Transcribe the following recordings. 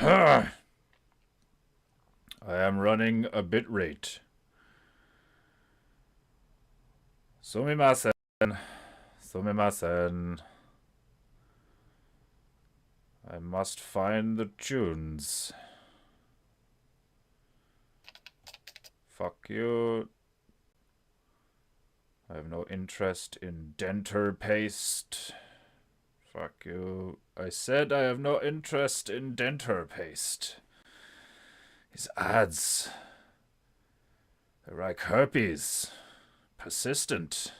I am running a bit rate. Sumimasen. Sumimasen. I must find the tunes. Fuck you. I have no interest in denter paste. Fuck you. I said I have no interest in denter paste. These ads. They're like herpes. Persistent.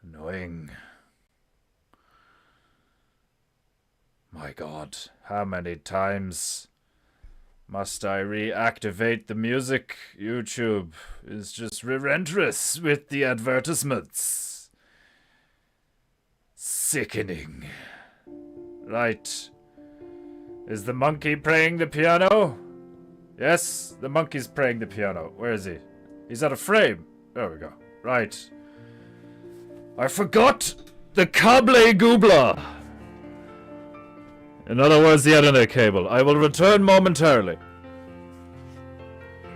Annoying. My God, how many times must I reactivate the music? YouTube is just relentless with the advertisements. Sickening. Right. Is the monkey playing the piano? Yes, the monkey's playing the piano. Where is he? He's out of frame. There we go. Right. I forgot the cable goobler. In other words, the internet cable. I will return momentarily.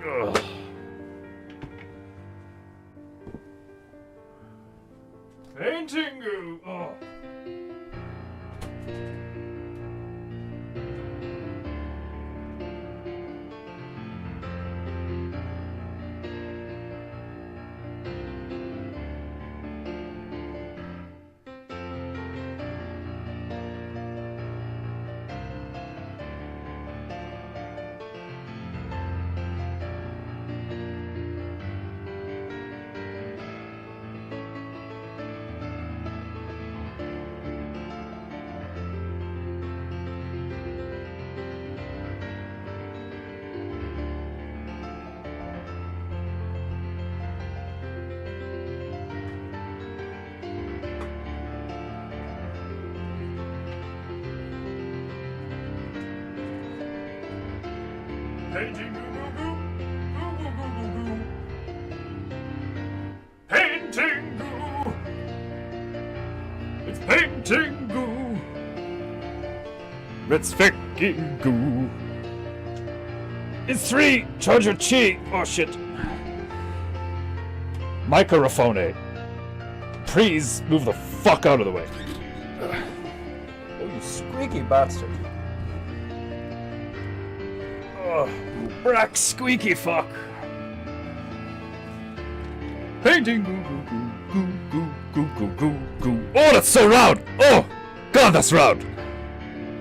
Ugh. PEINTEINGU! Oh. PEINTEINGU, PEINTEINGU. It's PEINTEINGU. Let's fucking go. It's 3. Charge your chi. Oh shit. Microphone. Please move the fuck out of the way. Oh, you squeaky bastard. Oh, brack squeaky fuck. PEINTEINGU, goo goo goo goo goo goo goo. Oh, that's so loud. Oh, God, that's loud.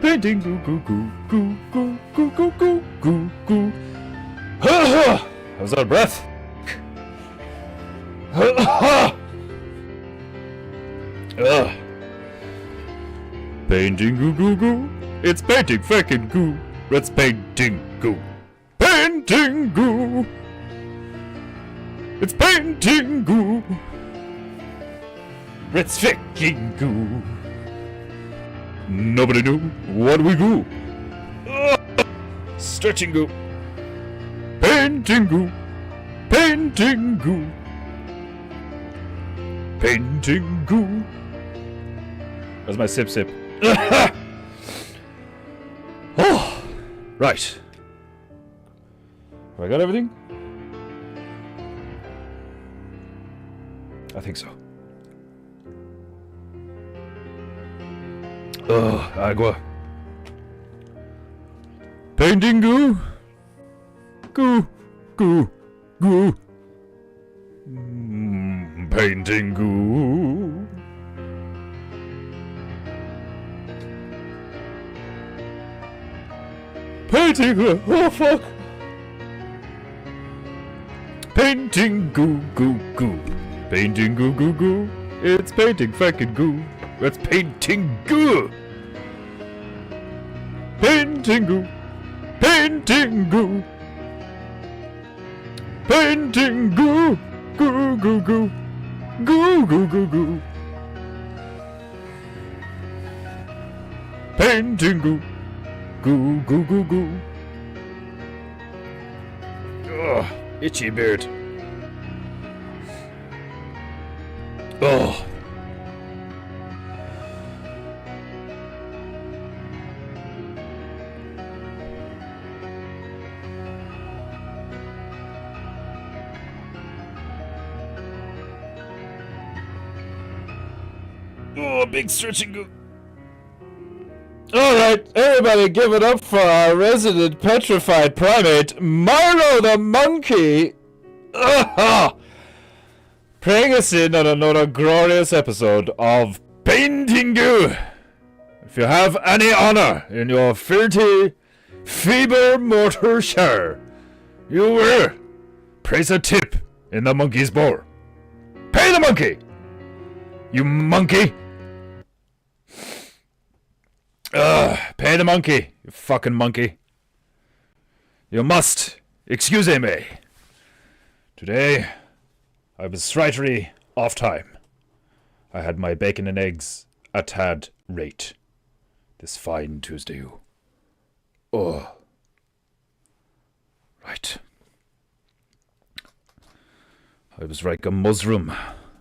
PEINTEINGU, goo goo goo goo goo goo goo goo goo. I was out of breath. PEINTEINGU goo goo. It's painting fucking goo. Let's PEINTEINGU. PEINTEINGU. It's PEINTEINGU. Let's fucking go. Nobody knew what we go. Stretching go. PEINTEINGU. PEINTEINGU. PEINTEINGU. That's my sip sip. Oh, right. Have I got everything? I think so. Agua. PEINTEINGU. Goo. Goo. Goo. PEINTEINGU. PEINTEINGU. Oh fuck. PEINTEINGU. Goo. Goo. PEINTEINGU. Goo. Goo. It's painting fucking goo. Let's PEINTEINGU. PEINTEINGU. PEINTEINGU. PEINTEINGU. Goo goo goo. Goo goo goo goo. PEINTEINGU. Goo goo goo goo. Ugh, itchy beard. Oh. Oh, big stretching go. Alright, everybody give it up for our resident petrified primate, Milo the monkey! Praying us in on another glorious episode of PEINTEINGU! If you have any honor in your filthy, feeble mortal share, you will place a tip in the monkey's bowl. Pay the monkey! You monkey! Pay the monkey, you fucking monkey. You must excuse me. Today, I was slightly off time. I had my bacon and eggs a tad rate. This fine Tuesday. Oh. Right. I was like a Muslim,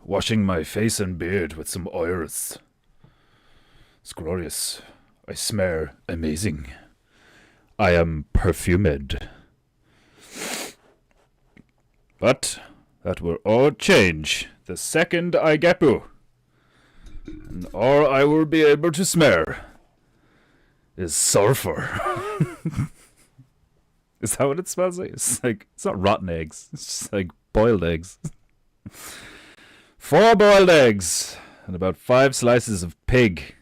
washing my face and beard with some oils. It's glorious. I smell amazing. I am perfumed. But that will all change the second I get boo. And all I will be able to smell is sulfur. Is that what it smells like? It's not rotten eggs. It's just like boiled eggs. 4 boiled eggs and about 5 slices of pig.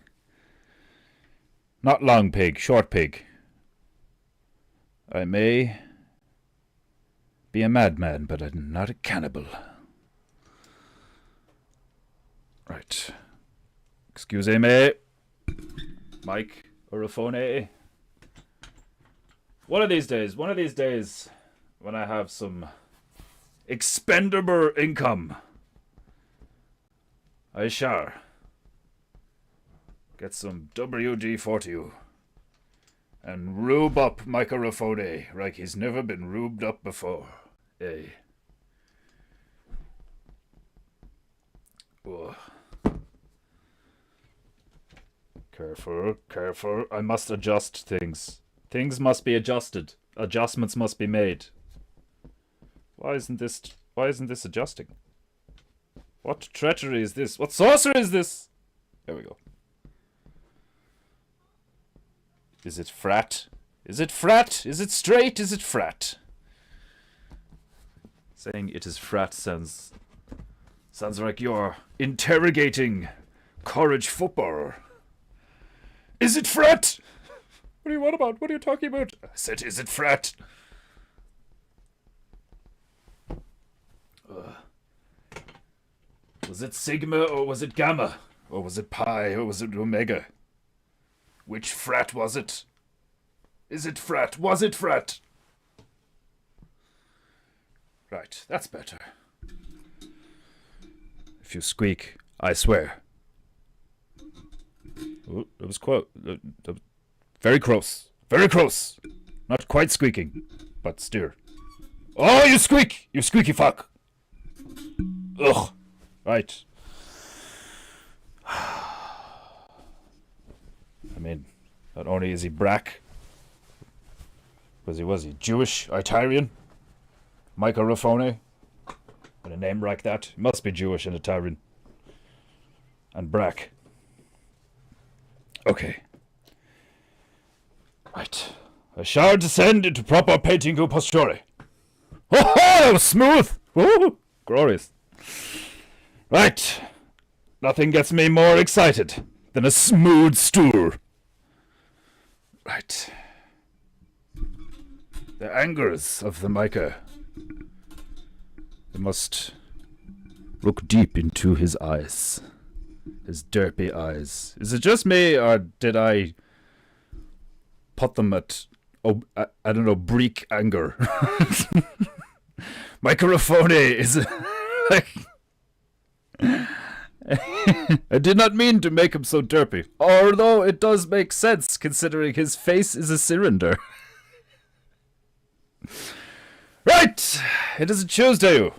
Not long pig, short pig. I may be a madman, but I'm not a cannibal. Right. Excuse me. Mike or a phone. One of these days, when I have some expendable income, I shall get some WD-40 and rube up microphone like he's never been rubed up before. Eh. Oh. Careful. I must adjust things. Things must be adjusted. Adjustments must be made. Why isn't this adjusting? What treachery is this? What sorcery is this? There we go. Is it frat? Is it frat? Is it straight? Is it frat? Saying it is frat sounds like you're interrogating college football. Is it frat? What do you want about? What are you talking about? I said, is it frat? Was it sigma or was it gamma? Or was it pi or was it omega? Which frat was it? Is it frat? Was it frat? Right, that's better. If you squeak, I swear. Oh, that was quite... very close. Very close. Not quite squeaking, but still. Oh, you squeak! You squeaky fuck! Ugh. Right. I mean, not only is he brack, was he Jewish, Italian, microphone, with a name like that? He must be Jewish and Italian, and brack. Okay. Right. I shall descend into proper PEINTEINGU posture. Oh, that was smooth! Woo! Glorious. Right. Nothing gets me more excited than a smooth stool. Right. The angers of the mica. I must look deep into his eyes. His derpy eyes. Is it just me, or did I put them at, I don't know, break anger? Microphone is like... I did not mean to make him so derpy, although it does make sense considering his face is a cylinder. Right! It is a Tuesday.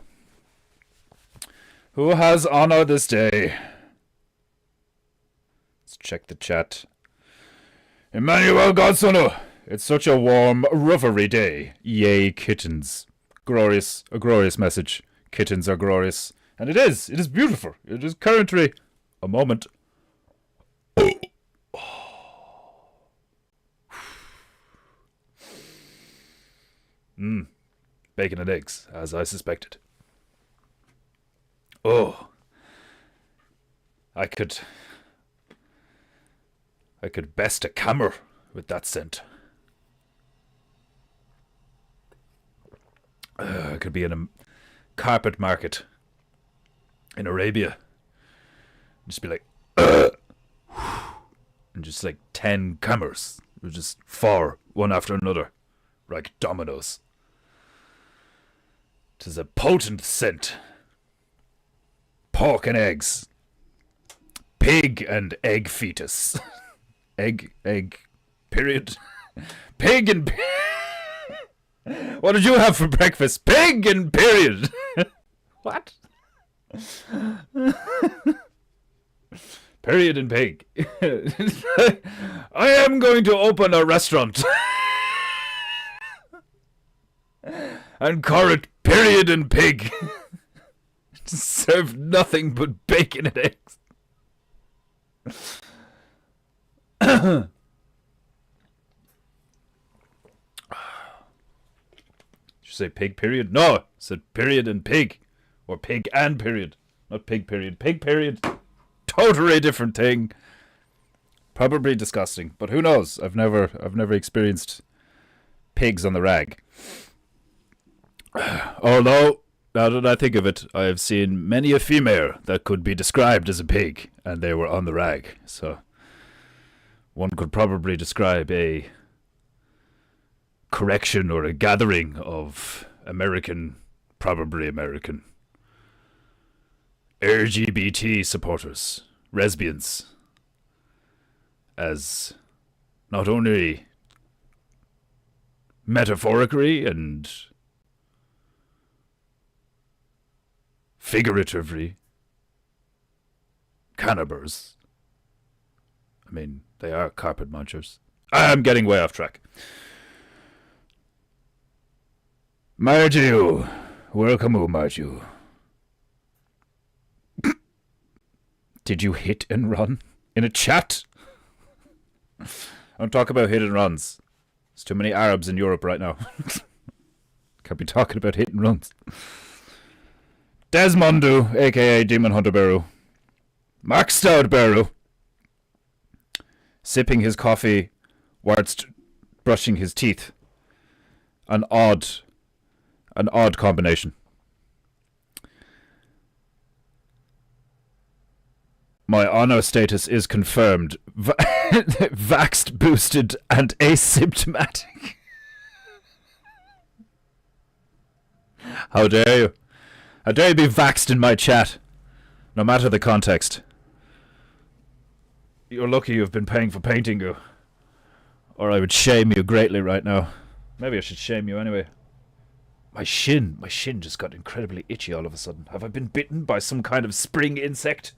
Who has honor this day? Let's check the chat. Emmanuel Godson. It's such a warm, rubbery day. Yay, kittens. Glorious. A glorious message. Kittens are glorious. And it is beautiful. It is currently a moment Bacon and eggs, as I suspected. Oh. I could best a camera with that scent. I could be in a carpet market in Arabia. Just be like, and just like 10 cameras. Just 4, one after another, like dominoes. 'Tis a potent scent. Pork and eggs. Pig and egg fetus. egg, period. Pig and... What did you have for breakfast? Pig and period. What? Period and pig. I am going to open a restaurant. And call it Period and Pig. Serve nothing but bacon and eggs. Did you say pig period? No, I said period and pig. Or pig and period. Not pig period. Pig period. Totally different thing. Probably disgusting. But who knows? I've never experienced pigs on the rag. Although, now that I think of it, I have seen many a female that could be described as a pig, and they were on the rag. So, one could probably describe a correction or a gathering of probably American, LGBT supporters, lesbians, as not only metaphorically and figuratively cannibals. I mean, they are carpet munchers. I'm getting way off track. Marju, welcome, Marju. Did you hit and run in a chat? Don't talk about hit and runs. There's too many Arabs in Europe right now. Can't be talking about hit and runs. Desmondu, aka Demon Hunter Beru. Mark Stout Beru. Sipping his coffee whilst brushing his teeth. An odd combination. My honor status is confirmed. Vaxxed, boosted, and asymptomatic. How dare you? How dare you be vaxxed in my chat? No matter the context. You're lucky you've been paying for PEINTEINGU. Or I would shame you greatly right now. Maybe I should shame you anyway. My shin just got incredibly itchy all of a sudden. Have I been bitten by some kind of spring insect?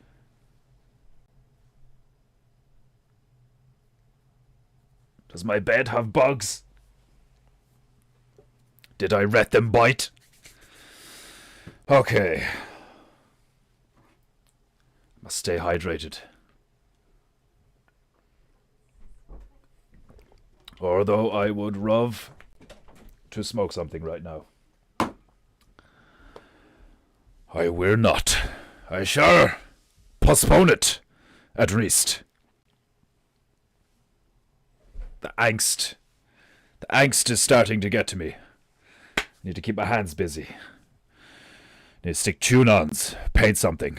Does my bed have bugs? Did I let them bite? Okay. Must stay hydrated. Although I would love to smoke something right now. I will not. I shall postpone it, at least. The angst is starting to get to me. Need to keep my hands busy. Need to stick tune-ons, paint something.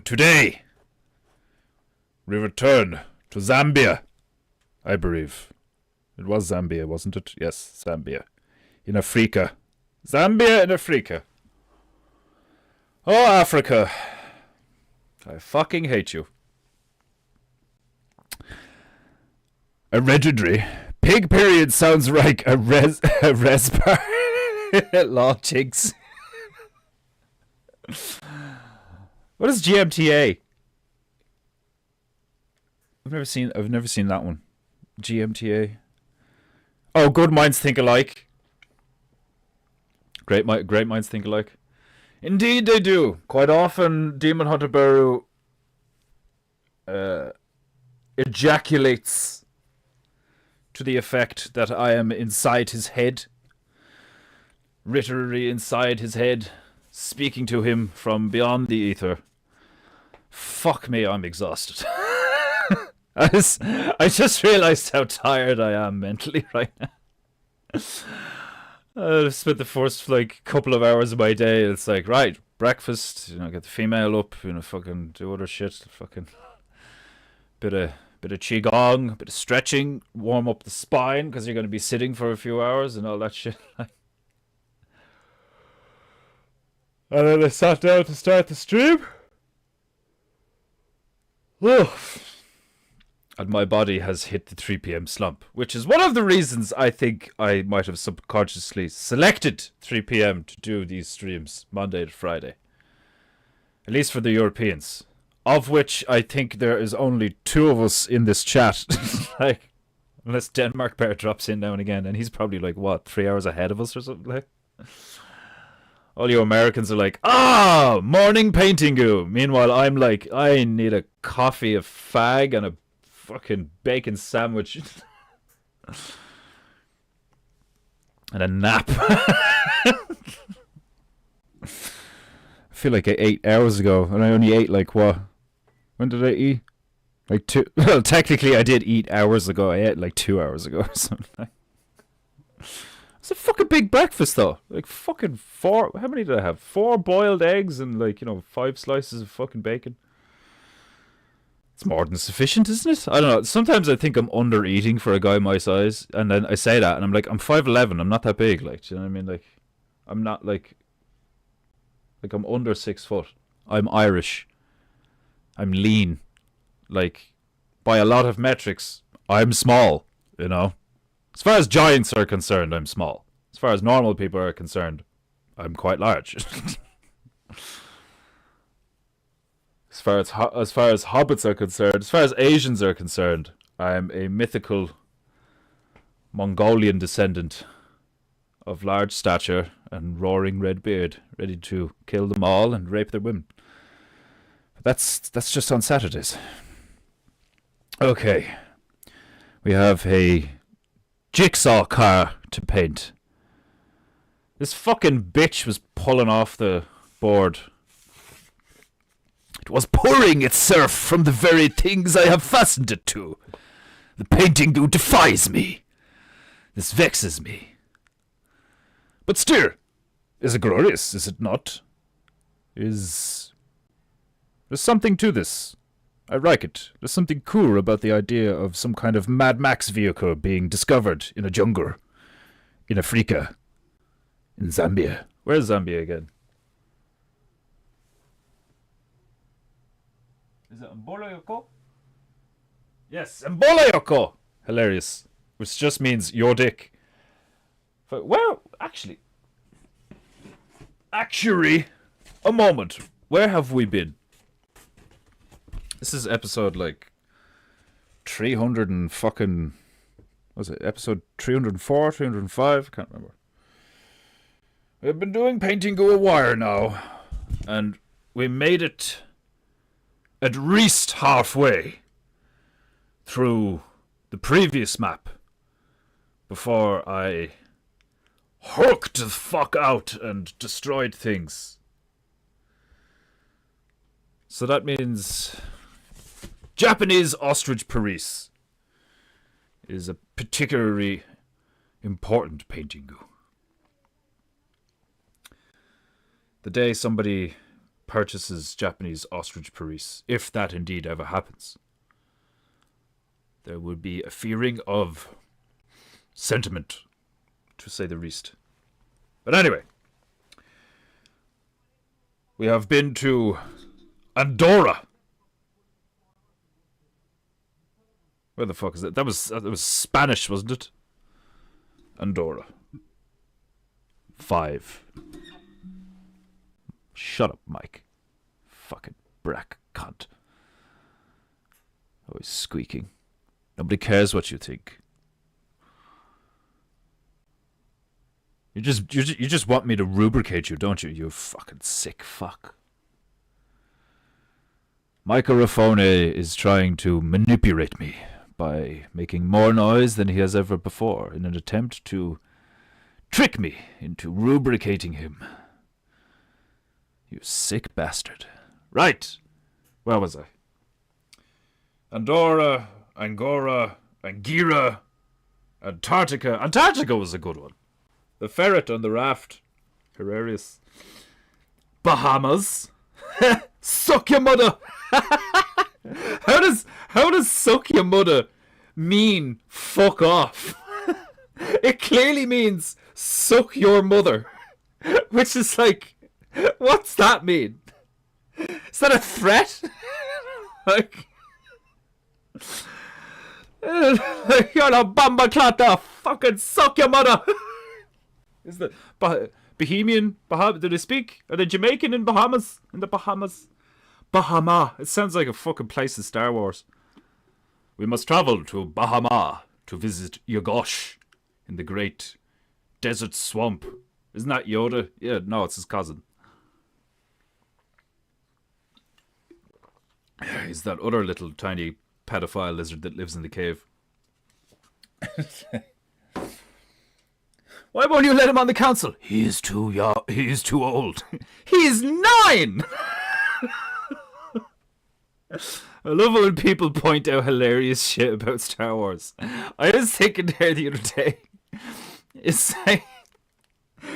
Today, we return to Zambia, I believe. It was Zambia, wasn't it? Yes, Zambia. In Africa. Zambia in Africa. Oh, Africa. I fucking hate you. Allegedly, pig period sounds like a res bar. Law jigs. What is GMTA? I've never seen that one. GMTA. Oh, good minds think alike. Great minds think alike. Indeed they do. Quite often Demon Hunter Beru ejaculates to the effect that I am inside his head, literally inside his head, speaking to him from beyond the ether. Fuck me, I'm exhausted. I just realized how tired I am mentally right now. I've spent the first like couple of hours of my day. It's like, right, breakfast, get the female up, fucking do other shit, fucking bit of qigong, bit of stretching, warm up the spine because you're going to be sitting for a few hours and all that shit. And then I sat down to start the stream. And my body has hit the 3 p.m. slump, which is one of the reasons I think I might have subconsciously selected 3 p.m. to do these streams Monday to Friday. At least for the Europeans. Of which I think there is only 2 of us in this chat. Like, unless Denmark Bear drops in now and again, and he's probably like, what, 3 hours ahead of us or something like? All you Americans are like, morning PEINTEINGU. Meanwhile, I'm like, I need a coffee, a fag, and a fucking bacon sandwich. And a nap. I feel like I ate hours ago, and I only ate like what? When did I eat? Like 2. Well, technically I did eat hours ago. I ate like 2 hours ago or something. It's a fucking big breakfast though. Like fucking 4. How many did I have? 4 boiled eggs and like 5 slices of fucking bacon. It's more than sufficient, isn't it? I don't know. Sometimes I think I'm under eating for a guy my size, and then I say that, and I'm like, I'm 5'11". I'm not that big. Like, do you know what I mean? Like, I'm not like I'm under 6 foot. I'm Irish. I'm lean. Like, by a lot of metrics, I'm small. As far as giants are concerned, I'm small. As far as normal people are concerned, I'm quite large. As far as hobbits are concerned, as far as Asians are concerned, I am a mythical Mongolian descendant of large stature and roaring red beard, ready to kill them all and rape their women. But that's just on Saturdays. Okay. We have a jigsaw car to paint. This fucking bitch was pulling off the board. It was pouring its surf from the very things I have fastened it to. The PEINTEINGU defies me. This vexes me. But still, is it glorious, is it not? There's something to this. I like it. There's something cool about the idea of some kind of Mad Max vehicle being discovered in a jungle. In Africa. In Zambia. Where's Zambia again? Is it Mbolayoko? Yes, Mbolayoko! Hilarious. Which just means your dick. But where, actually, a moment. Where have we been? This is episode like 300 and fucking, what was it, episode 304, 305? I can't remember. We've been doing PEINTEINGU a while now, and we made it at least halfway through the previous map before I hulked the fuck out and destroyed things. So that means Japanese ostrich Paris is a particularly important PEINTEINGU. The day somebody purchases Japanese ostrich Paris, if that indeed ever happens, there would be a feeling of sentiment, to say the least. But anyway, we have been to Andorra. Where the fuck is that? That was Spanish, wasn't it? Andorra. 5. Shut up, Mike. Fucking brack cunt. Always squeaking. Nobody cares what you think. You just want me to rubricate you, don't you? You fucking sick fuck. Microphone is trying to manipulate me by making more noise than he has ever before in an attempt to trick me into rubricating him. You sick bastard. Right. Where was I? Andorra, Angora, Angira, Antarctica. Antarctica was a good one. The ferret on the raft. Hilarious. Bahamas. Suck your mother. How does suck your mother mean fuck off? It clearly means suck your mother. Which is like, what's that mean? Is that a threat? Like, you're a bomba clatta. Fucking suck your mother. Is the Bahamian? Do they speak? Are they Jamaican in Bahamas? In the Bahamas? Bahama. It sounds like a fucking place in Star Wars. We must travel to Bahama to visit Yogosh in the great desert swamp. Isn't that Yoda? Yeah, no, it's his cousin. He's that other little tiny pedophile lizard that lives in the cave. Why won't you let him on the council? He is too young. He is too old. He is 9! I love it when people point out hilarious shit about Star Wars. I was thinking there the other day. It's like,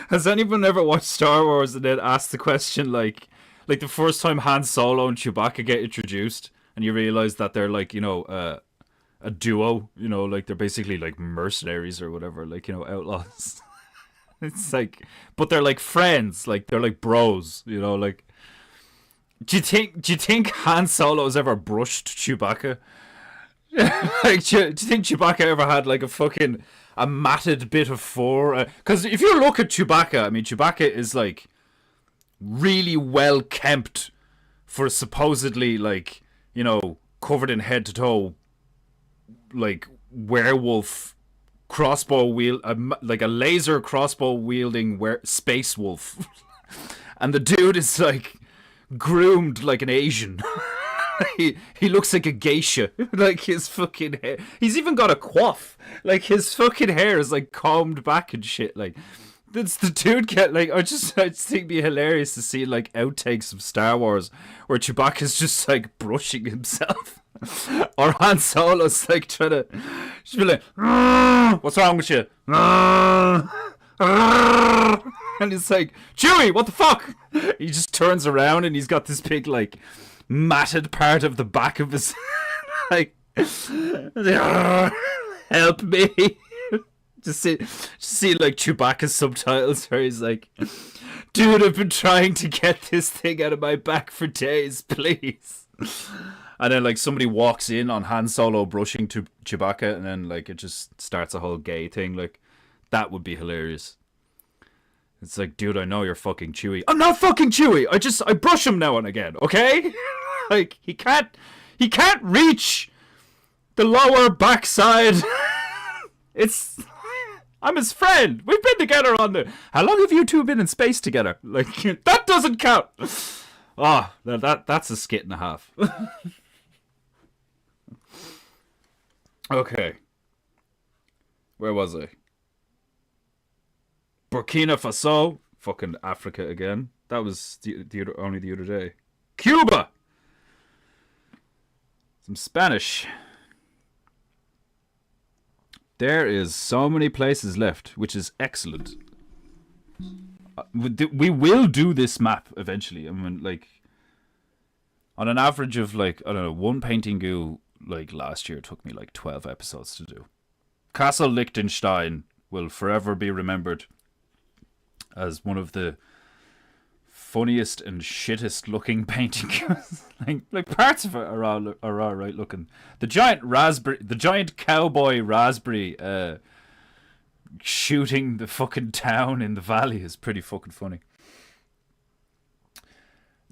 has anyone ever watched Star Wars and then asked the question like the first time Han Solo and Chewbacca get introduced, and you realize that they're like, you know, a duo, you know, like they're basically like mercenaries or whatever, like, you know, outlaws. It's like, but they're like friends, like they're like bros, you know, like. Do you think Han Solo has ever brushed Chewbacca? Like, do you think Chewbacca ever had like a matted bit of fur? Because if you look at Chewbacca, I mean, Chewbacca is like really well kempt for supposedly like, you know, covered in head to toe, like werewolf crossbow like a laser crossbow wielding space wolf. And the dude is like groomed like an Asian. he looks like a geisha. Like his fucking hair, he's even got a coif. Like his fucking hair is like combed back and shit. Like that's the dude get like I just think it'd be hilarious to see like outtakes of Star Wars where Chewbacca's just like brushing himself. Or Han Solo's like trying to just be like, what's wrong with you? And it's like, Chewie, what the fuck? He just turns around and he's got this big like matted part of the back of his like help me. Just see like Chewbacca's subtitles where he's like, dude, I've been trying to get this thing out of my back for days, please. And then like somebody walks in on Han Solo brushing to Chewbacca, and then like it just starts a whole gay thing. Like that would be hilarious. It's like, dude, I know you're fucking Chewie. I'm not fucking Chewie. I brush him now and again, okay? Like he can't reach the lower backside. I'm his friend. We've been together on the. How long have you two been in space together? Like that doesn't count. Ah, that's a skit and a half. Okay. Where was I? Burkina Faso. Fucking Africa again. That was only the other day. Cuba! Some Spanish. There is so many places left, which is excellent. We will do this map eventually. I mean, like, on an average of like, I don't know, one PEINTEINGU, like last year took me like 12 episodes to do. Castle Liechtenstein will forever be remembered as one of the funniest and shittest looking paintings. like parts of it are all right looking. The giant cowboy raspberry shooting the fucking town in the valley is pretty fucking funny.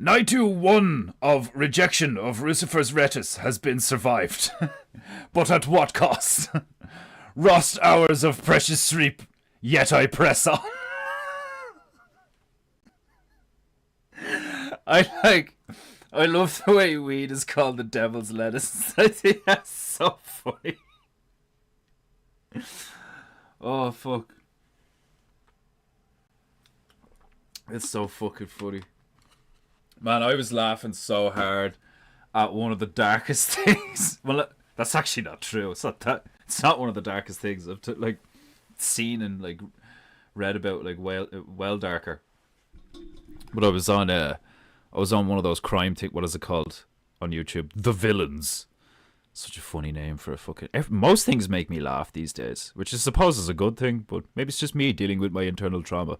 Nightu 1 of rejection of Lucifer's Retus has been survived. But at what cost? Lost hours of precious sleep, yet I press on. I love the way weed is called the devil's lettuce. I think that's so funny. Oh, fuck. It's so fucking funny. Man, I was laughing so hard at one of the darkest things. Well, that's actually not true. It's not that. It's not one of the darkest things I've like seen and like read about. Like well darker. But I was on one of those crime things. What is it called on YouTube? The Villains. Such a funny name for a fucking. Most things make me laugh these days, which I suppose is a good thing. But maybe it's just me dealing with my internal trauma.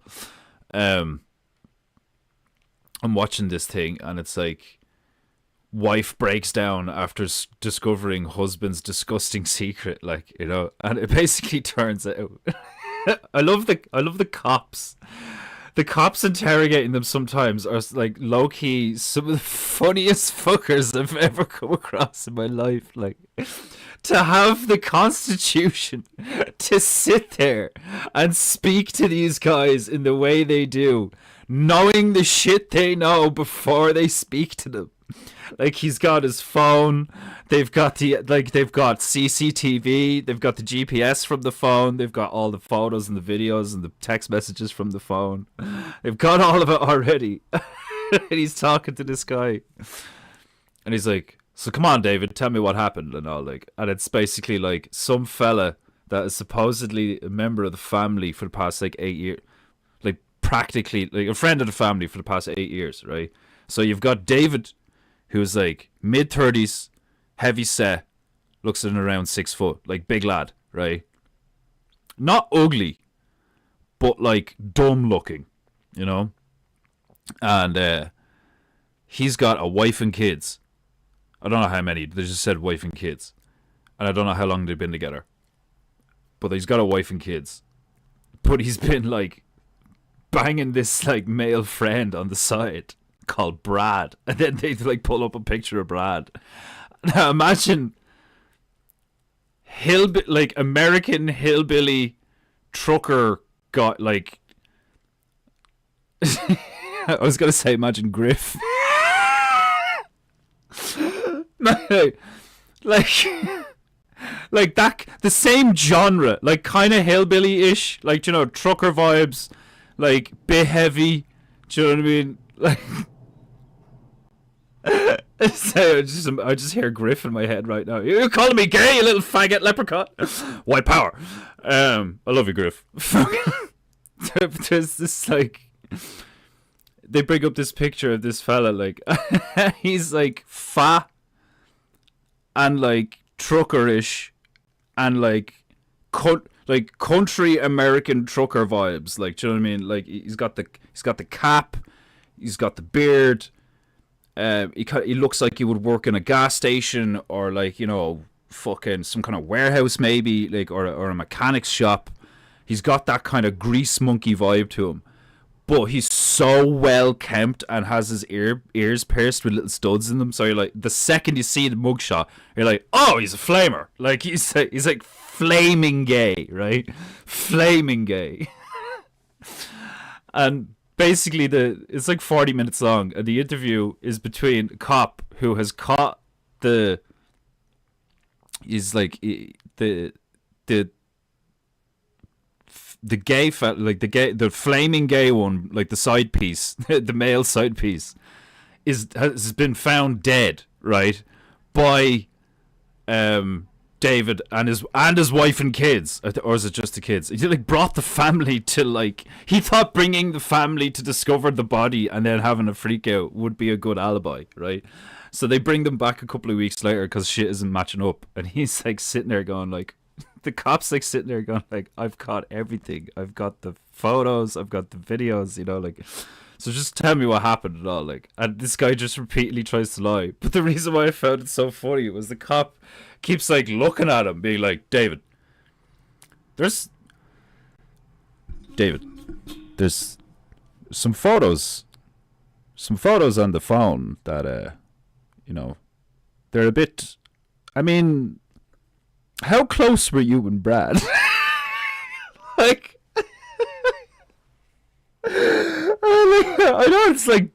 I'm watching this thing and it's like wife breaks down after discovering husband's disgusting secret, like, you know, and it basically turns out I love the cops. The cops interrogating them sometimes are like low-key some of the funniest fuckers I've ever come across in my life. Like, to have the Constitution to sit there and speak to these guys in the way they do, knowing the shit they know before they speak to them. Like, he's got his phone, they've got CCTV, they've got the GPS from the phone, they've got all the photos and the videos and the text messages from the phone. They've got all of it already. And he's talking to this guy. And he's like, so come on, David, tell me what happened and all, like. And it's basically like some fella that is supposedly a member of the family for the past like 8 years, like practically like a friend of the family for the past 8 years, right? So you've got David, who's like mid-30s, heavy set, looks at around 6 foot, like big lad, right? Not ugly, but like dumb looking, you know? And he's got a wife and kids. I don't know how many, they just said wife and kids. And I don't know how long they've been together. But he's got a wife and kids. But he's been like banging this like male friend on the side called Brad, and then they like pull up a picture of Brad. Now imagine like American hillbilly trucker got like I was gonna say imagine Griff. like that, the same genre, like kind of hillbilly-ish, like, you know, trucker vibes, like bit heavy, do you know what I mean? Like so I just hear Griff in my head right now. You're calling me gay, you little faggot leprechaun. White power. I love you, Griff. There's this like, they bring up this picture of this fella, like he's like fat and like truckerish and like country American trucker vibes, like, do you know what I mean? Like he's got the cap, he's got the beard. He looks like he would work in a gas station or like, you know, fucking some kind of warehouse maybe, like, or a mechanic's shop. He's got that kind of grease monkey vibe to him, but he's so well kempt and has his ears pierced with little studs in them. So you're like, the second you see the mugshot, you're like, oh, he's a flamer. Like he's like flaming gay, right? Flaming gay. And basically, it's like 40 minutes long, and the interview is between a cop who has caught the gay like the flaming gay one, like the side piece, the male side piece, has been found dead, right, by David and his wife and kids, or is it just the kids? He like brought the family to, like, he thought bringing the family to discover the body and then having a freak out would be a good alibi, right? So they bring them back a couple of weeks later because shit isn't matching up, and he's like sitting there going like, the cops like sitting there going like, I've caught everything, I've got the photos, I've got the videos, you know, like, so just tell me what happened and all, like. And this guy just repeatedly tries to lie. But the reason why I found it so funny was the cop keeps like looking at him, being like, David, there's some photos on the phone that you know, they're a bit, I mean, how close were you and Brad? Like, I know it's like,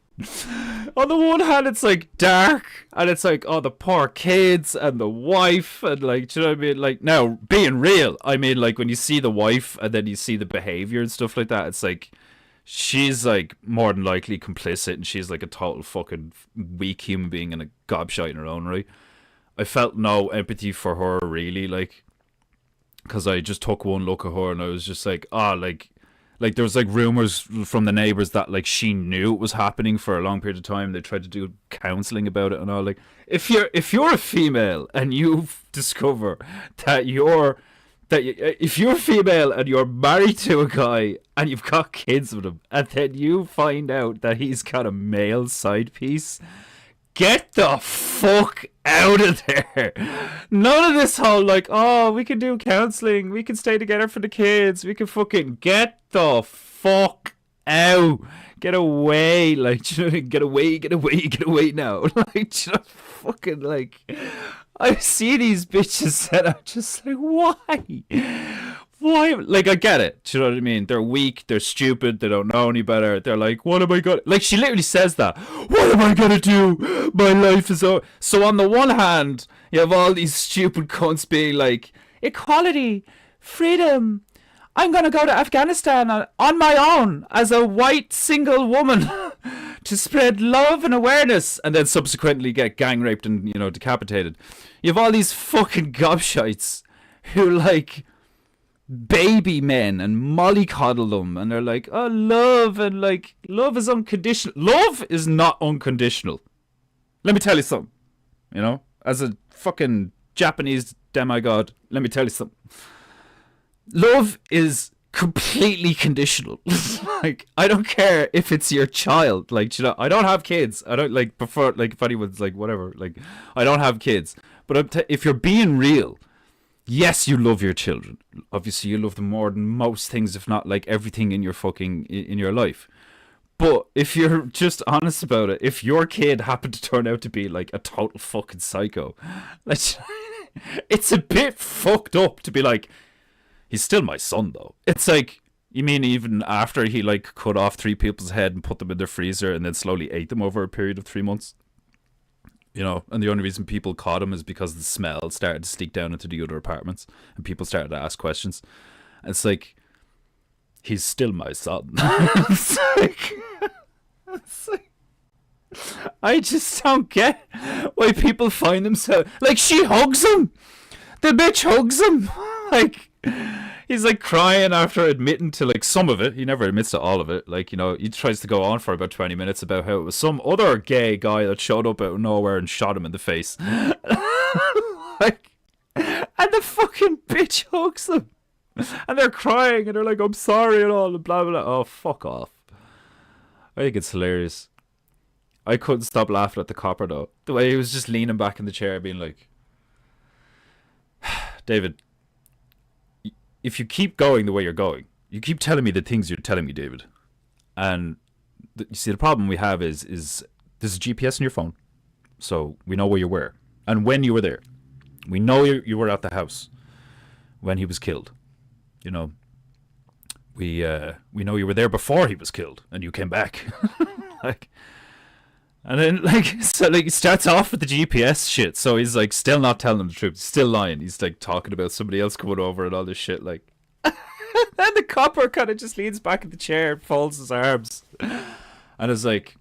on the one hand, it's like dark, and it's like, oh, the poor kids and the wife, and like, do you know what I mean? Like, now being real, I mean, like when you see the wife and then you see the behavior and stuff like that, it's like she's like more than likely complicit, and she's like a total fucking weak human being and a gobshite in her own right. I felt no empathy for her really, like, because I just took one look at her and I was just like, ah, like there was like rumors from the neighbors that like she knew it was happening for a long period of time. They tried to do counseling about it and all. Like, if you're a female and you discover that if you're female and you're married to a guy and you've got kids with him, and then you find out that he's got a male side piece, get the fuck out of there. None of this whole like, oh, we can do counseling, we can stay together for the kids, we can fucking get the fuck out. Get away, like, you know, get away now. Like, you know, fucking like, I see these bitches and I'm just like, why? Why? Like, I get it. Do you know what I mean? They're weak, they're stupid, they don't know any better. They're like, what am I gonna... Like, she literally says that. What am I gonna do? My life is over. So on the one hand, you have all these stupid cunts being like, equality, freedom, I'm gonna go to Afghanistan on my own as a white single woman to spread love and awareness, and then subsequently get gang raped and, you know, decapitated. You have all these fucking gobshites who, like, baby men and mollycoddle them, and they're like, oh, love, and like, love is unconditional. Love is not unconditional. Let me tell you something, you know, as a fucking Japanese demigod, let me tell you something. Love is completely conditional. Like, I don't care if it's your child. Like, you know, I don't have kids. I don't like prefer, like, if anyone's like, whatever, like, I don't have kids. But if you're being real, yes, you love your children. Obviously, you love them more than most things, if not like everything in your fucking in your life. But if you're just honest about it, if your kid happened to turn out to be like a total fucking psycho, like, it's a bit fucked up to be like, he's still my son though. It's like, you mean even after he like cut off 3 people's head and put them in their freezer and then slowly ate them over a period of 3 months? You know, and the only reason people caught him is because the smell started to sneak down into the other apartments and people started to ask questions. And it's like, he's still my son. It's like, I just don't get why people find themselves... Like, she hugs him! The bitch hugs him! Like, he's like crying after admitting to like some of it. He never admits to all of it. Like, you know, he tries to go on for about 20 minutes about how it was some other gay guy that showed up out of nowhere and shot him in the face. Like, and the fucking bitch hugs him. And they're crying and they're like, I'm sorry and all, and blah, blah, blah. Oh, fuck off. I think it's hilarious. I couldn't stop laughing at the copper though. The way he was just leaning back in the chair being like, David, if you keep going the way you're going, you keep telling me the things you're telling me, David. And you see, the problem we have is there's a GPS in your phone. So we know where you were and when you were there. We know you were at the house when he was killed. You know, we know you were there before he was killed and you came back. Like, and then like, so like, he starts off with the GPS shit. So he's like still not telling them the truth. He's still lying. He's like talking about somebody else coming over and all this shit. Like, and the copper kind of just leans back in the chair and folds his arms. And is like,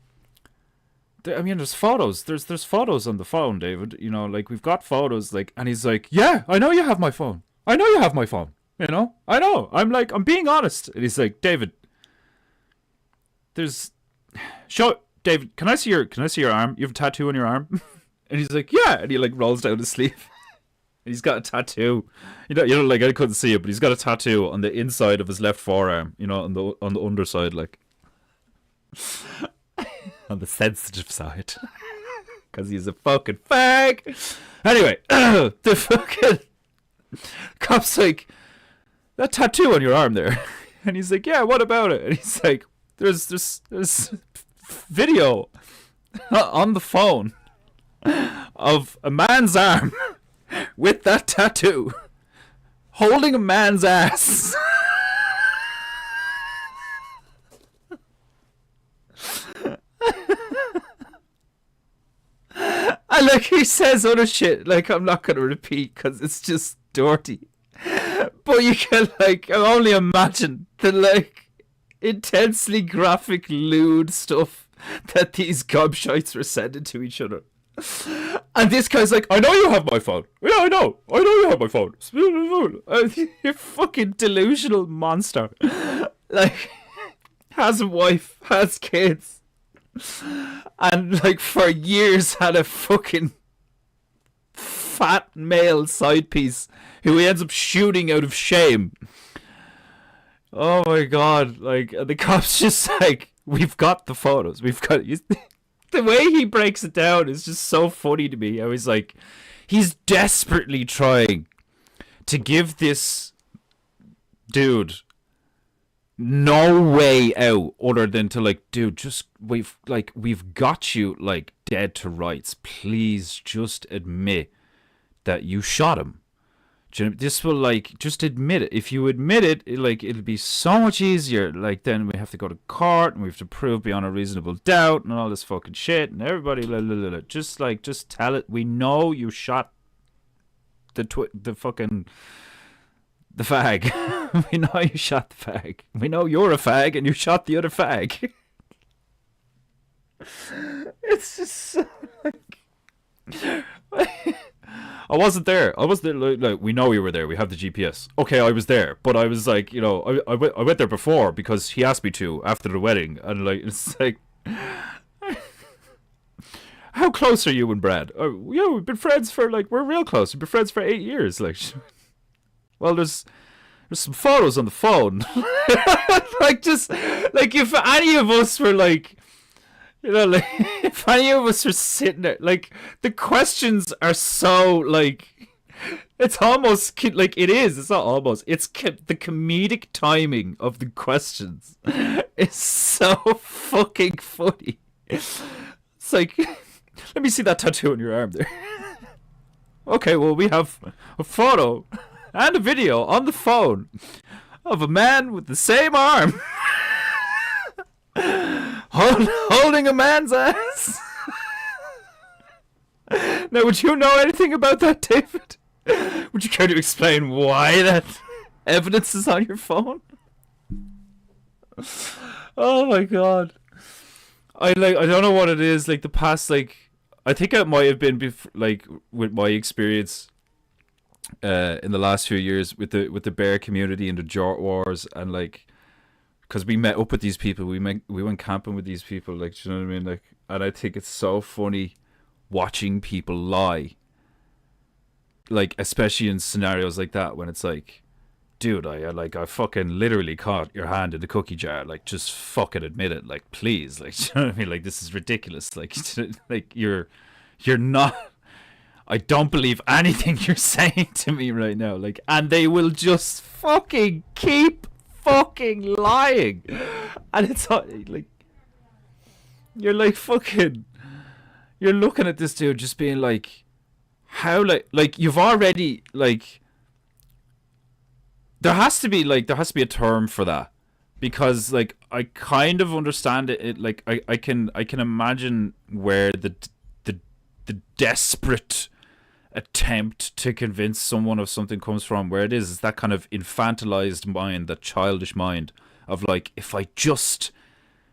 I mean, there's photos. There's photos on the phone, David. You know, like, we've got photos. Like, and he's like, yeah, I know you have my phone. I know you have my phone. You know, I know. I'm like, I'm being honest. And he's like, David, David, can I see your arm? You have a tattoo on your arm? And he's like, yeah. And he like rolls down his sleeve. And he's got a tattoo. You know, like, I couldn't see it, but he's got a tattoo on the inside of his left forearm. You know, on the underside, like, on the sensitive side, because he's a fucking fag. Anyway, the fucking cop's like, that tattoo on your arm there. And he's like, yeah, what about it? And he's like, there's video on the phone of a man's arm with that tattoo holding a man's ass. And like he says other shit, like I'm not gonna repeat because it's just dirty. But you can like only imagine the like intensely graphic, lewd stuff that these gobshites were sending to each other. And this guy's like, I know you have my phone. Yeah, I know you have my phone. You fucking delusional monster. Like, has a wife, has kids, and like for years had a fucking fat male side piece who he ends up shooting out of shame. Oh my god, like, the cops just like, we've got the photos, we've got the way he breaks it down is just so funny to me. How he's like, he's desperately trying to give this dude no way out other than to like, dude, just we've got you like dead to rights. Please just admit that you shot him. This will like, just admit it. If you admit it, it'll be so much easier. Like, then we have to go to court and we have to prove beyond a reasonable doubt and all this fucking shit, and everybody just tell it. We know you shot the fag. We know you shot the fag. We know you're a fag and you shot the other fag. It's just so like I wasn't there. Like, we know you were there. We have the GPS. Okay, I was there, but I was like, I went there before because he asked me to after the wedding, and like, it's like, how close are you and Brad? Yeah, we've been friends for like, we're real close. We've been friends for 8 years. Like, well, there's some photos on the phone. Like, just like, if any of us were like, like, if any of us are sitting there, like, the questions are so, like, it's almost, like, it is, it's not almost, it's the comedic timing of the questions is so fucking funny. It's like, let me see that tattoo on your arm there. Okay, well, we have a photo and a video on the phone of a man with the same arm. Holding a man's ass. Now, would you know anything about that, David? Would you care to explain why that evidence is on your phone? Oh my god. I don't know what it is, like, the past, like, I think it might have been like with my experience in the last few years with the bear community and the jort wars, and like, because we met up with these people, we went camping with these people, like, do you know what I mean? Like, and I think it's so funny watching people lie, like, especially in scenarios like that when it's like, dude, I fucking literally caught your hand in the cookie jar, like, just fucking admit it, like, please, like, do you know what I mean? Like, this is ridiculous, like, like, you're not, I don't believe anything you're saying to me right now, like, and they will just fucking keep fucking lying, and it's like, you're like, fucking, you're looking at this dude just being like, how, like you've already, like, there has to be a term for that, because like, I kind of understand it, like, I can imagine where the desperate attempt to convince someone of something comes from, where it's that kind of infantilized mind, that childish mind of like, if I just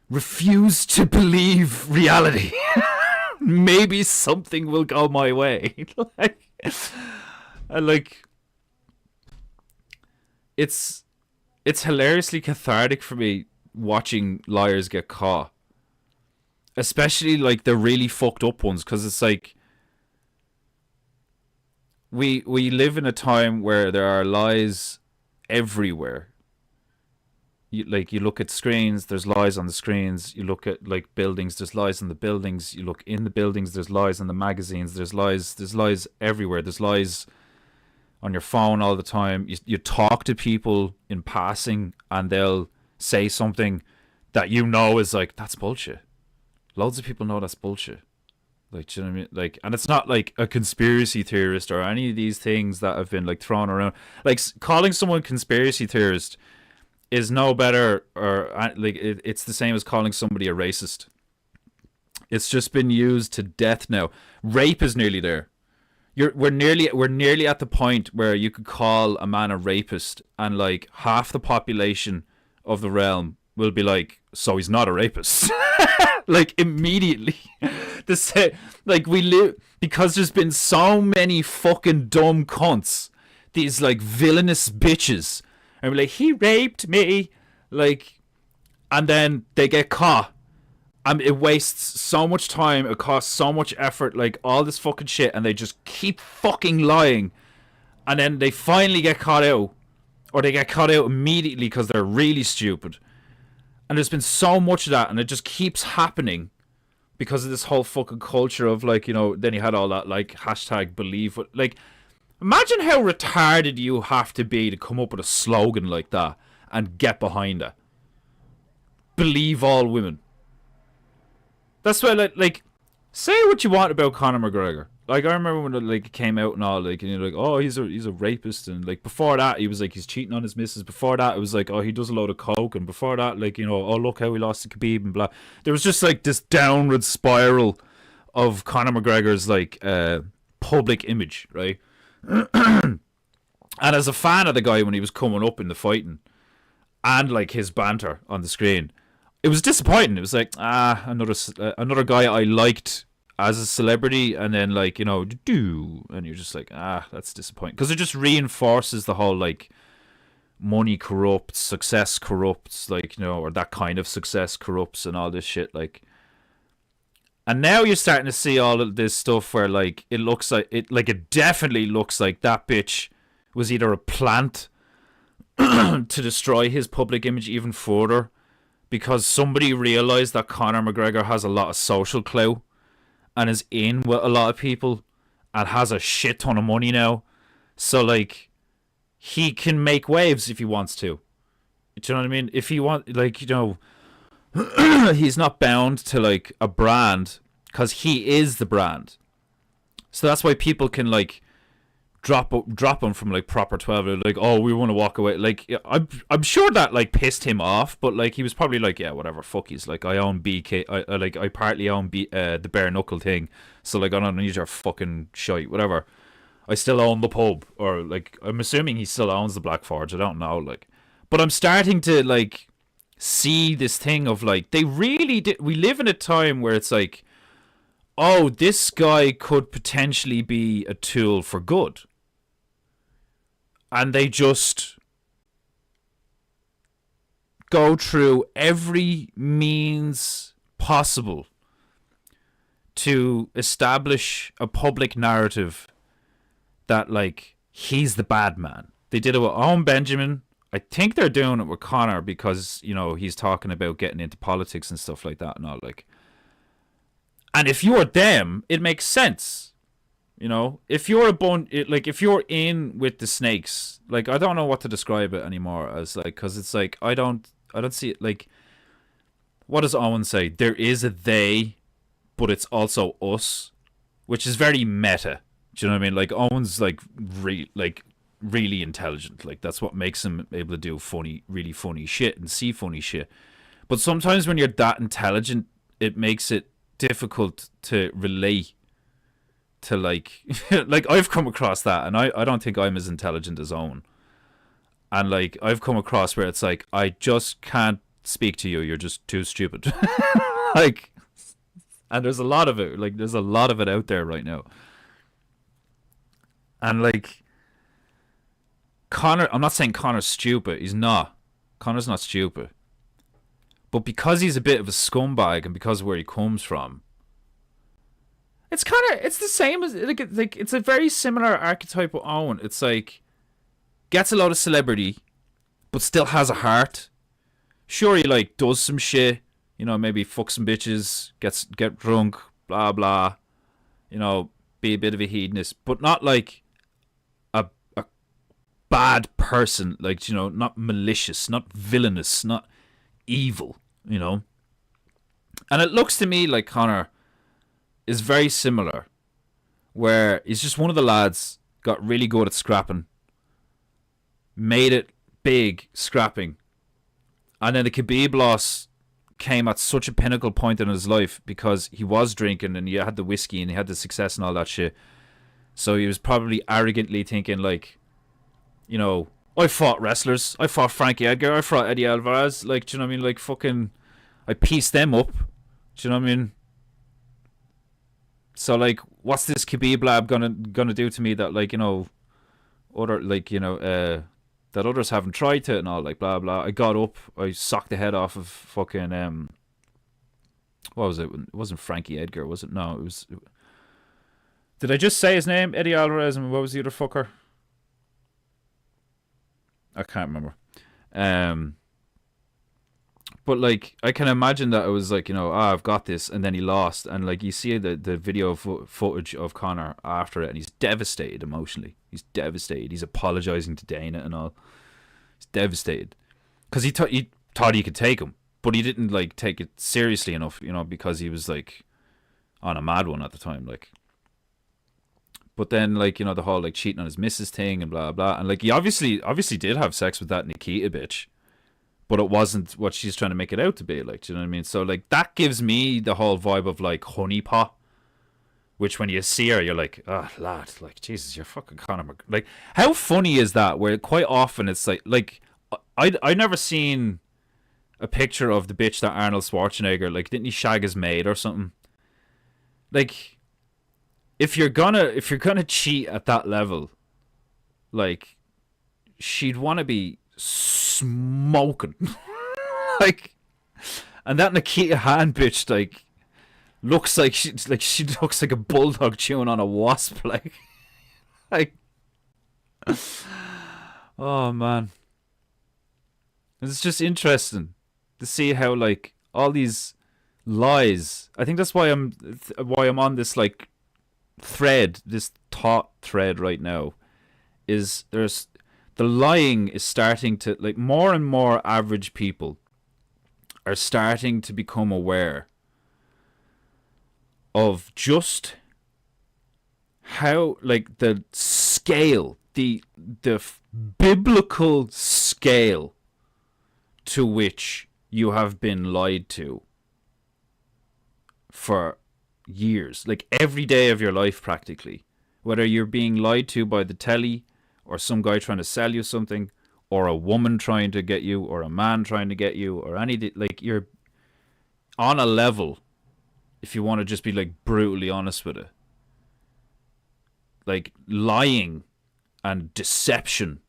refuse to believe reality, maybe something will go my way. Like, and like, it's hilariously cathartic for me watching liars get caught, especially like the really fucked up ones, because it's like, we live in a time where there are lies everywhere. You look at screens, there's lies on the screens. You look at like buildings, there's lies on the buildings. You look in the buildings, there's lies on the magazines. There's lies everywhere. There's lies on your phone all the time. You talk to people in passing and they'll say something that you know is like, that's bullshit. Loads of people know that's bullshit. Like, do you know what I mean? Like, and it's not like a conspiracy theorist or any of these things that have been like thrown around. Like, calling someone conspiracy theorist is no better, or like, it's the same as calling somebody a racist. It's just been used to death now. Rape is nearly there. We're nearly at the point where you could call a man a rapist, and like half the population of the realm will be like, so he's not a rapist. Like immediately. Like we live because there's been so many fucking dumb cunts, these like villainous bitches, and we're like, he raped me, like, and then they get caught. It wastes so much time, it costs so much effort, like all this fucking shit, and they just keep fucking lying, and then they finally get caught out, or they get caught out immediately because they're really stupid. And there's been so much of that, and it just keeps happening because of this whole fucking culture of like, you know, then you had all that like hashtag believe. Like, imagine how retarded you have to be to come up with a slogan like that and get behind it. Believe all women. That's why, like, say what you want about Conor McGregor. Like, I remember when it like came out and all, like, and you're like, oh, he's a rapist, and like before that he was like he's cheating on his missus. Before that it was like, oh, he does a load of coke, and before that, like, you know, oh, look how he lost to Khabib and blah. There was just like this downward spiral of Conor McGregor's like public image, right? And as a fan of the guy when he was coming up in the fighting, and like his banter on the screen, it was disappointing. It was like, another guy I liked as a celebrity, and then like, you know, and you're just like, that's disappointing, because it just reinforces the whole like money corrupts, success corrupts, like, you know, or that kind of success corrupts and all this shit, like. And now you're starting to see all of this stuff where like it definitely looks like that bitch was either a plant to destroy his public image even further, because somebody realized that Conor McGregor has a lot of social clout and is in with a lot of people and has a shit ton of money now. So like, he can make waves if he wants to. Do you know what I mean? If he want, like, you know, he's not bound to like a brand, because he is the brand. So that's why people can like drop him from like proper 12, like, oh, we want to walk away. Like, I'm sure that like pissed him off, but like he was probably like, yeah, whatever, fuck, he's like, I own BK, I partly own the bare knuckle thing, so like I don't need your fucking shite, whatever. I still own the pub, or like I'm assuming he still owns the Black Forge, I don't know, like. But I'm starting to like see this thing of like, they really did. We live in a time where it's like, oh, this guy could potentially be a tool for good. And they just go through every means possible to establish a public narrative that, like, he's the bad man. They did it with Owen Benjamin. I think they're doing it with Conor because, you know, he's talking about getting into politics and stuff like that and all, like. And if you're them, it makes sense. You know, if you're if you're in with the snakes, like, I don't know what to describe it anymore as, like, because it's like, I don't see it, like, what does Owen say? There is a they, but it's also us, which is very meta. Do you know what I mean? Like, Owen's like really intelligent. Like, that's what makes him able to do really funny shit and see funny shit. But sometimes when you're that intelligent, it makes it difficult to relate to, like, like, I've come across that, and I don't think I'm as intelligent as Owen. And like, I've come across where it's like, I just can't speak to you. You're just too stupid. Like, and there's a lot of it. Like, there's a lot of it out there right now. And like, Conor, I'm not saying Conor's stupid. He's not. Conor's not stupid. But because he's a bit of a scumbag, and because of where he comes from, it's the same as, like it's a very similar archetype of Owen. It's like, gets a lot of celebrity, but still has a heart. Sure, he like does some shit, you know, maybe fuck some bitches, get drunk, blah blah, you know, be a bit of a hedonist, but not like a bad person, like, you know, not malicious, not villainous, not evil, you know. And it looks to me like Conor is very similar, where he's just one of the lads, got really good at scrapping, made it big scrapping, and then the Khabib loss came at such a pinnacle point in his life because he was drinking and he had the whiskey and he had the success and all that shit. So he was probably arrogantly thinking like, you know, I fought wrestlers. I fought Frankie Edgar. I fought Eddie Alvarez. Like, do you know what I mean? Like, fucking, I pieced them up. Do you know what I mean? So, like, what's this Khabib lab gonna do to me that, like, you know, other, like, you know, that others haven't tried to and all, like, blah, blah. I got up. I socked the head off of fucking, what was it? It wasn't Frankie Edgar, was it? No, it was... Did I just say his name? Eddie Alvarez, and what was the other fucker? I can't remember. But like, I can imagine that it was like, you know, I've got this, and then he lost, and like you see the video footage of Conor after it, and he's devastated emotionally. He's devastated. He's apologizing to Dana and all. He's devastated because he thought he could take him, but he didn't like take it seriously enough, you know, because he was like on a mad one at the time, like. But then, like, you know, the whole, like, cheating on his missus thing and blah, blah. And, like, he obviously did have sex with that Nikita bitch. But it wasn't what she's trying to make it out to be, like, do you know what I mean? So, like, that gives me the whole vibe of, like, honeypot. Which, when you see her, you're like, oh, lad, like, Jesus, you're fucking Conor Like, how funny is that? Where quite often it's like, I never seen a picture of the bitch that Arnold Schwarzenegger, like, didn't he shag his maid or something? Like... If you're gonna cheat at that level, like, she'd want to be smoking, like, and that Nikita Han bitch, like, looks like she looks like a bulldog chewing on a wasp, like, oh man, it's just interesting to see how like all these lies. I think that's why I'm on this like. This thought thread right now is there's the lying is starting to like more and more average people are starting to become aware of just how like the scale the biblical scale to which you have been lied to for years, like every day of your life practically, whether you're being lied to by the telly or some guy trying to sell you something or a woman trying to get you or a man trying to get you or any, like, you're on a level, if you want to just be like brutally honest with it, like lying and deception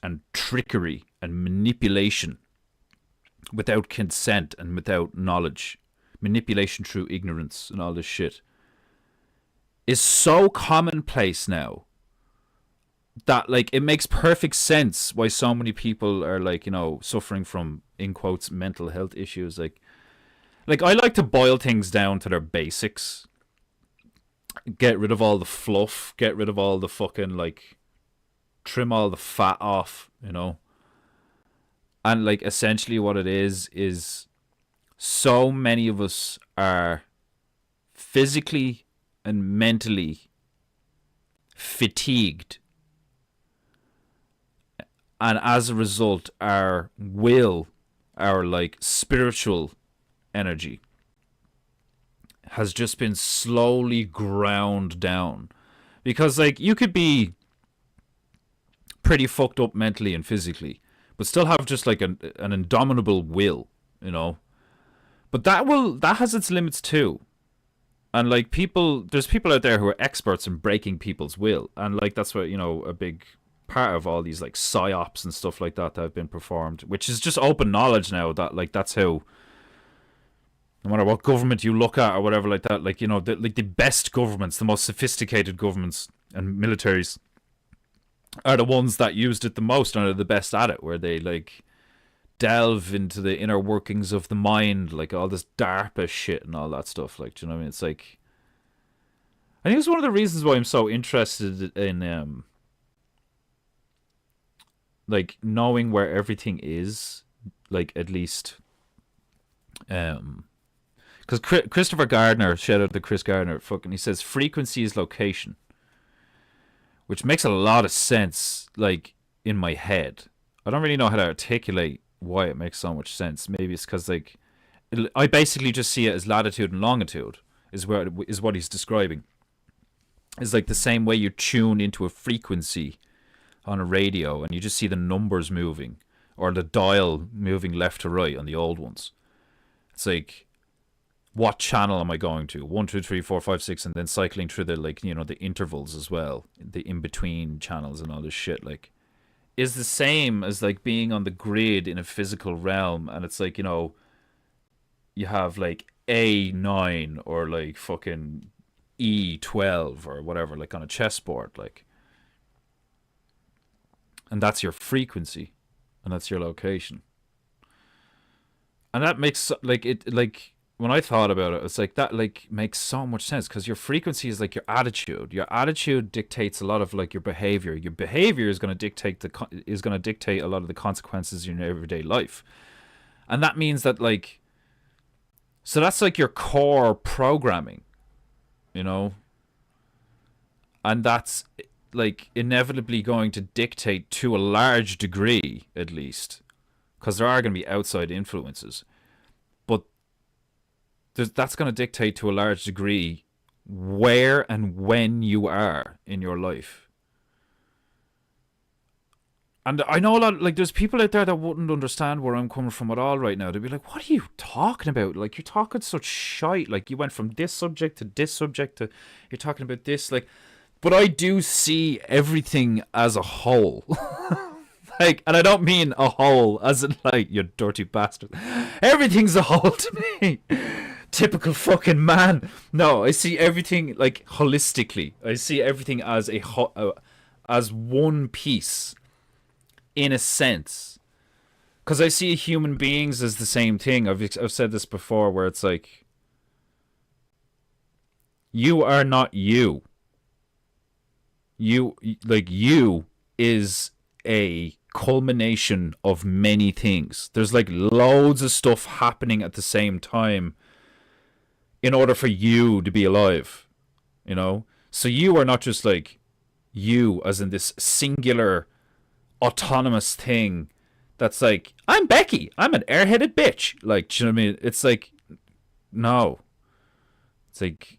and trickery and manipulation without consent and without knowledge, manipulation through ignorance and all this shit is so commonplace now that like it makes perfect sense why so many people are like, you know, suffering from, in quotes, mental health issues. Like I like to boil things down to their basics, get rid of all the fluff, get rid of all the fucking, like, trim all the fat off, you know. And like essentially what it is so many of us are physically and mentally fatigued. And as a result, our will, our like spiritual energy has just been slowly ground down. Because like you could be pretty fucked up mentally and physically, but still have just like an indomitable will, you know. But that has its limits too. And like there's people out there who are experts in breaking people's will, and like that's what, you know, a big part of all these like psyops and stuff like that have been performed, which is just open knowledge now that like that's how, no matter what government you look at or whatever like that, like, you know, the best governments, the most sophisticated governments and militaries are the ones that used it the most and are the best at it, where they like delve into the inner workings of the mind, like all this DARPA shit and all that stuff. Like, do you know what I mean? It's like, I think it's one of the reasons why I'm so interested in like knowing where everything is, like at least because Christopher Gardner, shout out to Chris Gardner, fucking, he says frequency is location, which makes a lot of sense, like, in my head. I don't really know how to articulate why it makes so much sense. Maybe it's because, like, I basically just see it as latitude and longitude is what he's describing. It's like the same way you tune into a frequency on a radio and you just see the numbers moving or the dial moving left to right on the old ones. It's like, what channel am I going to? 1, 2, 3, 4, 5, 6, and then cycling through the, like, you know, the intervals as well, the in between channels and all this shit. Like, is the same as like being on the grid in a physical realm, and it's like, you know, you have like A9 or like fucking E12 or whatever, like on a chessboard, like, and that's your frequency, and that's your location, and that makes like it like. When I thought about it, it's like that like makes so much sense because your frequency is like your attitude. Your attitude dictates a lot of like your behavior. Your behavior is going to dictate a lot of the consequences in your everyday life, and that means that like, so that's like your core programming, you know, and that's like inevitably going to dictate to a large degree, at least, because there are going to be outside influences. That's going to dictate to a large degree where and when you are in your life. And I know a lot, like, there's people out there that wouldn't understand where I'm coming from at all right now. They'd be like, what are you talking about? Like, you're talking such shite. Like, you went from this subject to this subject to, you're talking about this. Like, but I do see everything as a whole. Like, and I don't mean a whole as in, like, you dirty bastard. Everything's a whole to me. Typical fucking man. No, I see everything like holistically. I see everything as as one piece, in a sense. Because I see human beings as the same thing. I've said this before, where it's like, you are not you. You is a culmination of many things. There's like loads of stuff happening at the same time in order for you to be alive, you know? So you are not just like you as in this singular autonomous thing that's like, I'm Becky, I'm an airheaded bitch. Like, do you know what I mean? It's like, no. It's like,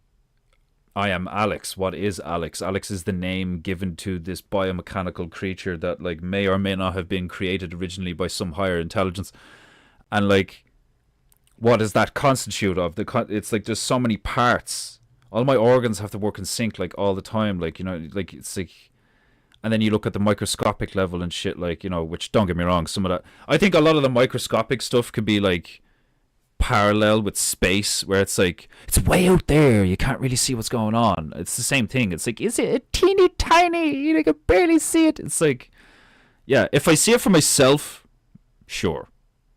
I am Alex. What is Alex? Alex is the name given to this biomechanical creature that like may or may not have been created originally by some higher intelligence. And like, what does that constitute of? It's like there's so many parts. All my organs have to work in sync like all the time. Like, you know, like it's like, and then you look at the microscopic level and shit, like, you know, which, don't get me wrong, some of that, I think a lot of the microscopic stuff could be like parallel with space, where it's like, it's way out there, you can't really see what's going on. It's the same thing. It's like, is it a teeny tiny, you can barely see it? It's like, yeah, if I see it for myself, sure.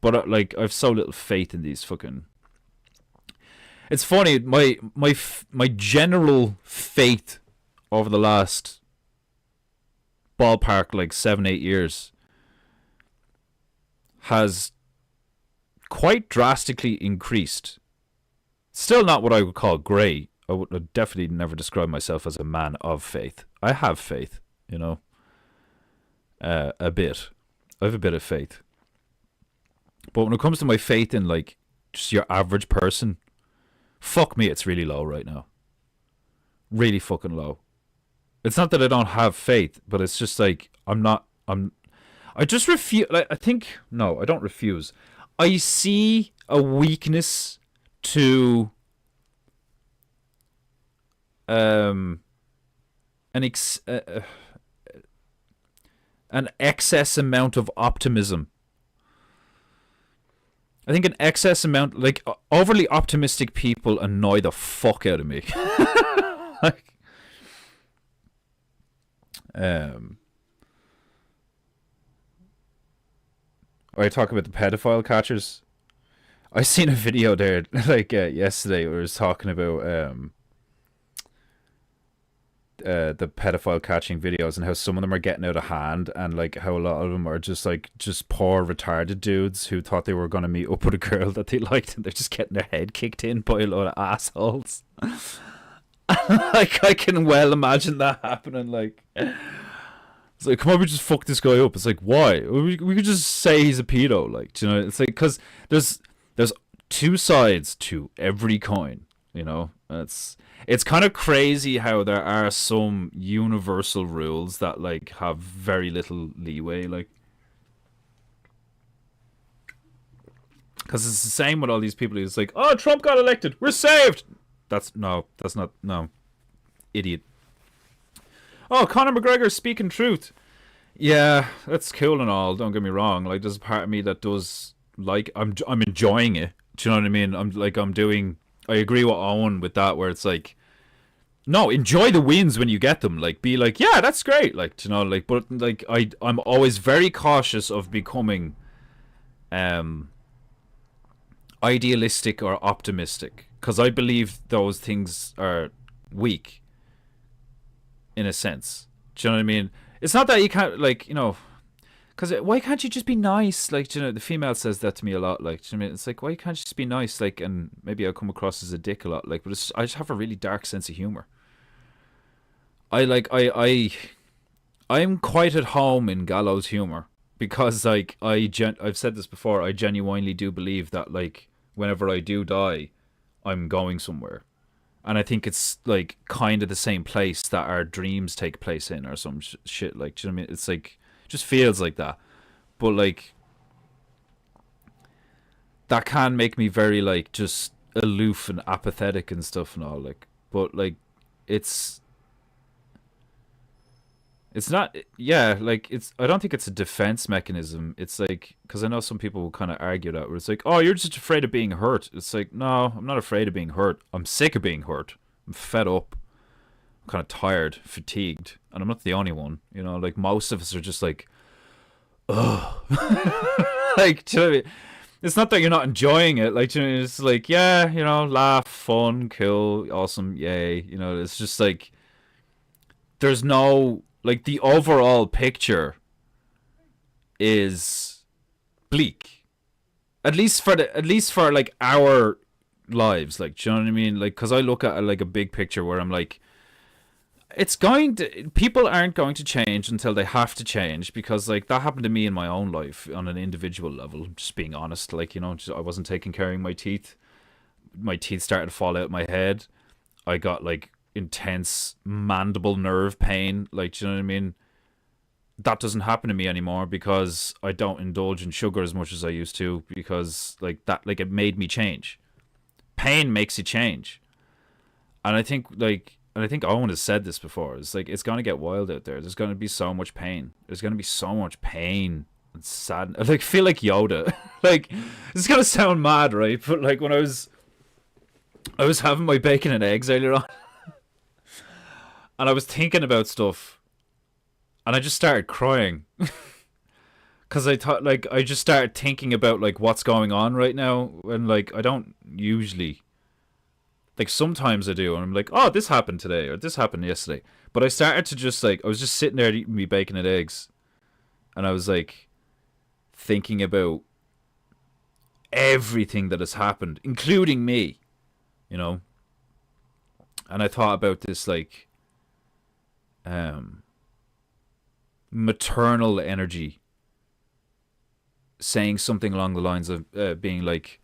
But like, I've so little faith in these fucking. It's funny. My general faith over the last ballpark like 7-8 years has quite drastically increased. Still not what I would call great. I would definitely never describe myself as a man of faith. I have faith, you know. A bit. I have a bit of faith. But when it comes to my faith in like just your average person, fuck me, it's really low right now. Really fucking low. It's not that I don't have faith, but it's just like I just refuse. Like, I don't refuse. I see a weakness to an excess amount of optimism. I think an excess amount, like, overly optimistic people annoy the fuck out of me. Like, I talk about the pedophile catchers. I seen a video there, like, yesterday, where it was talking about the pedophile catching videos and how some of them are getting out of hand, and like how a lot of them are just poor retarded dudes who thought they were going to meet up with a girl that they liked, and they're just getting their head kicked in by a load of assholes. Like, I can well imagine that happening. Like, it's like, come on, we just fuck this guy up. It's like, why? We could just say he's a pedo. Like, do you know, it's like, because there's two sides to every coin. You know, it's kind of crazy how there are some universal rules that like have very little leeway, like. Because it's the same with all these people who's like, oh, Trump got elected, we're saved. That's not, no, idiot. Oh, Conor McGregor's speaking truth. Yeah, that's cool and all. Don't get me wrong. Like, there's a part of me that does like I'm enjoying it. Do you know what I mean? I agree with Owen with that, where it's like, no, enjoy the wins when you get them. Like, be like, yeah, that's great. Like, you know, like, but like, I'm always very cautious of becoming, idealistic or optimistic, because I believe those things are weak in a sense. Do you know what I mean? It's not that you can't, like, you know, because why can't you just be nice? Like, you know, the female says that to me a lot. Like, do you know what I mean? It's like, why can't you just be nice? Like, and maybe I'll come across as a dick a lot. Like, but I just have a really dark sense of humor. I'm quite at home in gallows humor, because like I've said this before. I genuinely do believe that like whenever I do die, I'm going somewhere. And I think it's like kind of the same place that our dreams take place in, or some shit. Like, do you know what I mean? It's like, just feels like that. But like, that can make me very like just aloof and apathetic and stuff and all. Like, but like, it's not, yeah, like, I don't think it's a defense mechanism. It's like, because I know some people will kind of argue that, where it's like, oh, you're just afraid of being hurt. It's like, no, I'm not afraid of being hurt. I'm sick of being hurt. I'm fed up. I'm kind of tired, fatigued. And I'm not the only one. You know, like, most of us are just like, ugh. Like, do you know what I mean? It's not that you're not enjoying it. Like, you know, it's like, yeah, you know, laugh, fun, cool, awesome, yay. You know, it's just like, there's no, like, the overall picture is bleak. At least for like our lives. Like, do you know what I mean? Like, because I look at like a big picture where I'm like, people aren't going to change until they have to change, because like that happened to me in my own life on an individual level. Just being honest, like, you know, I wasn't taking care of my teeth. My teeth started to fall out my head. I got like intense mandible nerve pain. Like, do you know what I mean? That doesn't happen to me anymore, because I don't indulge in sugar as much as I used to, because like that, like, it made me change. Pain makes you change. And I think Owen has said this before. It's like, it's going to get wild out there. There's going to be so much pain. There's going to be so much pain and sadness. I like, feel like Yoda. Like, it's going to sound mad, right? But like, when I was having my bacon and eggs earlier on, and I was thinking about stuff, and I just started crying. Because I thought, like, I just started thinking about, like, what's going on right now. And, like, I don't usually, like, sometimes I do. And I'm like, oh, this happened today, or this happened yesterday. But I started to just, like, I was just sitting there eating me bacon and eggs. And I was, like, thinking about everything that has happened, including me, you know. And I thought about this, like, maternal energy saying something along the lines of being like,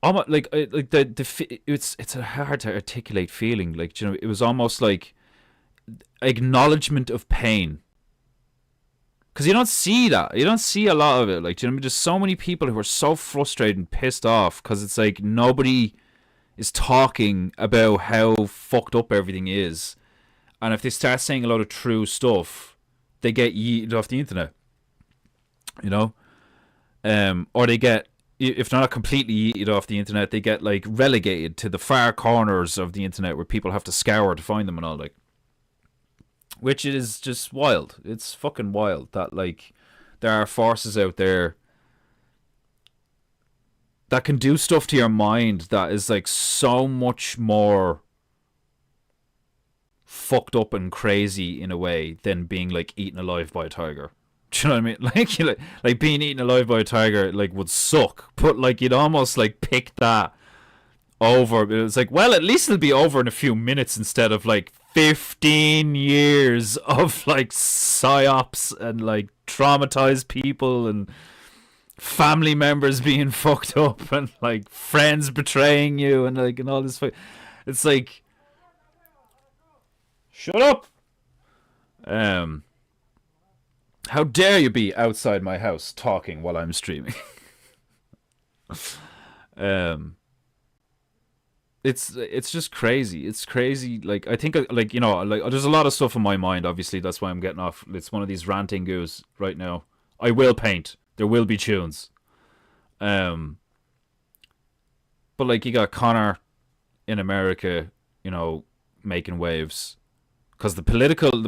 almost like it's a hard to articulate feeling. Like, you know, it was almost like acknowledgement of pain, because you don't see that. You don't see a lot of it. Like, you know, there's so many people who are so frustrated and pissed off because it's like nobody is talking about how fucked up everything is. And if they start saying a lot of true stuff, they get yeeted off the internet. You know? Or they get, if they're not completely yeeted off the internet, they get like relegated to the far corners of the internet where people have to scour to find them and all, like. Which is just wild. It's fucking wild that, like, there are forces out there that can do stuff to your mind that is like so much more fucked up and crazy in a way than being like eaten alive by a tiger. Do you know what I mean? Like being eaten alive by a tiger, like, would suck, but like you'd almost like pick that over. It's like, well, at least it'll be over in a few minutes instead of like 15 years of like psyops and like traumatized people and family members being fucked up and like friends betraying you and like and all this. It's like, shut up. How dare you be outside my house talking while I'm streaming? It's just crazy. It's crazy. Like, I think, like, you know, like, there's a lot of stuff in my mind. Obviously, that's why I'm getting off. It's one of these ranting goos right now. I will paint. There will be tunes. But like, you got Connor in America, you know, making waves. Because the political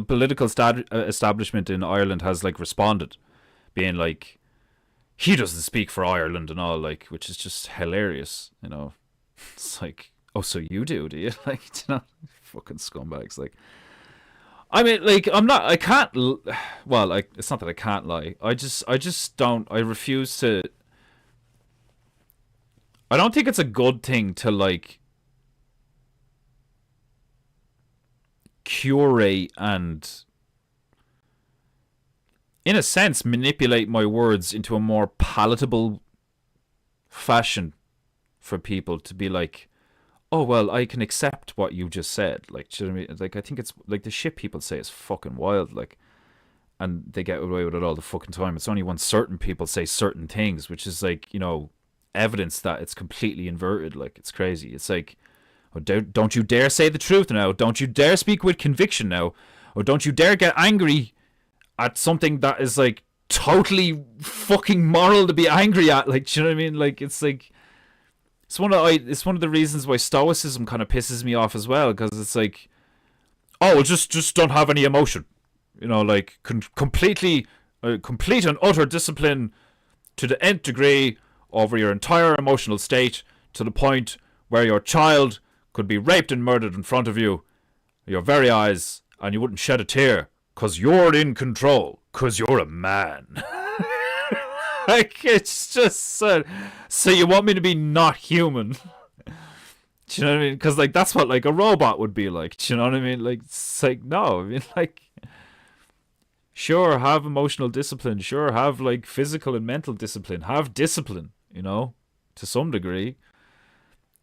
establishment in Ireland has like responded, being like, he doesn't speak for Ireland and all, like, which is just hilarious, you know. It's like, oh, so you do you? Like, you know, fucking scumbags. Like, I mean, like, I can't. Well, like, it's not that I can't lie. I just don't. I refuse to. I don't think it's a good thing to like curate and, in a sense, manipulate my words into a more palatable fashion for people to be like, oh, well, I can accept what you just said. Like, do you know what I mean? Like, I think it's like the shit people say is fucking wild. Like, and they get away with it all the fucking time. It's only when certain people say certain things, which is like, you know, evidence that it's completely inverted. Like, it's crazy. It's like, oh, don't you dare say the truth now. Don't you dare speak with conviction now. Or don't you dare get angry at something that is like totally fucking moral to be angry at. Like, do you know what I mean? Like, it's like, it's one of the reasons why stoicism kind of pisses me off as well, because it's like, oh, just don't have any emotion, you know, like complete and utter discipline to the nth degree over your entire emotional state, to the point where your child could be raped and murdered in front of you, your very eyes, and you wouldn't shed a tear because you're in control, because you're a man. Like, it's just so you want me to be not human? Do you know what I mean? Because, like, that's what, like, a robot would be like. Do you know what I mean? Like, it's like, no. I mean, like, sure, have emotional discipline. Sure, have, like, physical and mental discipline. Have discipline, you know, to some degree.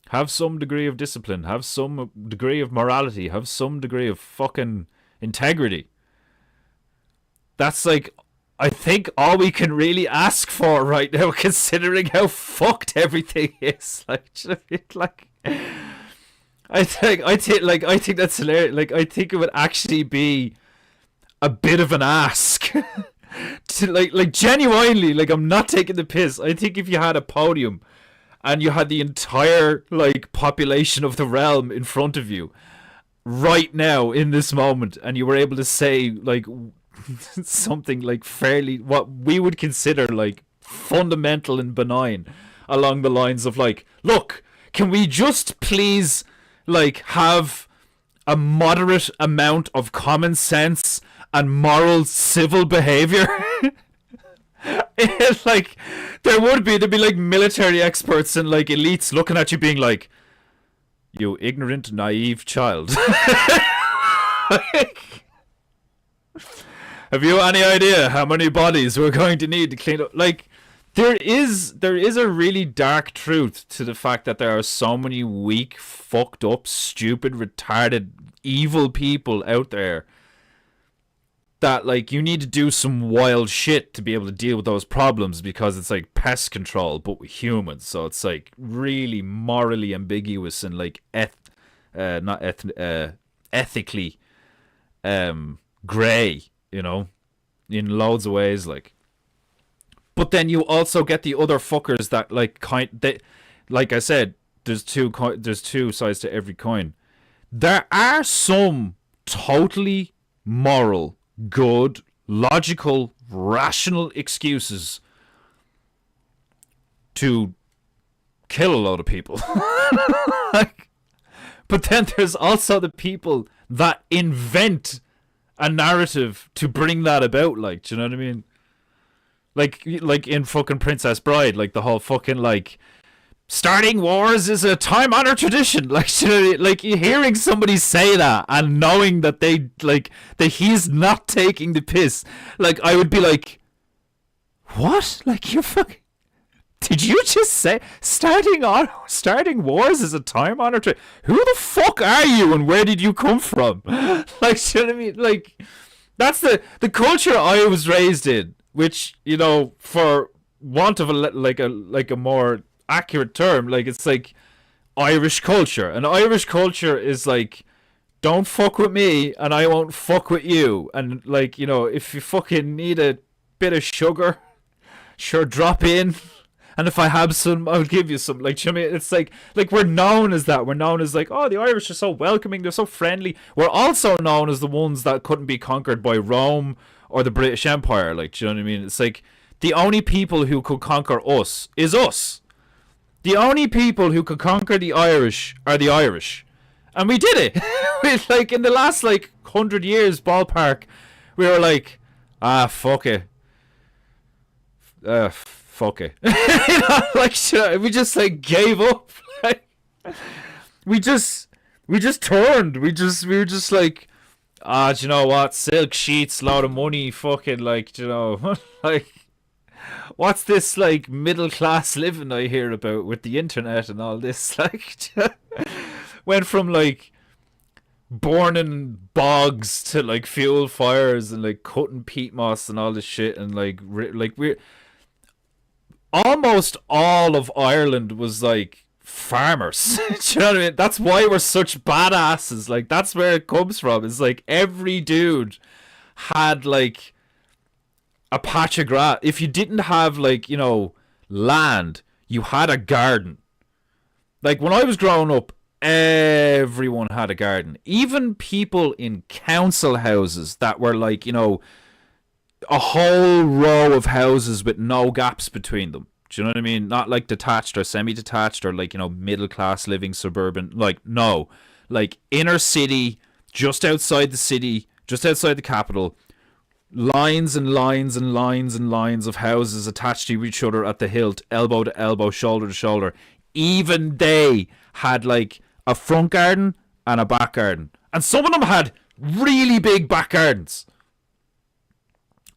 Have some degree of discipline. Have some degree of morality. Have some degree of fucking integrity. That's, like, I think all we can really ask for right now, considering how fucked everything is. Like, I think that's hilarious. Like, I think it would actually be a bit of an ask to like genuinely, like, I'm not taking the piss. I think if you had a podium and you had the entire like population of the realm in front of you right now in this moment, and you were able to say like something like fairly what we would consider like fundamental and benign, along the lines of like, look, can we just please like have a moderate amount of common sense and moral civil behavior? Like, there'd be like military experts and like elites looking at you being like, you ignorant, naive child. Like, have you any idea how many bodies we're going to need to clean up? Like, there is a really dark truth to the fact that there are so many weak, fucked up, stupid, retarded, evil people out there that, like, you need to do some wild shit to be able to deal with those problems, because it's like pest control but with humans. So it's like really morally ambiguous and like ethically grey, you know, in loads of ways. Like, but then you also get the other fuckers that like I said, there's two sides to every coin. There are some totally moral, good, logical, rational excuses to kill a load of people. Like, but then there's also the people that invent a narrative to bring that about. Like, do you know what I mean? Like in fucking Princess Bride, like the whole fucking like, starting wars is a time-honored tradition. Like, you know, like hearing somebody say that and knowing that that he's not taking the piss, like, I would be like, what? Like, you're fucking, Did you just say starting wars is a time-honored trend? Who the fuck are you and where did you come from? Like, you know what I mean? Like, that's the culture I was raised in, which, you know, for want of a more accurate term, like, it's like Irish culture. And Irish culture is like, don't fuck with me and I won't fuck with you. And, like, you know, if you fucking need a bit of sugar, sure, drop in. And if I have some, I'll give you some. Like, you know what I mean? It's like we're known as that. We're known as like, oh, the Irish are so welcoming. They're so friendly. We're also known as the ones that couldn't be conquered by Rome or the British Empire. Like, do you know what I mean? It's like the only people who could conquer us is us. The only people who could conquer the Irish are the Irish. And we did it. Like, in the last, 100 years, ballpark, we were like, fuck it. Fuck it. You know, like, we just, gave up. we just turned. We were just like, do you know what? Silk sheets, load of money, fucking, do you know, what's this, middle class living I hear about with the internet and all this? Went from, burning bogs to, fuel fires and, cutting peat moss and all this shit. And, we're... Almost all of Ireland was, farmers. Do you know what I mean? That's why we're such badasses. That's where it comes from. It's, every dude had, a patch of grass. If you didn't have, land, you had a garden. When I was growing up, everyone had a garden. Even people in council houses that were, a whole row of houses with no gaps between them. Do you know what I mean? Not detached or semi-detached or middle class living suburban. No. Inner city, just outside the city, just outside the capital. Lines and lines and lines and lines of houses attached to each other at the hilt, elbow to elbow, shoulder to shoulder. Even they had a front garden and a back garden. And some of them had really big back gardens.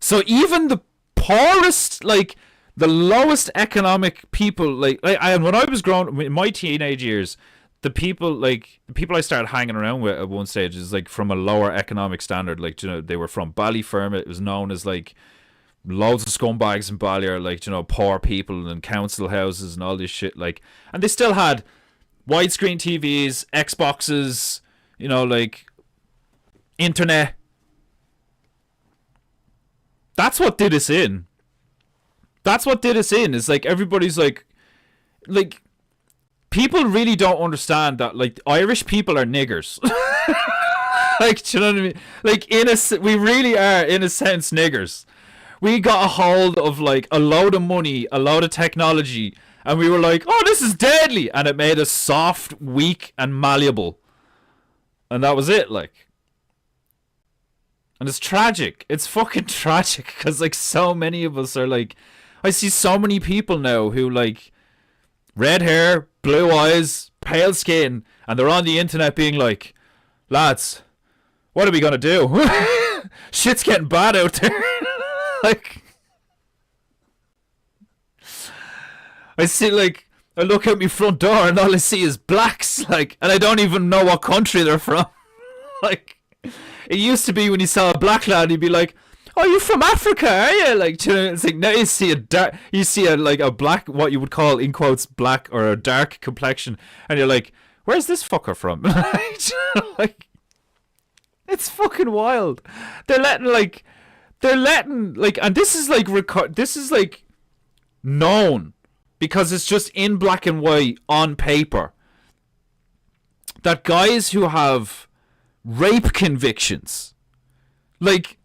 So even the poorest, the lowest economic people, and when I was growing, in my teenage years, the people I started hanging around with at one stage is from a lower economic standard. You know, they were from Ballyfermot. It was known as loads of scumbags in Ballier, you know, poor people and council houses and all this shit. And they still had widescreen TVs, Xboxes, you know, internet. That's what did us in. That's what did us in. Is everybody's people really don't understand that Irish people are niggers. Do you know what I mean? We really are in a sense niggers. We got a hold of a load of money, a load of technology, and we were oh, this is deadly, and it made us soft, weak, and malleable. And that was it, And it's tragic. It's fucking tragic because so many of us are I see so many people now who red hair, blue eyes, pale skin, and they're on the internet being lads, what are we gonna do? Shit's getting bad out there. I see I look out my front door and all I see is blacks and I don't even know what country they're from. It used to be when you saw a black lad, you'd be oh, you're from Africa, are you? You know, it's now you see a black, what you would call, in quotes, black or a dark complexion, and you're where's this fucker from? It's fucking wild. They're letting, and this is this is known, because it's just in black and white on paper, that guys who have rape convictions, legal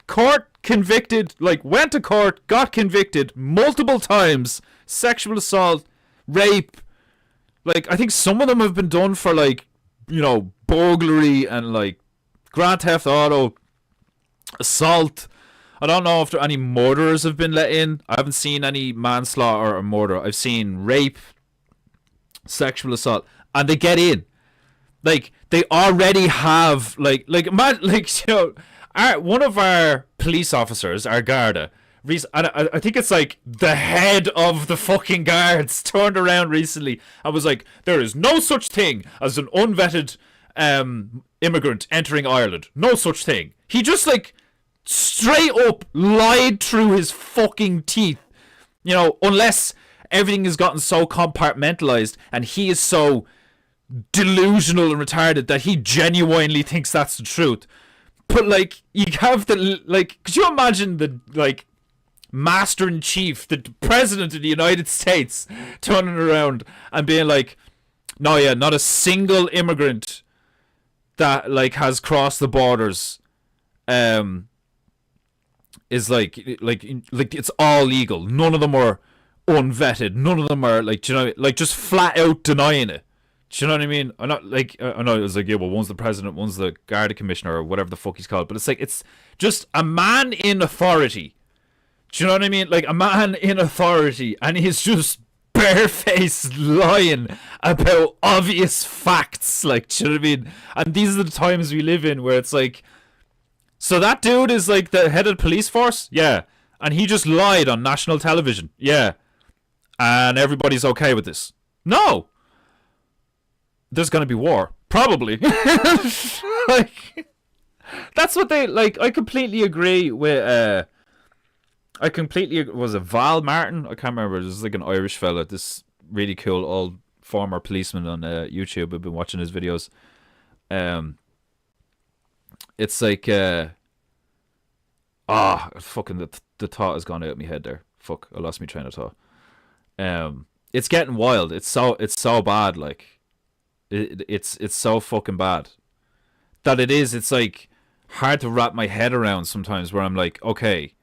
court convicted, went to court, got convicted multiple times, sexual assault, rape, I think some of them have been done for you know, burglary and grand theft auto, assault. I don't know if there any murderers have been let in. I haven't seen any manslaughter or murder. I've seen rape, sexual assault, and they get in. They already have you know, one of our police officers, our Garda, I think it's like the head of the fucking guards turned around recently and was like, there is no such thing as an unvetted immigrant entering Ireland. No such thing. He just like straight up lied through his fucking teeth. You know, unless everything has gotten so compartmentalized and he is so delusional and retarded that he genuinely thinks that's the truth. But like, you have the like, could you imagine the like master in chief, the president of the United States, turning around and being like, no, yeah, not a single immigrant that like has crossed the borders is like it's all legal. None of them are unvetted. None of them are like, do you know, like just flat out denying it. Do you know what I mean? I'm not like, I know it was like, yeah, well, one's the president, one's the Garda commissioner or whatever the fuck he's called, but it's like, it's just a man in authority. Do you know what I mean? Like a man in authority, and he's just barefaced lying about obvious facts. Like, do you know what I mean? And these are the times we live in where it's like, so that dude is like the head of the police force? Yeah. And he just lied on national television. Yeah. And everybody's okay with this. No. There's gonna be war. Probably. Like, that's what they, like, I completely agree with, was it Val Martin? I can't remember. This is like an Irish fella. This really cool old former policeman on YouTube. I've been watching his videos. It's like, fucking the thought has gone out of my head there. Fuck, I lost my train of thought. It's getting wild. It's so bad. Like, it's so fucking bad that it's like hard to wrap my head around sometimes. Where I'm like, okay,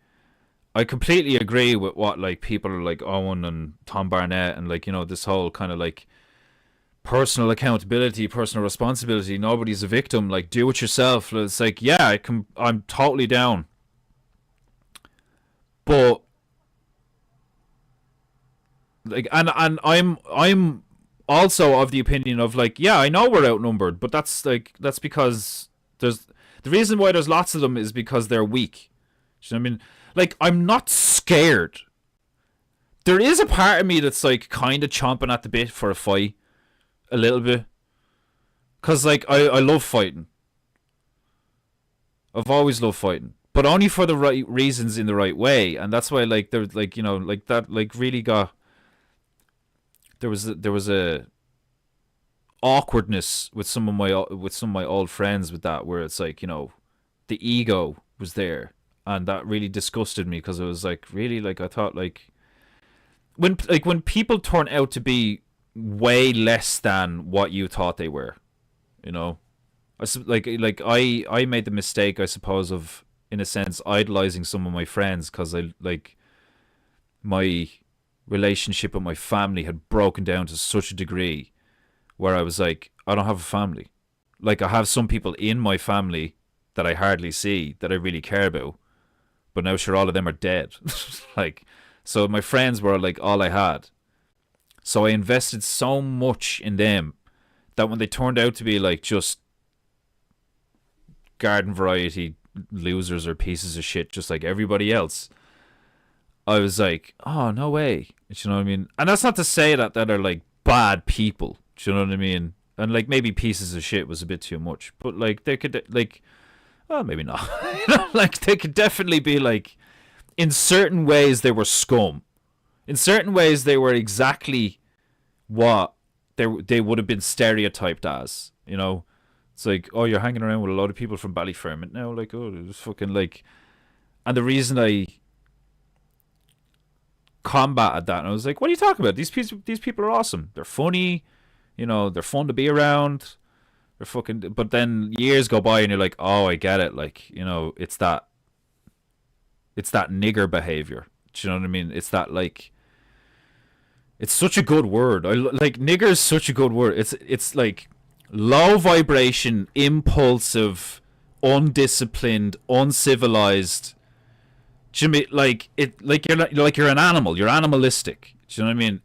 I completely agree with what like people are like Owen and Tom Barnett and like, you know, this whole kind of like personal accountability, personal responsibility. Nobody's a victim. Like, do it yourself. It's like, yeah, I'm totally down. But like, and I'm also of the opinion of like, yeah, I know we're outnumbered, but that's because the reason why there's lots of them is because they're weak. Do you know what I mean? Like, I'm not scared. There is a part of me that's like kind of chomping at the bit for a fight, a little bit, cause like I love fighting. I've always loved fighting, but only for the right reasons in the right way, and that's why like there's like, you know, like that like really got. There was a awkwardness with some of my old friends with that, where it's like, you know, the ego was there, and that really disgusted me, because it was like, really, like, I thought like when people turn out to be way less than what you thought they were, you know, I made the mistake, I suppose, of, in a sense, idolizing some of my friends, because I like my relationship with my family had broken down to such a degree where I was like, I don't have a family. Like, I have some people in my family that I hardly see that I really care about, but now sure, all of them are dead. Like, so my friends were like all I had. So I invested so much in them that when they turned out to be like just garden variety losers or pieces of shit just like everybody else, I was like, oh, no way. You know what I mean? And that's not to say that are like bad people. Do you know what I mean? And like maybe pieces of shit was a bit too much. But like they could like, well, maybe not. You know, like they could definitely be like, in certain ways they were scum. In certain ways they were exactly what they would have been stereotyped as. You know? It's like, oh, you're hanging around with a lot of people from Ballyfermot now. Like, oh, it was fucking like... And the reason I combated that, and I was like, what are you talking about? These people are awesome. They're funny, you know, they're fun to be around. They're fucking, but then years go by and you're like, oh, I get it. Like, you know, it's that nigger behavior. Do you know what I mean? It's that, like, it's such a good word. Like, nigger is such a good word. It's like low vibration, impulsive, undisciplined, uncivilized. Do you mean like it? Like you're an animal. You're animalistic. Do you know what I mean?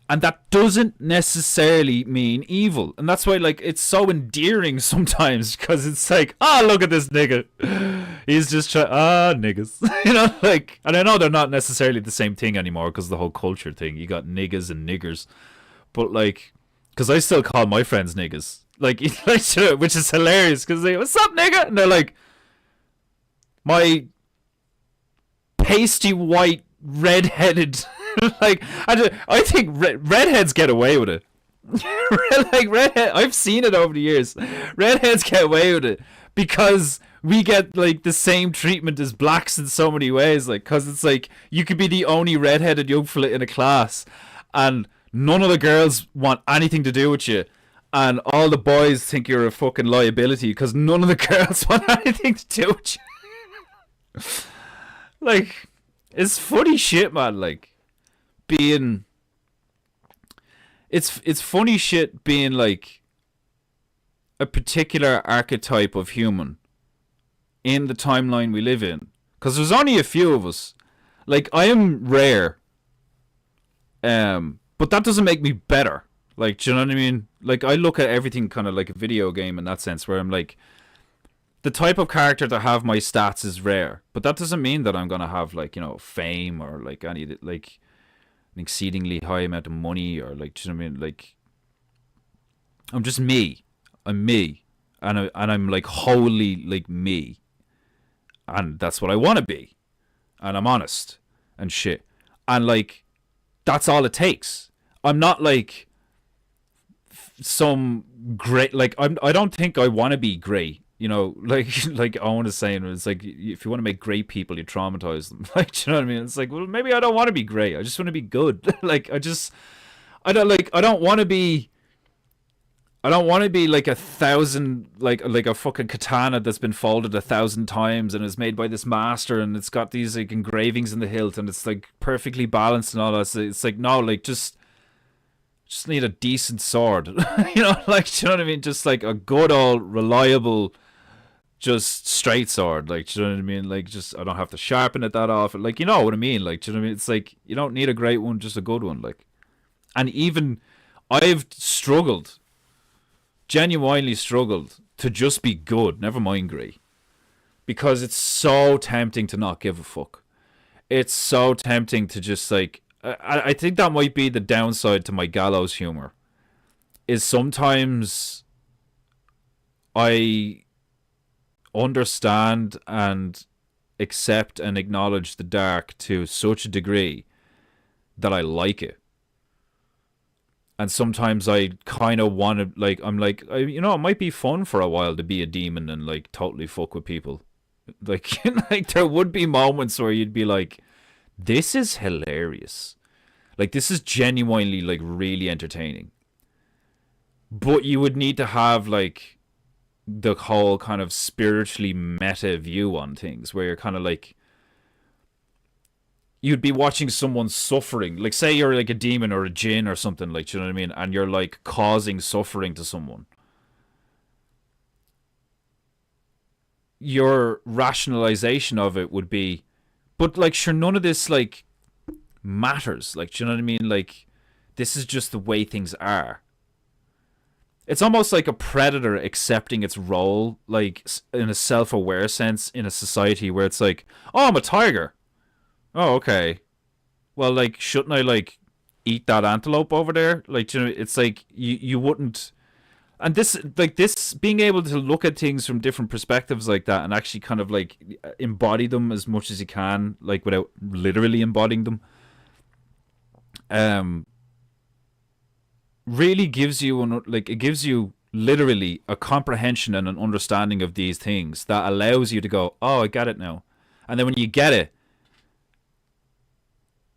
And that doesn't necessarily mean evil. And that's why, like, it's so endearing sometimes, because it's like, oh, look at this nigga. He's just niggas. You know, like, and I know they're not necessarily the same thing anymore because the whole culture thing. You got niggas and niggers, but like, because I still call my friends niggas, like, which is hilarious because they, what's up, nigga? And they're like, my pasty white redheaded, like, I think redheads get away with it. Like redhead, I've seen it over the years. Redheads get away with it because we get like the same treatment as blacks in so many ways. Like, cause it's like you could be the only redheaded young fella in a class, and none of the girls want anything to do with you, and all the boys think you're a fucking liability because none of the girls want anything to do with you. Like, it's funny shit, man. Like, being. It's funny shit being like a particular archetype of human in the timeline we live in. Because there's only a few of us. Like, I am rare. But that doesn't make me better. Like, do you know what I mean? Like, I look at everything kind of like a video game in that sense, where I'm like, the type of character to have my stats is rare. But that doesn't mean that I'm going to have, like, you know, fame or like any, like, an exceedingly high amount of money, or like, do you know what I mean? Like, I'm just me. I'm me, and I'm like wholly like me, and that's what I want to be, and I'm honest and shit, and like, that's all it takes. I'm not like some great, like, I don't think I want to be great. You know, like Owen is saying, it's like, if you want to make great people, you traumatize them. Like, do you know what I mean? It's like, well, maybe I don't want to be great. I just want to be good. Like, I don't want to be like 1,000, like a fucking katana that's been folded 1,000 times and is made by this master, and it's got these like engravings in the hilt, and it's like perfectly balanced and all that. So it's like, no, like, just need a decent sword. You know, like, do you know what I mean? Just like a good old reliable, just straight sword. Like, do you know what I mean? Like, just, I don't have to sharpen it that often. Like, you know what I mean? Like, do you know what I mean? It's like, you don't need a great one, just a good one. Like, and even I've struggled, genuinely struggled to just be good, never mind great, because it's so tempting to not give a fuck. It's so tempting to just like, I think that might be the downside to my gallows humor, is sometimes I understand and accept and acknowledge the dark to such a degree that I like it. And sometimes I kind of want to, like, I'm like, you know, it might be fun for a while to be a demon and like totally fuck with people. Like, like, there would be moments where you'd be like, this is hilarious. Like, this is genuinely like really entertaining. But you would need to have like the whole kind of spiritually meta view on things, where you're kind of like, you'd be watching someone suffering. Like, say you're like a demon or a djinn or something, like, do you know what I mean? And you're like causing suffering to someone. Your rationalization of it would be, but like, sure, none of this like matters. Like, do you know what I mean? Like, this is just the way things are. It's almost like a predator accepting its role, like in a self-aware sense, in a society where it's like, oh, I'm a tiger. Oh, okay. Well, like, shouldn't I like eat that antelope over there? Like, you know, it's like you wouldn't. And this, like, this being able to look at things from different perspectives like that, and actually kind of like embody them as much as you can, like, without literally embodying them, really gives you it gives you literally a comprehension and an understanding of these things that allows you to go, oh, I get it now. And then when you get it,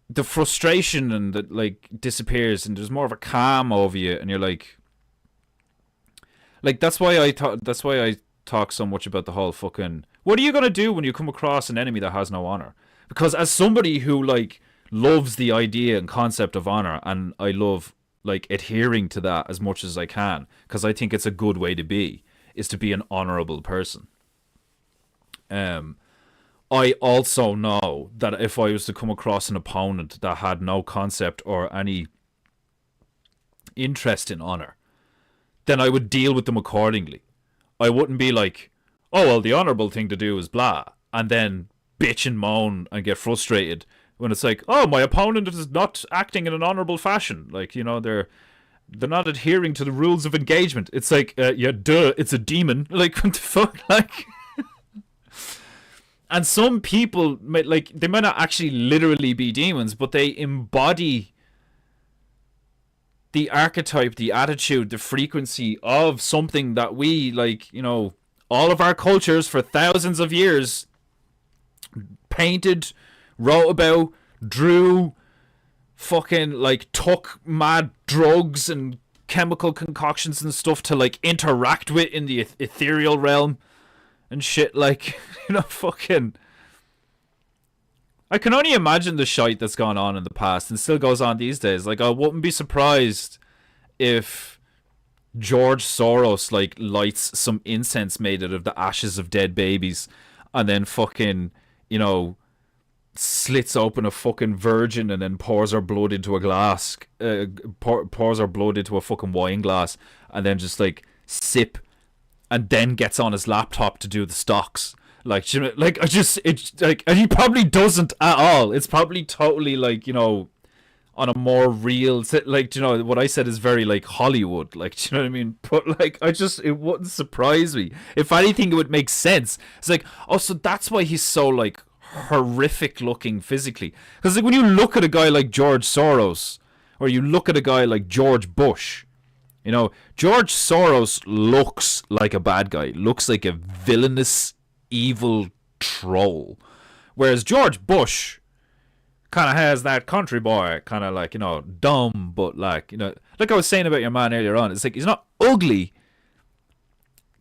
the frustration and the like disappears, and there's more of a calm over you, and you're like that's why I talk so much about the whole fucking, what are you gonna do when you come across an enemy that has no honor? Because as somebody who like loves the idea and concept of honor, and I love like adhering to that as much as I can, because I think it's a good way to be, is to be an honorable person. I also know that if I was to come across an opponent that had no concept or any interest in honor, then I would deal with them accordingly. I wouldn't be like, oh, well, the honorable thing to do is blah. And then bitch and moan and get frustrated when it's like, oh, my opponent is not acting in an honorable fashion. Like, you know, they're not adhering to the rules of engagement. It's like, yeah, duh, it's a demon. Like, what the fuck? Like, and some people, like, they might not actually literally be demons, but they embody the archetype, the attitude, the frequency of something that we, like, you know, all of our cultures for thousands of years painted, wrote about, drew, fucking, like, took mad drugs and chemical concoctions and stuff to, like, interact with in the ethereal realm and shit. Like, you know, fucking, I can only imagine the shite that's gone on in the past and still goes on these days. Like, I wouldn't be surprised if George Soros, like, lights some incense made out of the ashes of dead babies and then fucking, you know, slits open a fucking virgin and then pours her blood into a glass, pours her blood into a fucking wine glass and then just, like, sip and then gets on his laptop to do the stocks. Like, I just, it's like, and he probably doesn't at all. It's probably totally, like, you know, on a more real, like, you know, what I said is very, like, Hollywood. Like, do you know what I mean? But, like, it wouldn't surprise me. If anything, it would make sense. It's like, oh, so that's why he's so, like, horrific looking physically. Because, like, when you look at a guy like George Soros, or you look at a guy like George Bush, you know, George Soros looks like a bad guy, looks like a villainous, evil troll. Whereas George Bush kind of has that country boy, kind of, like, you know, dumb, but, like, you know, like I was saying about your man earlier on, it's like, he's not ugly.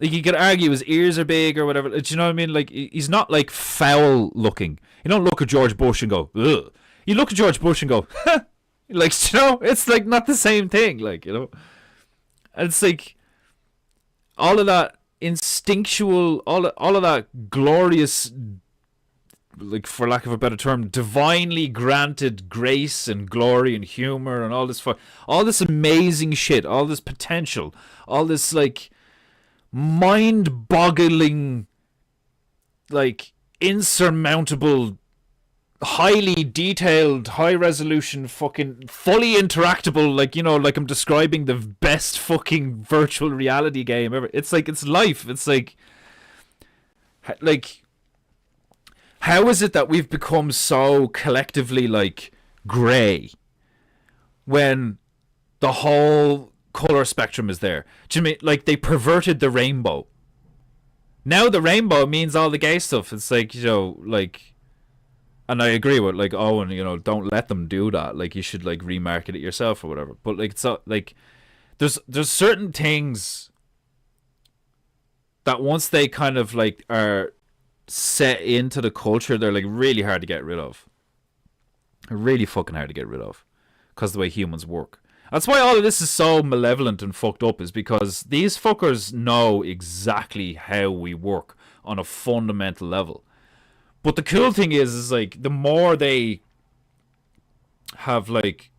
Like, you could argue his ears are big or whatever. Do you know what I mean? Like, he's not, like, foul looking. You don't look at George Bush and go, ugh. You look at George Bush and go, like, you know, it's, like, not the same thing, like, you know. And it's like all of that instinctual, all of that glorious, like, for lack of a better term, divinely granted grace and glory and humor and all this amazing shit, all this potential, all this, like, mind-boggling, like, insurmountable, highly detailed, high-resolution, fucking fully interactable, like, you know, like I'm describing the best fucking virtual reality game ever. It's like, it's life. It's like, how is it that we've become so collectively, like, grey when the whole color spectrum is there? Do you mean, like, they perverted the rainbow? Now the rainbow means all the gay stuff. It's like, you know, like, and I agree with, like, Owen, you know, don't let them do that. Like, you should, like, remarket it yourself or whatever. But, like, so, like, there's certain things that once they kind of, like, are set into the culture, they're, like, really hard to get rid of. Really fucking hard to get rid of. Because the way humans work. That's why all of this is so malevolent and fucked up, is because these fuckers know exactly how we work on a fundamental level. But the cool thing is like, the more they have, like,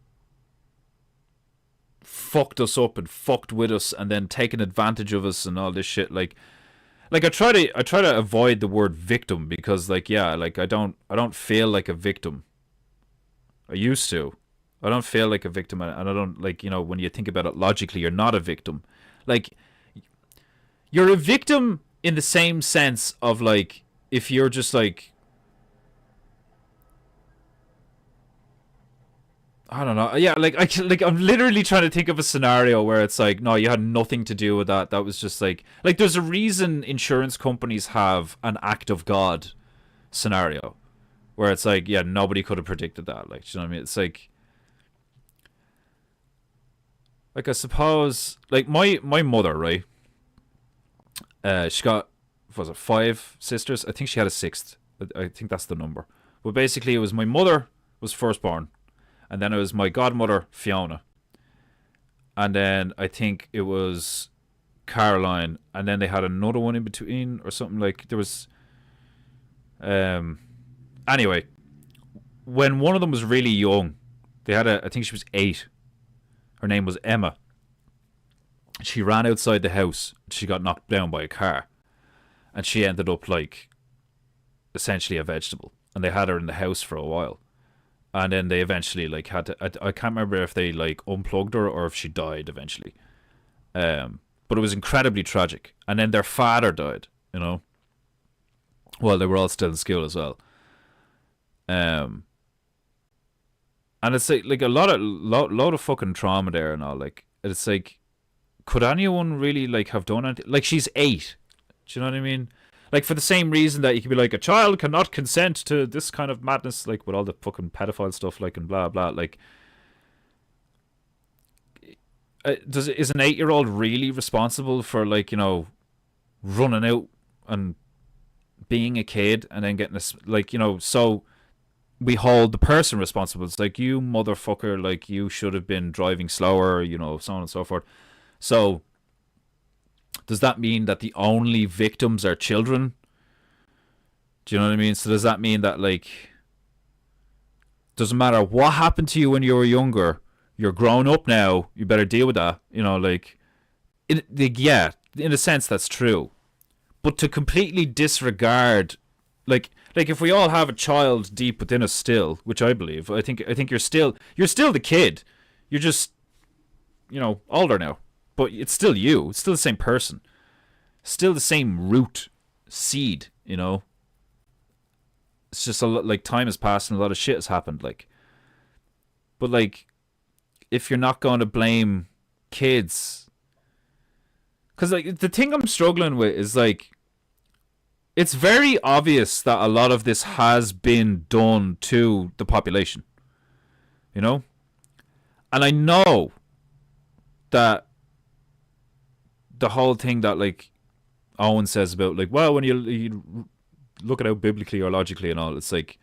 fucked us up and fucked with us and then taken advantage of us and all this shit, like I try to avoid the word victim because, like, yeah, like, I don't feel like a victim. I used to. I don't feel like a victim, and I don't, like, you know, when you think about it logically, you're not a victim. Like, you're a victim in the same sense of, like, if you're just, like, I don't know. Yeah, like, I'm literally trying to think of a scenario where it's like, no, you had nothing to do with that. That was just like there's a reason insurance companies have an act of God scenario where it's like, yeah, nobody could have predicted that. Like, do you know what I mean? It's like I suppose, like, my mother, right? She got, was it 5 sisters? I think she had a 6th. I think that's the number. But basically, it was my mother was firstborn. And then it was my godmother, Fiona. And then I think it was Caroline. And then they had another one in between or something. Like, there was... Anyway, when one of them was really young, they had I think she was 8. Her name was Emma. She ran outside the house. She got knocked down by a car. and she ended up like essentially a vegetable, and they had her in the house for a while, and then they eventually like had to. I can't remember if they like unplugged her or if she died eventually. But it was incredibly tragic. And then their father died, you know. Well, they were all still in school as well. And it's like a lot of fucking trauma there and all. Like, it's like, could anyone really like have done anything? Like, she's 8. Do you know what I mean? Like, for the same reason that you could be like, a child cannot consent to this kind of madness, like with all the fucking pedophile stuff, like, and blah blah. Like, is an 8-year-old really responsible for, like, you know, running out and being a kid and then getting like, you know, so we hold the person responsible. It's like, you motherfucker, like, you should have been driving slower, you know, so on and so forth. So does that mean that the only victims are children? Do you know what I mean? So does that mean that, like, doesn't matter what happened to you when you were younger, you're grown up now, you better deal with that, you know? Like, yeah, in a sense that's true, but to completely disregard, like if we all have a child deep within us still, which I believe, I think you're still the kid, you're just, you know, older now, but it's still you, it's still the same person, still the same root seed, you know. It's just a lot, like, time has passed and a lot of shit has happened, like, but like, if you're not going to blame kids, because like the thing I'm struggling with is, like, it's very obvious that a lot of this has been done to the population, you know, and I know that the whole thing that, like, Owen says about, like, well, when you look at it out biblically or logically and all, it's like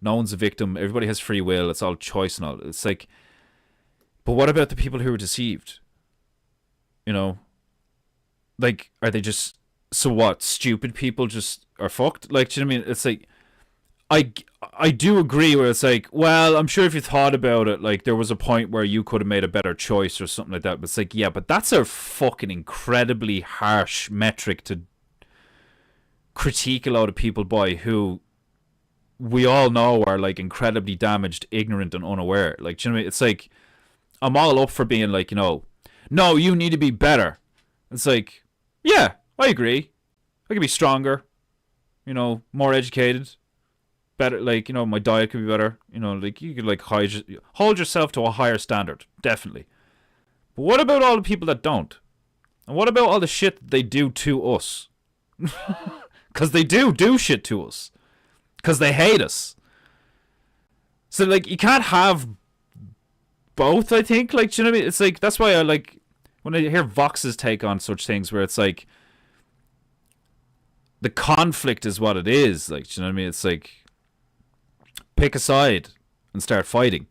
no one's a victim, everybody has free will, it's all choice and all. It's like, but what about the people who were deceived? You know? Like, are they just, so what, stupid people just are fucked? Like, do you know what I mean? It's like, I do agree where it's like, well, I'm sure if you thought about it, like, there was a point where you could have made a better choice or something like that. But it's like, yeah, but that's a fucking incredibly harsh metric to critique a lot of people by, who we all know are, like, incredibly damaged, ignorant, and unaware. Like, do you know what I mean? It's like, I'm all up for being like, you know, no, you need to be better. It's like, yeah, I agree. I could be stronger, you know, more educated, better, like, you know, my diet could be better, you know, like, you could, like, hold yourself to a higher standard, definitely. But what about all the people that don't? And what about all the shit that they do to us? Because they do shit to us. Because they hate us. So, like, you can't have both, I think. Like, do you know what I mean? It's like, that's why I like when I hear Vox's take on such things, where it's like, the conflict is what it is. Like, do you know what I mean? It's like, pick a side and start fighting.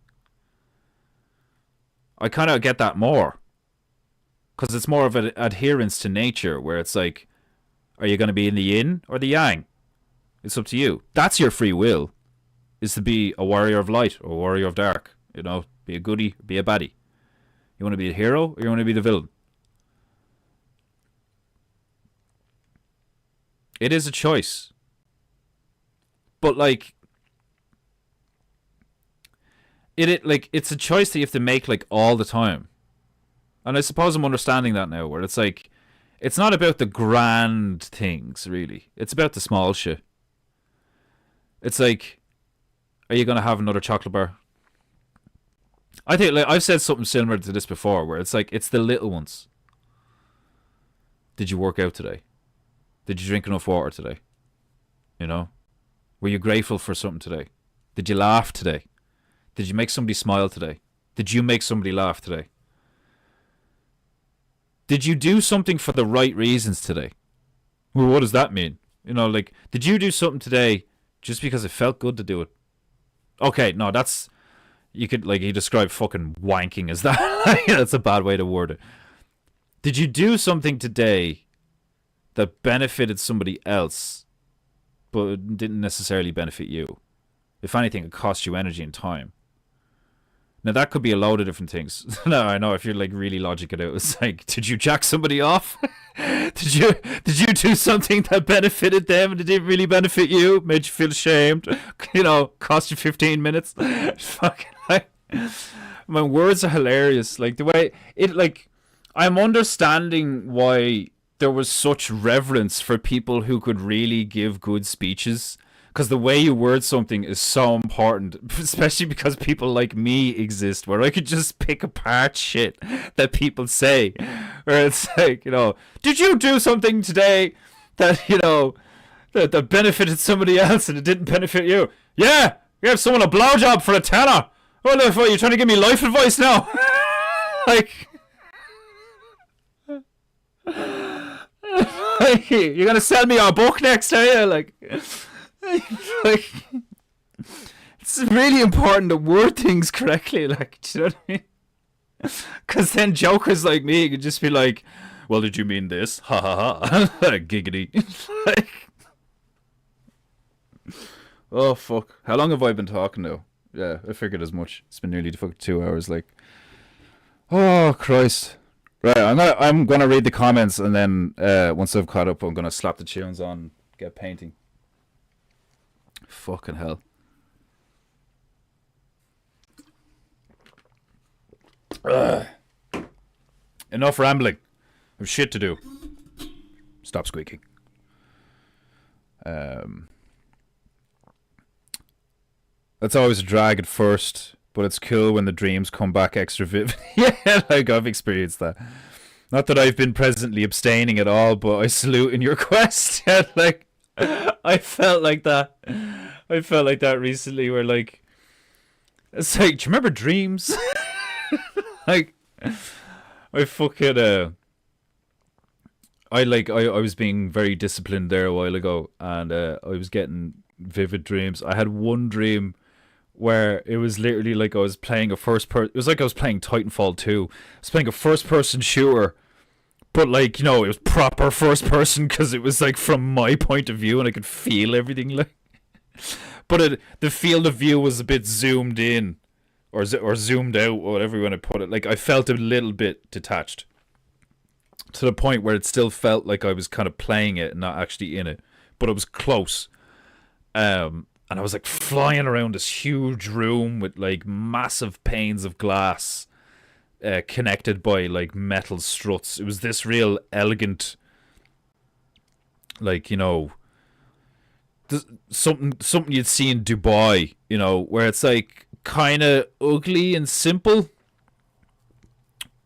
I kind of get that more, because it's more of an adherence to nature, where it's like, are you going to be in the yin or the yang? It's up to you. That's your free will, is to be a warrior of light or a warrior of dark. You know, be a goodie, be a baddie. You want to be a hero or you want to be the villain? It is a choice. But, like, it's a choice that you have to make, like, all the time. And I suppose I'm understanding that now, where it's like, it's not about the grand things, really. It's about the small shit. It's like, are you going to have another chocolate bar? I think, like, I've said something similar to this before, where it's like, it's the little ones. Did you work out today? Did you drink enough water today? You know? Were you grateful for something today? Did you laugh today? Did you make somebody smile today? Did you make somebody laugh today? Did you do something for the right reasons today? Well, what does that mean? You know, like, did you do something today just because it felt good to do it? Okay, no, that's... You could, like, you describe fucking wanking as that. That's a bad way to word it. Did you do something today that benefited somebody else, but didn't necessarily benefit you? If anything, it cost you energy and time. Now that could be a load of different things. No, I know if you're like really logic it out, it's like, did you jack somebody off? did you do something that benefited them and it didn't really benefit you? Made you feel ashamed? Cost you 15 minutes? Fucking like, my words are hilarious. Like the way it like, I'm understanding why there was such reverence for people who could really give good speeches. Because the way you word something is so important, especially because people like me exist, where I could just pick apart shit that people say. Where it's like, did you do something today that, that benefited somebody else and it didn't benefit you? Yeah, you have someone a blowjob for a tenner. What the fuck, you're trying to give me life advice now? Like, you're going to sell me our book next, are you? Like, it's really important to word things correctly, like, do you know what I mean? Because then jokers like me could just be like, well, did you mean this? Ha ha ha. Giggity. Like, oh fuck, how long have I been talking now? Yeah, I figured as much. It's been nearly 2 hours. Like, oh Christ. Right, I'm gonna read the comments, and then once I've caught up, I'm gonna slap the tunes on, get painting. Fucking hell. Ugh. Enough rambling. I have shit to do. Stop squeaking. That's always a drag at first, but it's cool when the dreams come back extra vivid. Yeah, like I've experienced that. Not that I've been presently abstaining at all, but I salute in your quest. Yeah, like, I felt like that. I felt like that recently, where like, it's like, do you remember dreams? Like, I fucking I was being very disciplined there a while ago, and I was getting vivid dreams. I had one dream where it was literally like I was playing a first person. It was like I was playing Titanfall 2. I was playing a first person shooter, but like, it was proper first person because it was like from my point of view and I could feel everything. Like, but the field of view was a bit zoomed in, or zoomed out, or whatever you want to put it. Like, I felt a little bit detached, to the point where it still felt like I was kind of playing it and not actually in it, but it was close. And I was like flying around this huge room with like massive panes of glass, connected by like metal struts. It was this real elegant, like, something you'd see in Dubai, where it's like kind of ugly and simple,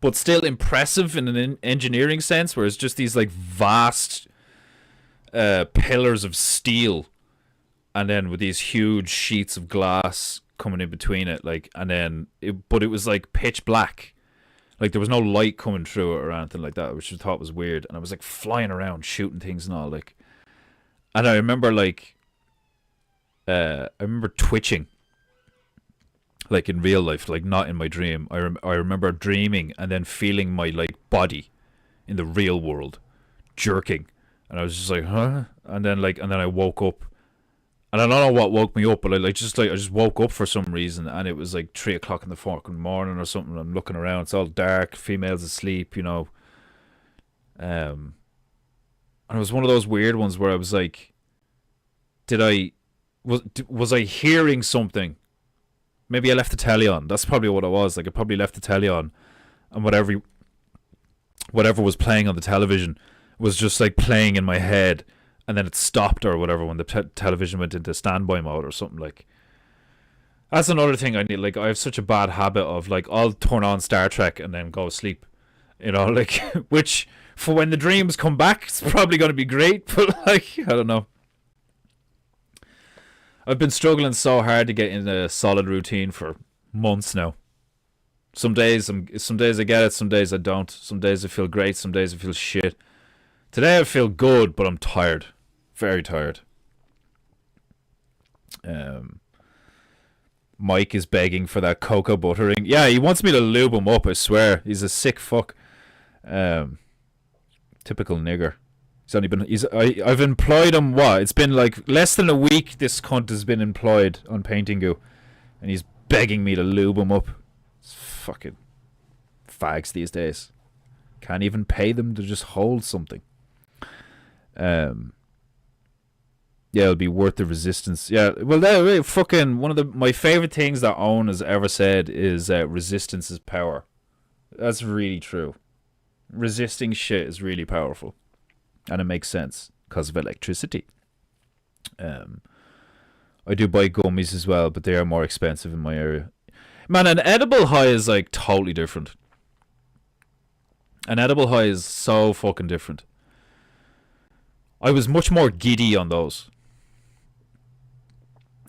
but still impressive in an engineering sense, where it's just these like vast pillars of steel, and then with these huge sheets of glass coming in between it, like, and then but it was like pitch black, like there was no light coming through it or anything like that, which I thought was weird. And I was like flying around shooting things and all, like, and I remember like I remember twitching, like in real life, like not in my dream. I remember dreaming and then feeling my like body in the real world jerking, and I was just like, huh? And then I woke up, and I don't know what woke me up, but I just woke up for some reason, and it was like 3 o'clock in the fucking morning or something. I'm looking around, it's all dark, females asleep, and it was one of those weird ones where I was like, was I hearing something? Maybe I left the telly on. That's probably what it was. Like, I probably left the telly on, and whatever was playing on the television was just like playing in my head, and then it stopped or whatever when the television went into standby mode or something. Like, that's another thing I need. Like, I have such a bad habit of like, I'll turn on Star Trek and then go to sleep, like, which for when the dreams come back, it's probably going to be great, but like, I don't know. I've been struggling so hard to get in a solid routine for months now. Some days I get it, some days I don't. Some days I feel great, some days I feel shit. Today I feel good, but I'm tired. Very tired. Mike is begging for that cocoa buttering. Yeah, he wants me to lube him up, I swear. He's a sick fuck. Typical nigger. I've employed him, what? It's been like less than a week this cunt has been employed on PEINTEINGU, and he's begging me to lube him up. fucking fags these days. Can't even pay them to just hold something. Yeah, it'll be worth the resistance. Yeah, well, fucking one of my favorite things that Owen has ever said is resistance is power. That's really true. Resisting shit is really powerful, and it makes sense because of electricity. I do buy gummies as well, but they are more expensive in my area. Man, an edible high is like totally different. An edible high is so fucking different. I was much more giddy on those.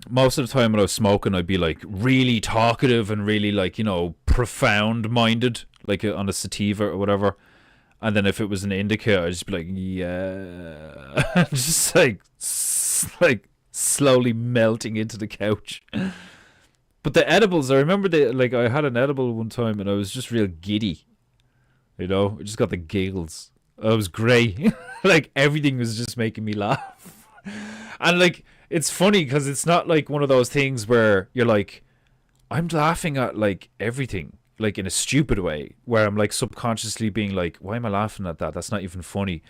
Most of the time when I was smoking, I'd be like really talkative and really like, you know, profound minded, like on a sativa or whatever. And then if it was an indica, I'd just be like, yeah, just like slowly melting into the couch. But the edibles, I remember I had an edible one time and I was just real giddy. You know, I just got the giggles. It was great. Like everything was just making me laugh. And like, it's funny because it's not like one of those things where you're like, I'm laughing at like everything, like in a stupid way, where I'm like subconsciously being like, why am I laughing at that? That's not even funny.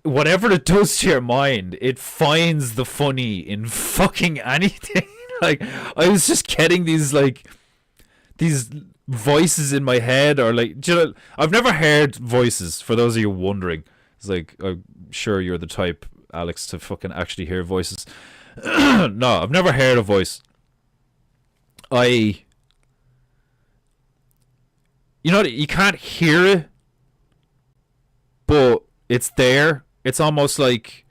Whatever it does to your mind, it finds the funny in fucking anything. Like, I was just getting these voices in my head, or like, do you know, I've never heard voices, for those of you wondering. It's like, I'm sure you're the type, Alex, to fucking actually hear voices. No, I've never heard a voice. You know, you can't hear it, but it's there. It's almost like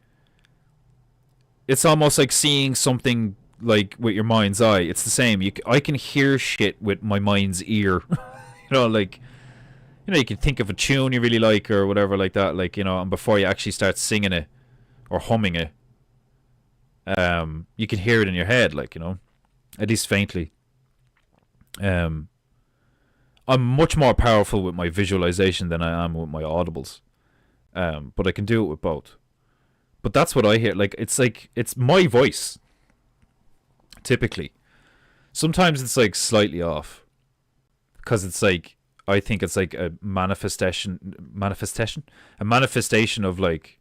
seeing something like with your mind's eye. It's the same. I can hear shit with my mind's ear. Like, you can think of a tune you really like or whatever like that, like, and before you actually start singing it or humming it, you can hear it in your head, like, at least faintly. I'm much more powerful with my visualization than I am with my audibles. But I can do it with both. But that's what I hear. Like, it's my voice. Typically. Sometimes it's like slightly off. Because it's like, I think it's like a manifestation of like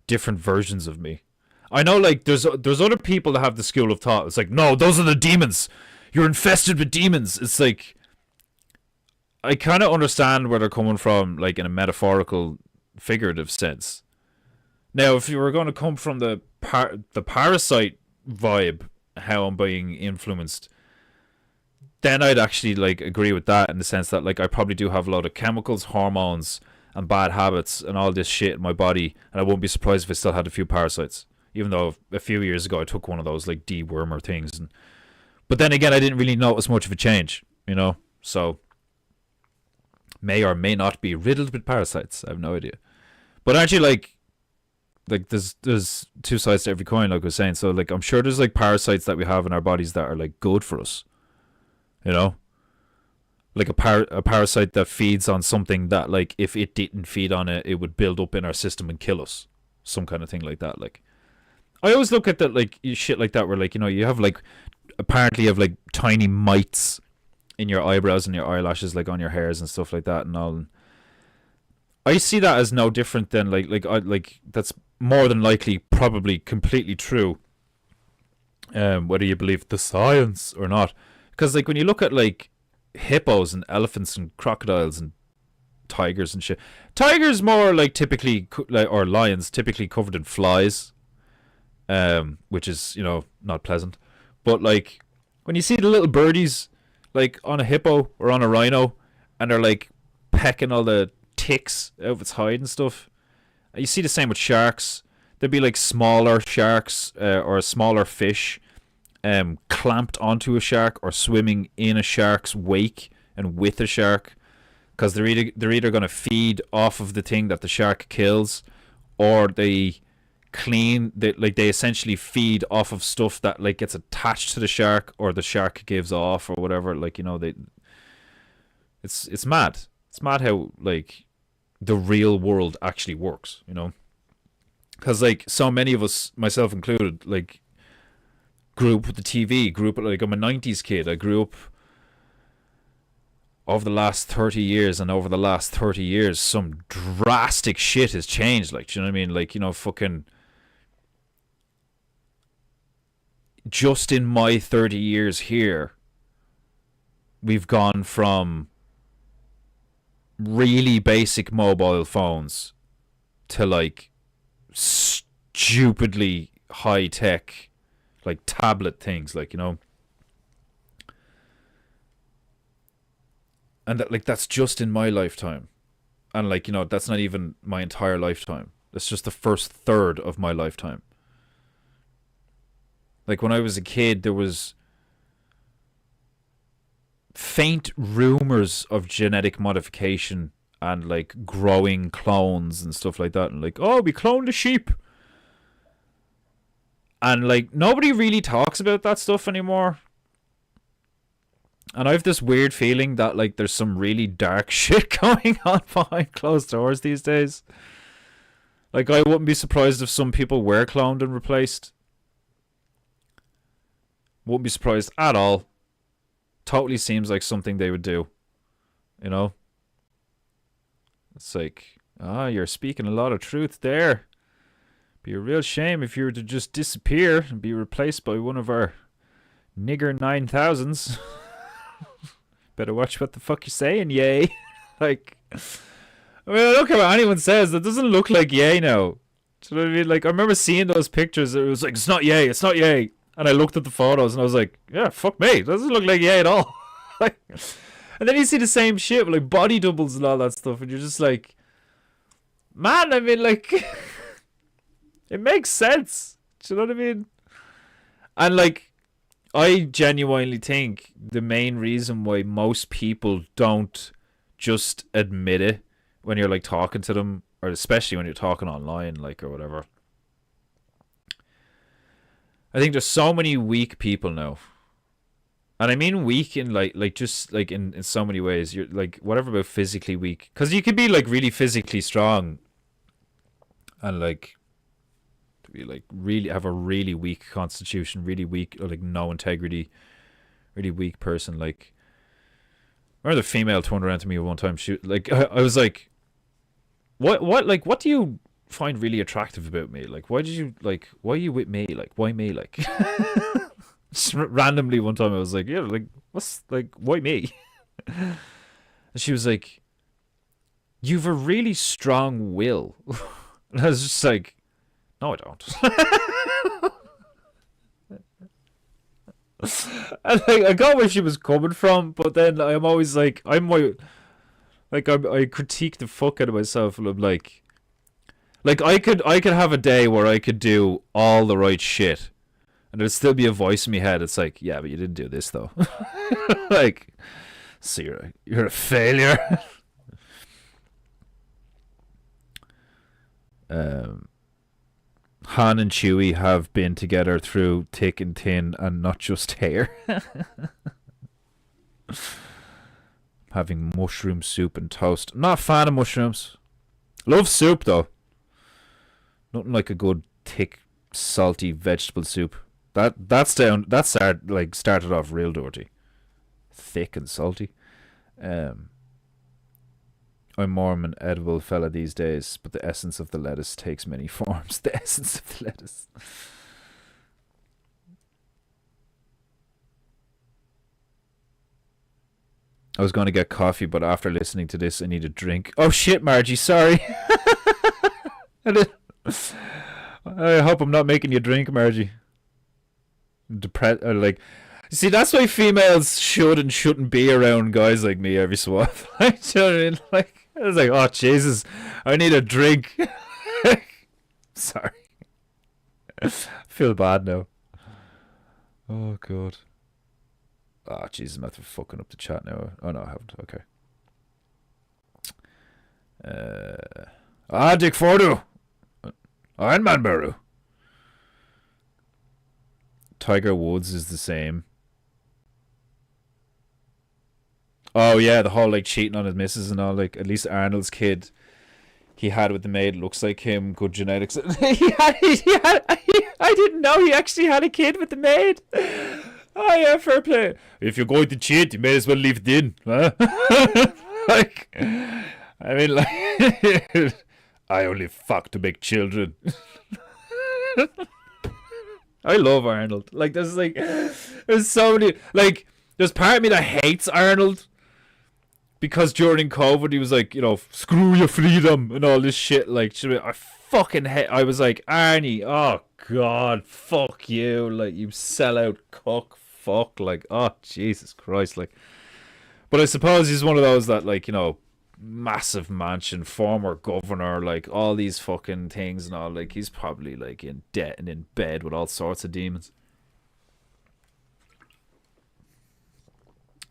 different versions of me. I know, like, there's other people that have the school of thought. It's like, no, those are the demons. You're infested with demons. It's like, I kind of understand where they're coming from, like in a metaphorical, figurative sense. Now, if you were going to come from the parasite vibe, how I'm being influenced, then I'd actually like agree with that, in the sense that like I probably do have a lot of chemicals, hormones, and bad habits and all this shit in my body, and I wouldn't be surprised if I still had a few parasites, even though a few years ago I took one of those like dewormer things. But then again, I didn't really notice much of a change, so may or may not be riddled with parasites. I have no idea. But actually, like there's two sides to every coin, like I was saying. So like, I'm sure there's like parasites that we have in our bodies that are like good for us. Like a parasite that feeds on something that, like, if it didn't feed on it, it would build up in our system and kill us. Some kind of thing like that. Like, I always look at that, like, shit like that, where like, you have like, apparently you have like tiny mites in your eyebrows and your eyelashes, like on your hairs and stuff like that and all. I see that as no different than like that's more than likely probably completely true, whether you believe the science or not. Because like, when you look at like hippos and elephants and crocodiles and tigers and shit, tigers more like typically, or lions typically covered in flies, which is not pleasant. But like, when you see the little birdies like on a hippo or on a rhino, and they're like pecking all the ticks out of its hide and stuff, you see the same with sharks. There'd be like smaller sharks or smaller fish clamped onto a shark or swimming in a shark's wake and with a shark, because they're either going to feed off of the thing that the shark kills, or they essentially feed off of stuff that like gets attached to the shark or the shark gives off or whatever. Like, it's mad. It's mad how like the real world actually works, because like so many of us, myself included, like grew up with the TV, like I'm a 90s kid. I grew up over the last 30 years, and over the last 30 years, some drastic shit has changed. Like, do you know what I mean? Like, you know, fucking. Just in my 30 years here, we've gone from really basic mobile phones to like stupidly high tech, like tablet things, like, you know. And that, like, that's just in my lifetime. And like, you know, that's not even my entire lifetime. That's just the first third of my lifetime. Like, when I was a kid, there was faint rumors of genetic modification and like growing clones and stuff like that. And like, oh, we cloned a sheep. And like, nobody really talks about that stuff anymore. And I have this weird feeling that like there's some really dark shit going on behind closed doors these days. Like, I wouldn't be surprised if some people were cloned and replaced. Wouldn't be surprised at all. Totally seems like something they would do. You know? It's like, you're speaking a lot of truth there. Be a real shame if you were to just disappear and be replaced by one of our nigger 9000s. Better watch what the fuck you're saying, yay. Like, I mean, I don't care what anyone says. That doesn't look like yay now. Do you know what I mean? Like, I remember seeing those pictures. It was like, it's not yay, it's not yay. And I looked at the photos and I was like, yeah, fuck me. It doesn't look like yay at all. Like, and then you see the same shit with like body doubles and all that stuff. And you're just like, man, I mean, like, it makes sense. Do you know what I mean? And like, I genuinely think the main reason why most people don't just admit it when you're like talking to them, or especially when you're talking online, like, or whatever. I think there's so many weak people now. And I mean weak in like just like in so many ways. You're like, whatever about physically weak. Because you can be like really physically strong and like be like really have a really weak constitution, really weak, or like no integrity, really weak person. Like, I remember the female turned around to me one time. She like, I was like, what do you find really attractive about me? Like, why are you with me? Like, why me? Like, just randomly one time I was like, yeah, like, what's, like, why me? And she was like, you've a really strong will. And I was just like, no, I don't. And like, I got where she was coming from, but then I'm always like, I critique the fuck out of myself, and I'm like I could have a day where I could do all the right shit, and there'd still be a voice in my head. It's like, yeah, but you didn't do this though. Like, so you're a failure. Han and Chewie have been together through thick and thin, and not just hair. Having mushroom soup and toast. I'm not a fan of mushrooms. Love soup though. Nothing like a good thick salty vegetable soup. Started off real dirty. Thick and salty. I'm more of an edible fella these days, but the essence of the lettuce takes many forms. The essence of the lettuce. I was going to get coffee, but after listening to this, I need a drink. Oh shit, Margie, sorry. I hope I'm not making you drink, Margie. Like, see, that's why females should and shouldn't be around guys like me every so often. Like, do you know what I mean? Like, I was like, oh Jesus, I need a drink. Sorry. I feel bad now. Oh God. Oh Jesus, I'm after fucking up the chat now. Oh no, I haven't. Okay. Dick Fordu. Iron Man Baru. Tiger Woods is the same. Oh yeah, the whole like cheating on his missus and all. Like, at least Arnold's kid he had with the maid looks like him. Good genetics. I didn't know he actually had a kid with the maid. Oh yeah, fair play. If you're going to cheat, you may as well leave it in, huh? Like, I mean, like, I only fuck to make children. I love Arnold. Like, there's so many, like, there's part of me that hates Arnold because during COVID he was like, you know, screw your freedom and all this shit. Like, I fucking hate. I was like, Arnie, oh god, fuck you, like, you sellout cuck, fuck, like, oh Jesus Christ, like. But I suppose he's one of those that, like, you know, massive mansion, former governor, like, all these fucking things and all, like, he's probably, like, in debt and in bed with all sorts of demons.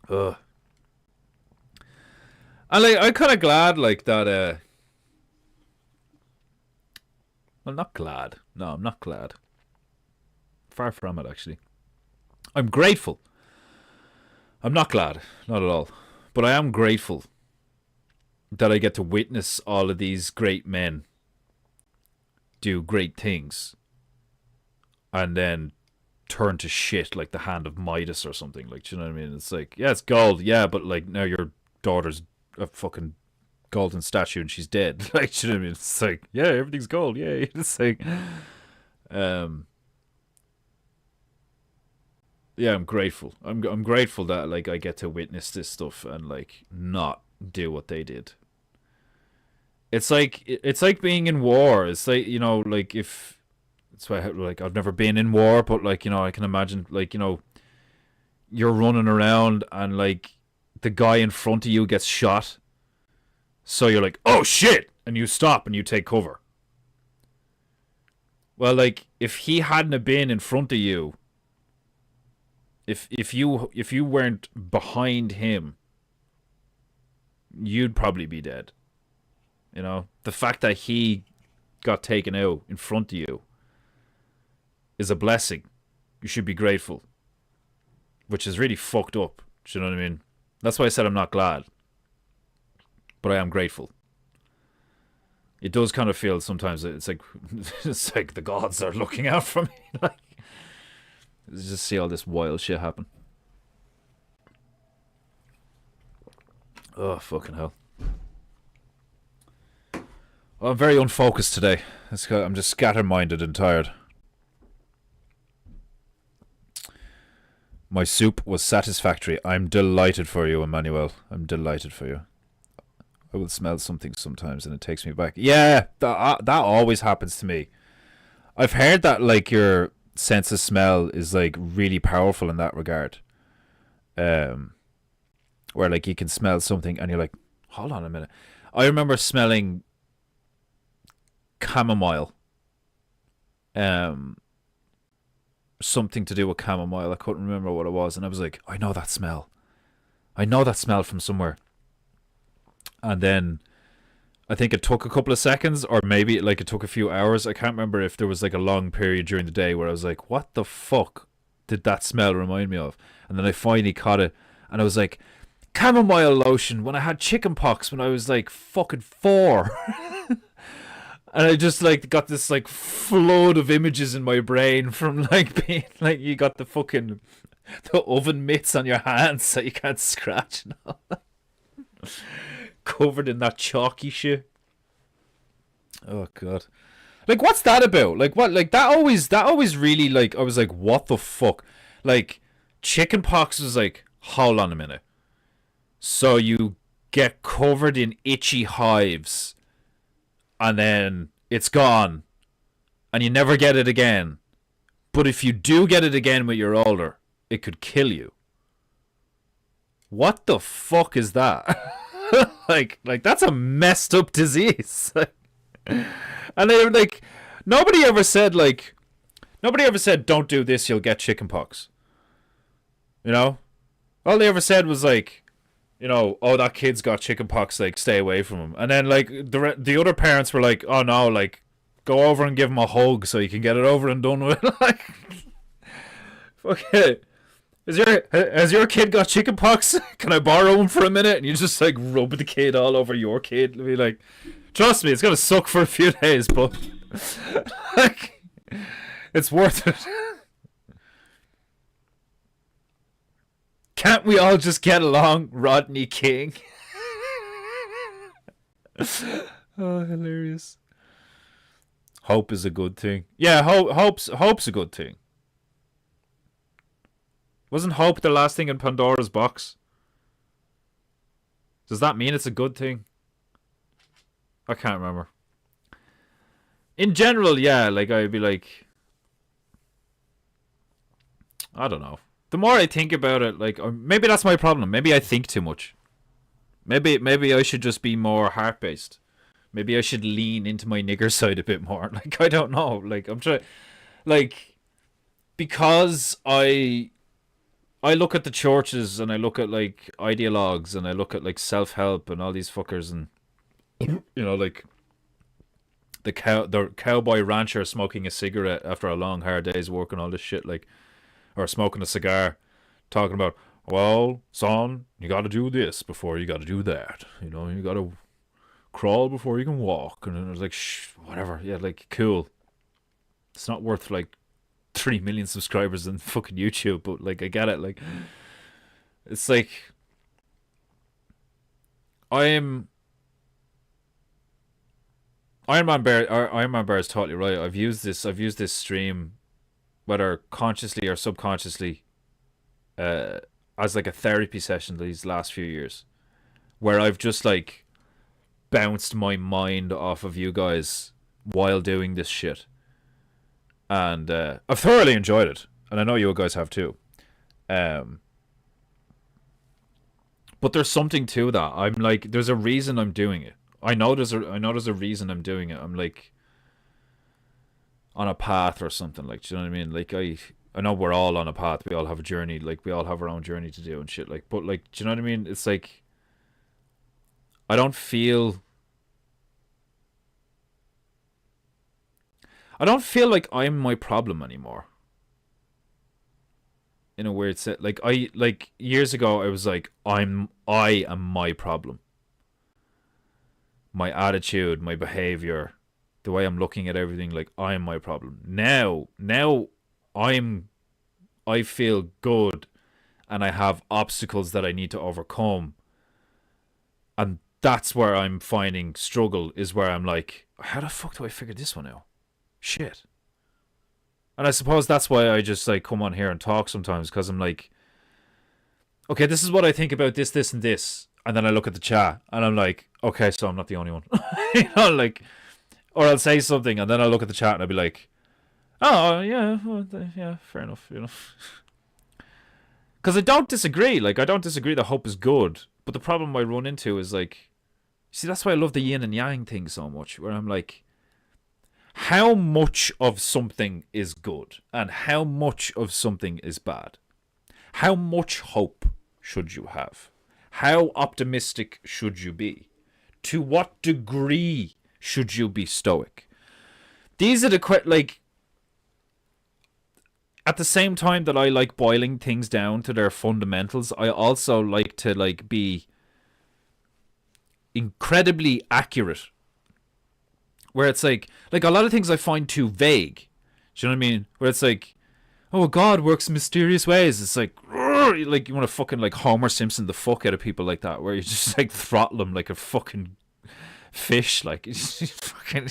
Ugh. And, like, I'm kind of glad, like, that, well, not glad. No, I'm not glad. Far from it, actually. I'm grateful. I'm not glad, not at all. But I am grateful that I get to witness all of these great men do great things and then turn to shit like the hand of Midas or something. Like, do you know what I mean? It's like, yeah, it's gold, yeah, but like now your daughter's a fucking golden statue and she's dead. Like, do you know what I mean? It's like, yeah, everything's gold, yeah. It's like, yeah, I'm grateful. I'm grateful that, like, I get to witness this stuff and, like, not do what they did. It's like being in war. It's like, you know, like, if it's why, like, I've never been in war, but, like, you know, I can imagine, like, you know, you're running around and, like, the guy in front of you gets shot, so you're like, oh shit, and you stop and you take cover. Well, like, if he hadn't have been in front of you, if you weren't behind him, you'd probably be dead. You know, the fact that he got taken out in front of you is a blessing. You should be grateful. Which is really fucked up. Do you know what I mean? That's why I said I'm not glad. But I am grateful. It does kind of feel sometimes it's like the gods are looking out for me. Like, just see all this wild shit happen. Oh, fucking hell. Well, I'm very unfocused today. I'm just scatter-minded and tired. My soup was satisfactory. I'm delighted for you, Emmanuel. I'm delighted for you. I will smell something sometimes and it takes me back. Yeah, that always happens to me. I've heard that, like, your sense of smell is, like, really powerful in that regard. Where, like, you can smell something and you're like, hold on a minute. I remember smelling chamomile. Something to do with chamomile. I couldn't remember what it was, and I was like, I know that smell. I know that smell from somewhere. And then I think it took a couple of seconds, or maybe it took a few hours. I can't remember if there was, like, a long period during the day where I was like, what the fuck did that smell remind me of? And then I finally caught it, and I was like, chamomile lotion when I had chicken pox when I was, like, fucking 4. And I just, like, got this, like, flood of images in my brain from, like, being, like, you got the fucking, the oven mitts on your hands so you can't scratch and all that. Covered in that chalky shit. Oh, God. Like, what's that about? Like, what, like, that always really, like, I was like, what the fuck? Like, chicken pox was like, hold on a minute. So you get covered in itchy hives, and then it's gone, and you never get it again. But if you do get it again when you're older, it could kill you. What the fuck is that? like that's a messed up disease. And they, like, nobody ever said don't do this, you'll get chickenpox. You know, all they ever said was, like, you know, oh, that kid's got chickenpox, like, stay away from him. And then, like, the other parents were like, oh no, like, go over and give him a hug so you can get it over and done with. Like, fuck it. Has your kid got chickenpox? Can I borrow him for a minute? And you just, like, rub the kid all over your kid. And be like, trust me, it's gonna suck for a few days, but like, it's worth it. Can't we all just get along, Rodney King? Oh, hilarious. Hope is a good thing. Yeah, hope's a good thing. Wasn't hope the last thing in Pandora's box? Does that mean it's a good thing? I can't remember. In general, yeah, like I'd be like, I don't know. The more I think about it, like, or maybe that's my problem. Maybe I think too much. Maybe I should just be more heart based. Maybe I should lean into my nigger side a bit more. Like, I don't know. Like, I'm trying, like, because I look at the churches and I look at like ideologues and I look at like self help and all these fuckers and you know, like the cowboy rancher smoking a cigarette after a long hard day's work and all this shit, like, or smoking a cigar, talking about, well, son, you got to do this before you got to do that. You know, you got to crawl before you can walk. And it was like, shh, whatever. Yeah, like, cool. It's not worth like 3 million subscribers on fucking YouTube, but like, I get it. Like, it's like, Iron Man Bear is totally right. I've used this stream, whether consciously or subconsciously, as like a therapy session these last few years, where I've just like bounced my mind off of you guys while doing this shit, and I've thoroughly enjoyed it, and I know you guys have too. But there's something to that. I'm like, there's a reason I'm doing it. I know there's a reason I'm doing it. I'm like on a path or something, like, do you know what I mean? Like, I know we're all on a path. We all have a journey. Like, we all have our own journey to do and shit. Like, but like, do you know what I mean? It's like, I don't feel like I'm my problem anymore. In a weird set, like, years ago I was like, I am my problem. My attitude, my behavior, the way I'm looking at everything, like, I am my problem. Now I feel good and I have obstacles that I need to overcome. And that's where I'm finding struggle, is where I'm like, how the fuck do I figure this one out? Shit. And I suppose that's why I just like come on here and talk sometimes, because I'm like, okay, this is what I think about this, this, and this. And then I look at the chat and I'm like, okay, so I'm not the only one. You know, like, or I'll say something and then I'll look at the chat and I'll be like, oh, yeah, well, yeah, fair enough, you know. Because I don't disagree. Like, I don't disagree that hope is good. But the problem I run into is like, see, that's why I love the yin and yang thing so much, where I'm like, how much of something is good and how much of something is bad? How much hope should you have? How optimistic should you be? To what degree should you be stoic? These are the like, at the same time that I like boiling things down to their fundamentals, I also like to like be incredibly accurate. Where it's like a lot of things I find too vague. Do you know what I mean? Where it's like, oh, God works in mysterious ways. It's like you want to fucking like Homer Simpson the fuck out of people like that, where you just like throttle them like a fucking fish. Like, fucking,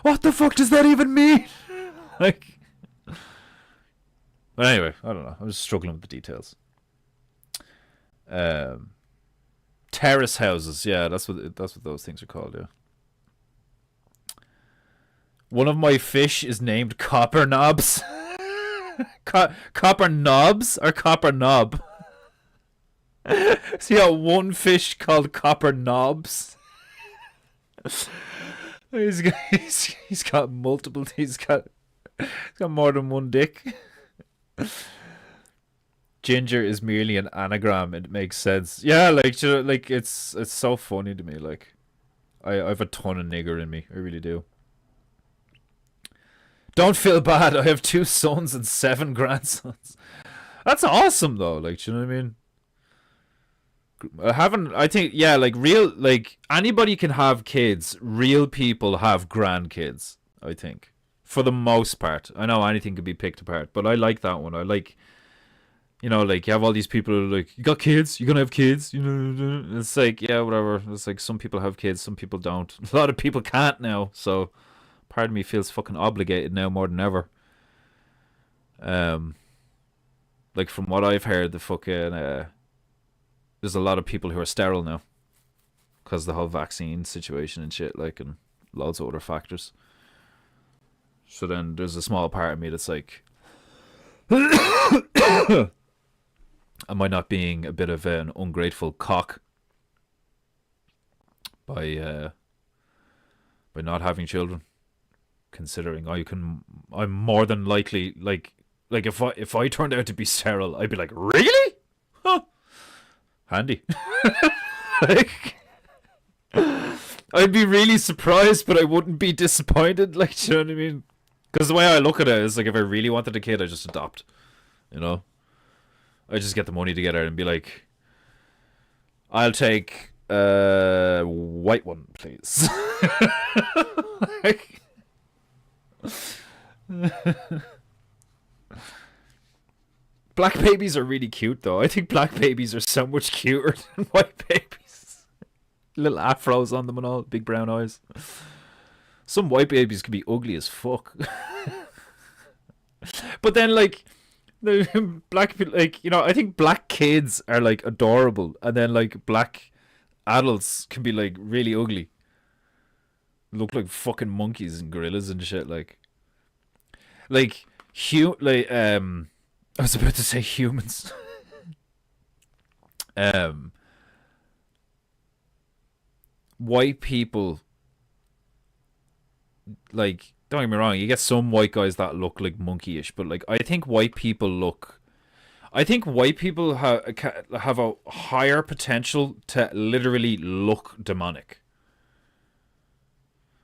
what the fuck does that even mean? Like, but anyway, I don't know. I'm just struggling with the details. Terrace houses, yeah, that's what those things are called. Yeah. One of my fish is named Copper Knobs. Copper Knobs or Copper Knob? So you got one fish called Copper Knobs. He's got multiple. He's got more than one dick. Ginger is merely an anagram. It makes sense. Yeah, like it's so funny to me. Like, I have a ton of nigger in me. I really do. Don't feel bad. I have 2 sons and 7 grandsons. That's awesome though. Like, do you know what I mean? I think, yeah, like real, like anybody can have kids. Real people have grandkids, I think. For the most part. I know anything could be picked apart, but I like that one. I like You know, like, you have all these people who are like, you got kids, you're gonna have kids, you know. It's like, yeah, whatever. It's like, some people have kids, some people don't. A lot of people can't now, so part of me feels fucking obligated now more than ever. Like, from what I've heard, the fucking there's a lot of people who are sterile now because of the whole vaccine situation and shit, like, and loads of other factors. So then there's a small part of me that's like, am I not being a bit of an ungrateful cock by not having children? Considering I'm more than likely, like if I turned out to be sterile, I'd be like, really? Huh. Handy. Like, I'd be really surprised, but I wouldn't be disappointed. Like, do you know what I mean? Because the way I look at it is like, if I really wanted a kid, I just adopt. You know, I just get the money together and be like, I'll take a white one, please. Like, black babies are really cute, though. I think black babies are so much cuter than white babies. Little afros on them and all, big brown eyes. Some white babies can be ugly as fuck. But then, like, the black, like, you know, I think black kids are, like, adorable, and then, like, black adults can be, like, really ugly. Look like fucking monkeys and gorillas and shit, like I was about to say humans. White people, like, don't get me wrong, you get some white guys that look like monkeyish, but like, I think white people have a higher potential to literally look demonic.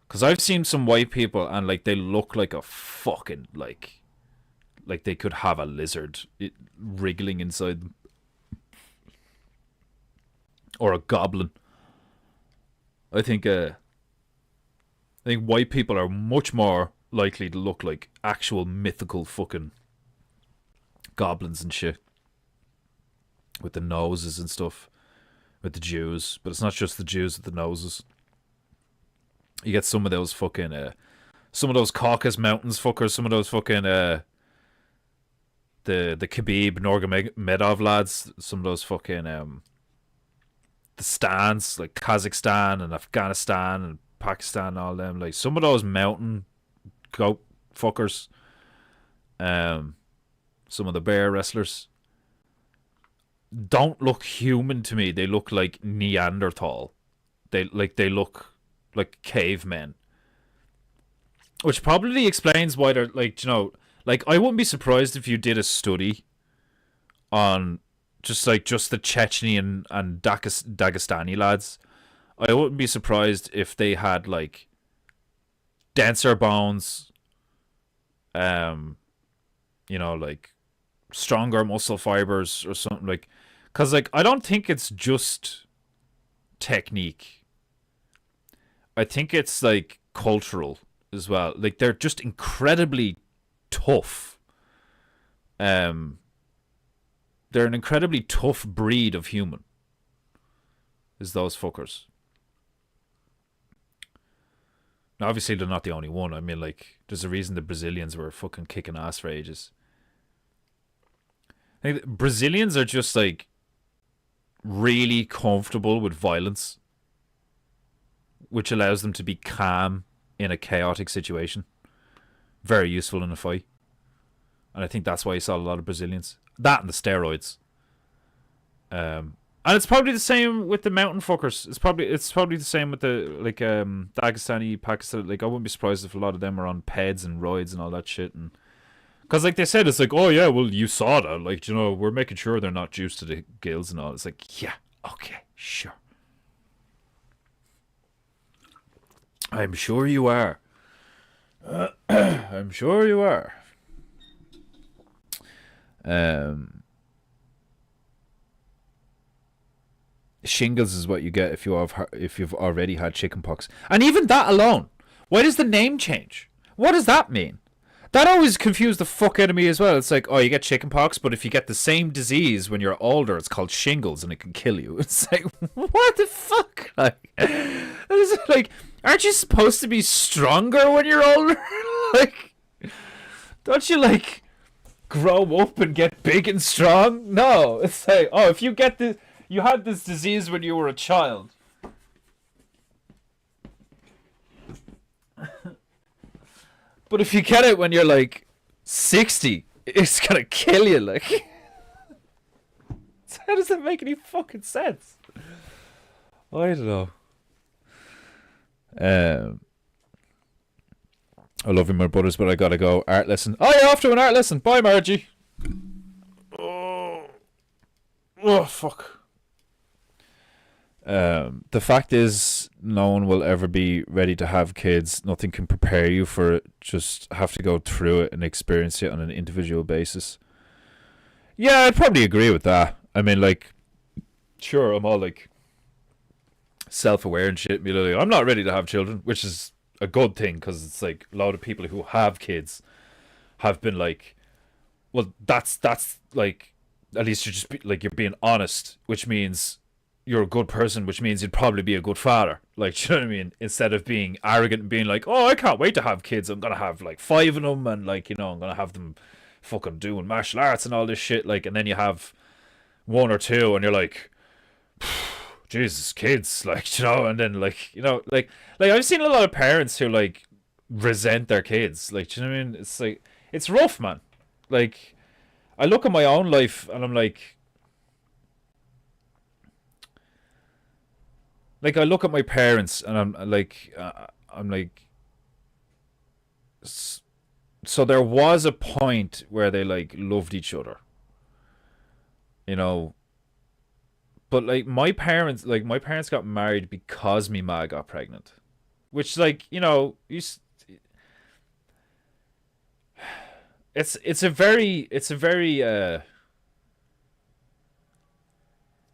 Because I've seen some white people and, like, they look like a fucking, like they could have a lizard wriggling inside them. Or a goblin. I think white people are much more likely to look like actual mythical fucking goblins and shit. With the noses and stuff. With the Jews. But it's not just the Jews with the noses. You get some of those fucking, some of those Caucasus Mountains fuckers, some of those fucking, the Khabib Nurmagomedov lads, some of those fucking, the stans, like Kazakhstan and Afghanistan and Pakistan and all them, like, some of those mountain goat fuckers, some of the bear wrestlers, don't look human to me. They look like Neanderthal. They look like cavemen, which probably explains why they're, like, you know, like, I wouldn't be surprised if you did a study on just the Chechnya and Dagestani lads. I wouldn't be surprised if they had, like, denser bones, you know, like, stronger muscle fibers or something, like, because, like, I don't think it's just technique. I think it's, like, cultural as well. Like, they're just incredibly tough. They're an incredibly tough breed of human. Is those fuckers. Now, obviously, they're not the only one. I mean, like, there's a reason the Brazilians were fucking kicking ass for ages. I think Brazilians are just, like, really comfortable with violence, which allows them to be calm in a chaotic situation. Very useful in a fight. And I think that's why you saw a lot of Brazilians. That and the steroids. And it's probably the same with the mountain fuckers. It's probably the same with the, like, Dagestani, Pakistan. Like, I wouldn't be surprised if a lot of them are on peds and roids and all that shit. And because, like they said, it's like, oh yeah, well, you saw that. Like, you know, we're making sure they're not juiced to the gills and all. It's like, yeah, okay, sure. I'm sure you are. I'm sure you are. Shingles is what you get if you've already had chickenpox, and even that alone. Why does the name change? What does that mean? That always confused the fuck out of me as well. It's like, oh, you get chickenpox, but if you get the same disease when you're older, it's called shingles and it can kill you. It's like, what the fuck? Like, it's like, aren't you supposed to be stronger when you're older? Like, don't you like grow up and get big and strong? No, it's like, oh, if you get this, you had this disease when you were a child. But if you get it when you're like 60, it's gonna kill you. Like, how does that make any fucking sense? I don't know. I love you, my brothers, but I gotta go. Art lesson. Oh, you're off to an art lesson. Bye, Margie. Oh, fuck. The fact is, no one will ever be ready to have kids. Nothing can prepare you for it. Just have to go through it and experience it on an individual basis. Yeah, I'd probably agree with that. I mean, like, sure, I'm all like self-aware and shit. Be like, I'm not ready to have children, which is a good thing because it's like a lot of people who have kids have been like, well, that's like, at least you're just like, you're being honest, which means you're a good person, which means you'd probably be a good father. Like, do you know what I mean? Instead of being arrogant and being like, oh, I can't wait to have kids. I'm going to have like 5 of them. And like, you know, I'm going to have them fucking doing martial arts and all this shit. Like, and then you have 1 or 2 and you're like, Jesus, kids. Like, you know, and then like, you know, like I've seen a lot of parents who like resent their kids. Like, do you know what I mean? It's like, it's rough, man. Like, I look at my own life and I'm like, I look at my parents and I'm like, so there was a point where they like loved each other, you know, but like my parents got married because me ma got pregnant, which like, you know, it's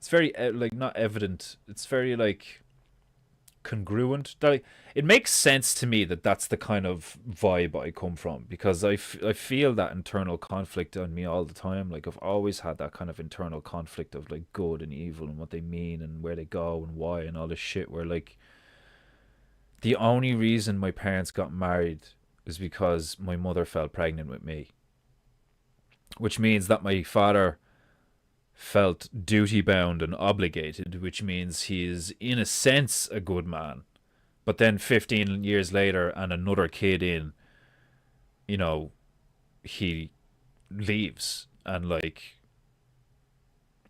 very like not evident. It's very like congruent. Like, it makes sense to me that that's the kind of vibe I come from because I feel that internal conflict on me all the time. Like, I've always had that kind of internal conflict of like good and evil and what they mean and where they go and why and all this shit. Where like the only reason my parents got married is because my mother fell pregnant with me, which means that my father felt duty bound and obligated, which means he is in a sense a good man. But then 15 years later and another kid in, you know, he leaves and like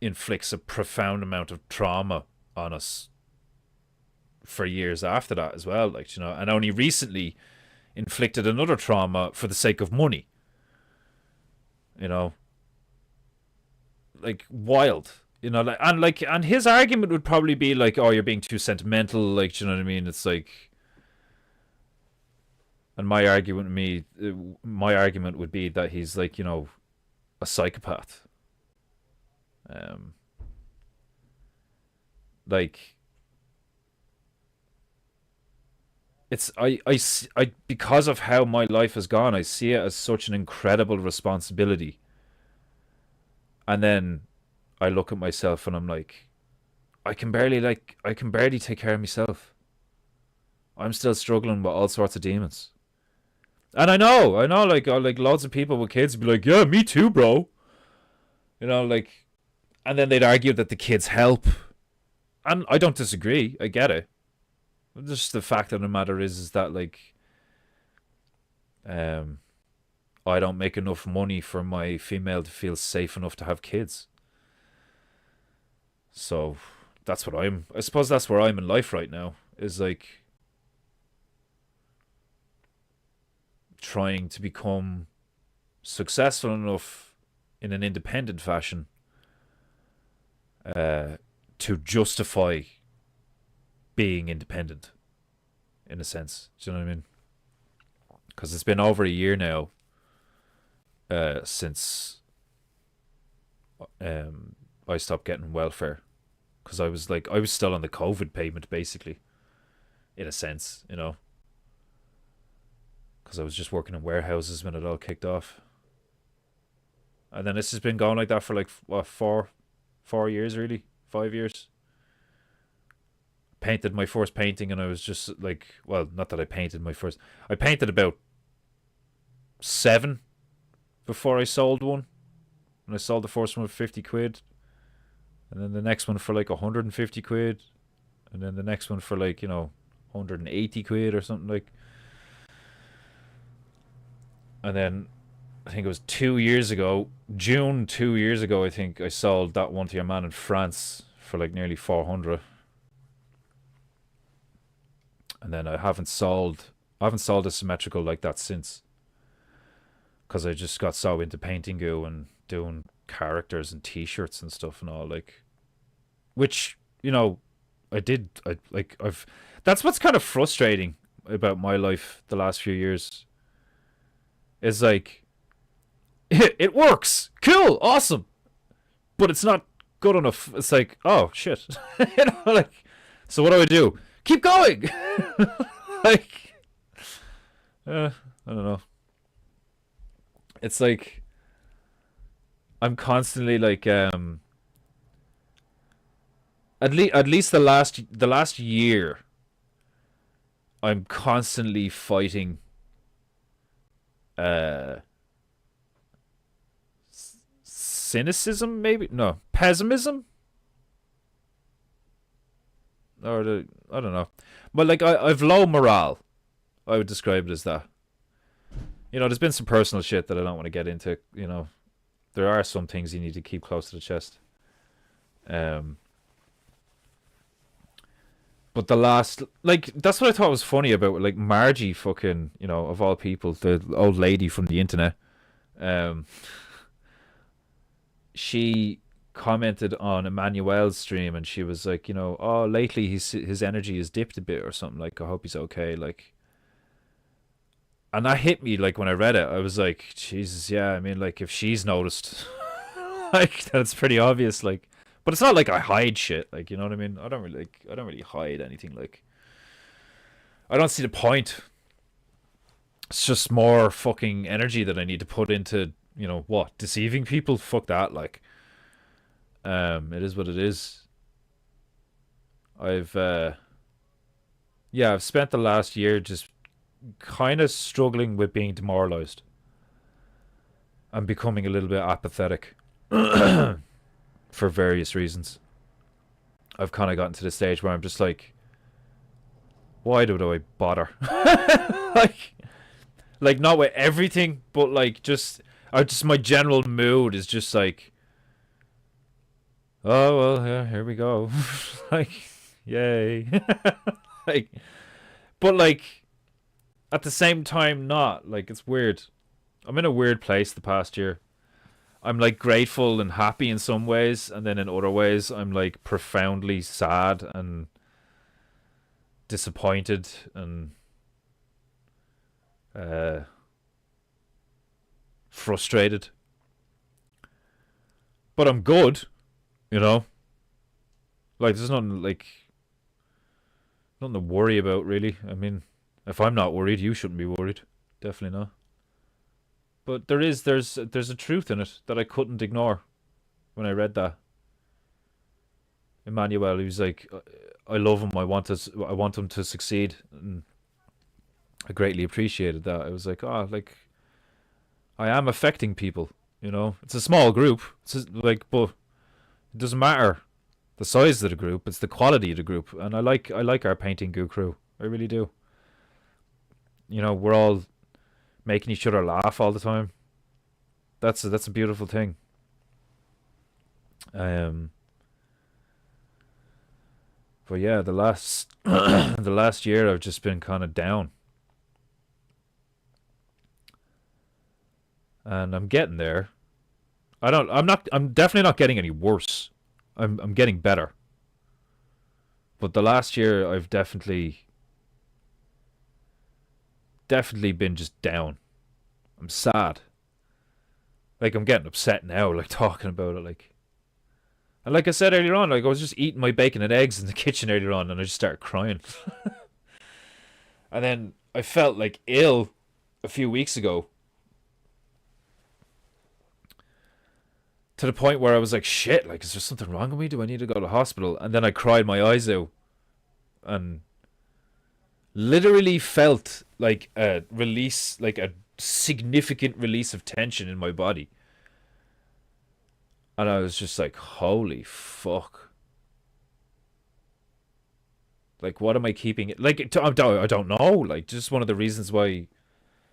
inflicts a profound amount of trauma on us for years after that as well, like, you know, and only recently inflicted another trauma for the sake of money, you know. Like, wild, you know, and his argument would probably be like, oh, you're being too sentimental, like, do you know what I mean? It's like, and my argument would be that he's like, you know, a psychopath. Like, it's I because of how my life has gone, I see it as such an incredible responsibility. And then I look at myself and I'm like, I can barely take care of myself. I'm still struggling with all sorts of demons. And I know, like loads of people with kids be like, yeah, me too, bro. You know, like, and then they'd argue that the kids help. And I don't disagree. I get it. Just the fact of the matter is that like, I don't make enough money for my female to feel safe enough to have kids. So that's what I suppose that's where I'm in life right now, is like trying to become successful enough in an independent fashion to justify being independent in a sense. Do you know what I mean? Because it's been over a year now since I stopped getting welfare, because I was still on the COVID payment basically, in a sense, you know, because I was just working in warehouses when it all kicked off. And then it's just been going like that for like what, 4 years really, 5 years. Painted my first painting, and I was just like, well, not that I painted my first. I painted about 7 before I sold one. And I sold the first one for 50 quid. And then the next one for like 150 quid. And then the next one for like, 180 quid or something like. And then I think it was 2 years ago, June 2 years ago, I think I sold that one to your man in France for like nearly 400. And then I haven't sold a symmetrical like that since. Because I just got so into PEINTEINGU and doing characters and t-shirts and stuff and all, like, which, that's what's kind of frustrating about my life the last few years. Is like, it works, cool, awesome, but it's not good enough. It's like, oh shit, like, so what do? Keep going. Like, I don't know. It's like I'm constantly like, at least the last year, I'm constantly fighting cynicism, maybe, no, pessimism, or I don't know, but like I've low morale. I would describe it as that. There's been some personal shit that I don't want to get into. There are some things you need to keep close to the chest. But the last, like, that's what I thought was funny about, like, Margie fucking, of all people, the old lady from the internet. She commented on Emmanuel's stream, and she was like, oh, lately his energy has dipped a bit or something. Like, I hope he's okay. Like, and that hit me, like, when I read it. I was like, Jesus, yeah, I mean, like, if she's noticed, like, that's pretty obvious, like. But it's not like I hide shit, like, you know what I mean? I don't really hide anything, like. I don't see the point. It's just more fucking energy that I need to put into, what? Deceiving people? Fuck that, like. It is what it is. I've spent the last year just kind of struggling with being demoralized. I'm becoming a little bit apathetic. For various reasons. I've kind of gotten to the stage where I'm just like, why do I bother? like not with everything, but like just my general mood is just like, oh well, yeah, here we go. Like, yay. Like, but like at the same time not. Like, it's weird. I'm in a weird place the past year. I'm like grateful and happy in some ways, and then in other ways I'm like profoundly sad and disappointed and frustrated. But I'm good, Like, there's nothing to worry about, really. I mean, if I'm not worried, you shouldn't be worried. Definitely not. But there's a truth in it that I couldn't ignore when I read that. Emmanuel, he was like, I love him, I want him to succeed, and I greatly appreciated that. I was like, oh, like, I am affecting people, It's a small group, but it doesn't matter the size of the group, it's the quality of the group, and I like our PEINTEINGU crew. I really do. We're all making each other laugh all the time. That's a beautiful thing. But yeah, the last the last year I've just been kind of down, and I'm getting there. I'm definitely not getting any worse. I'm getting better. But the last year I've definitely been just down. I'm sad. Like, I'm getting upset now, like, talking about it, like. And like I said earlier on, like, I was just eating my bacon and eggs in the kitchen earlier on, and I just started crying. And then I felt like ill a few weeks ago, to the point where I was like, shit, like, is there something wrong with me? Do I need to go to the hospital? And then I cried my eyes out and literally felt like a release, like a significant release of tension in my body. And I was just like, holy fuck. Like, what am I keeping it? Like, I don't know. Like, just one of the reasons why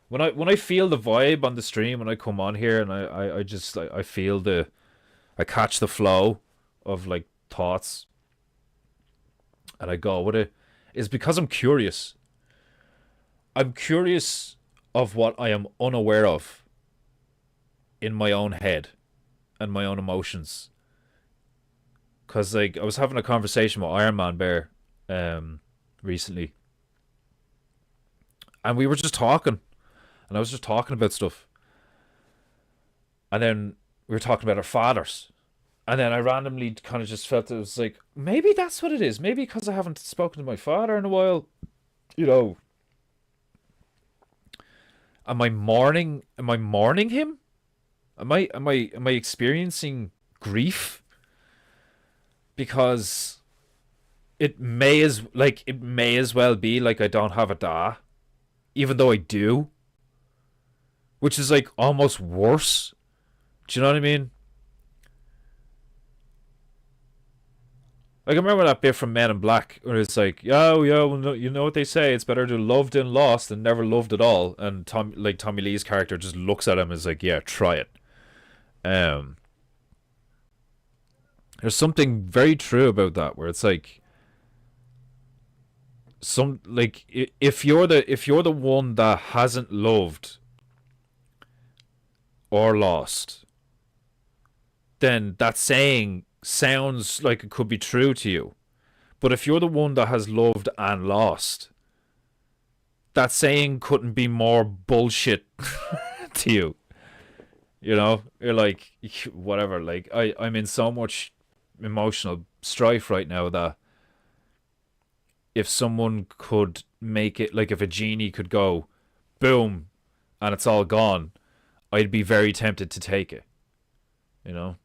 when I feel the vibe on the stream, when I come on here and I just like, I feel I catch the flow of like thoughts and I go with it, is because I'm curious. I'm curious of what I am unaware of in my own head and my own emotions. Cause like I was having a conversation with Iron Man Bear recently. And we were just talking. And I was just talking about stuff. And then we were talking about our fathers. And then I randomly kind of just felt it was like, maybe that's what it is. Maybe because I haven't spoken to my father in a while, you know. Am I mourning him? Am I experiencing grief? Because it may as well be like I don't have a dad, even though I do. Which is like almost worse. Do you know what I mean? Like I remember that bit from Men in Black where it's like, oh yeah, well, no, you know what they say, it's better to love than lost than never loved at all. And Tommy Lee's character just looks at him and is like, yeah, try it. There's something very true about that where it's like if you're the one that hasn't loved or lost, then that saying sounds like it could be true to you. But if you're the one that has loved and lost, that saying couldn't be more bullshit to you. You know? You're like, whatever. Like, I'm in so much emotional strife right now that if someone could make it, like if a genie could go, boom, and it's all gone, I'd be very tempted to take it. You know?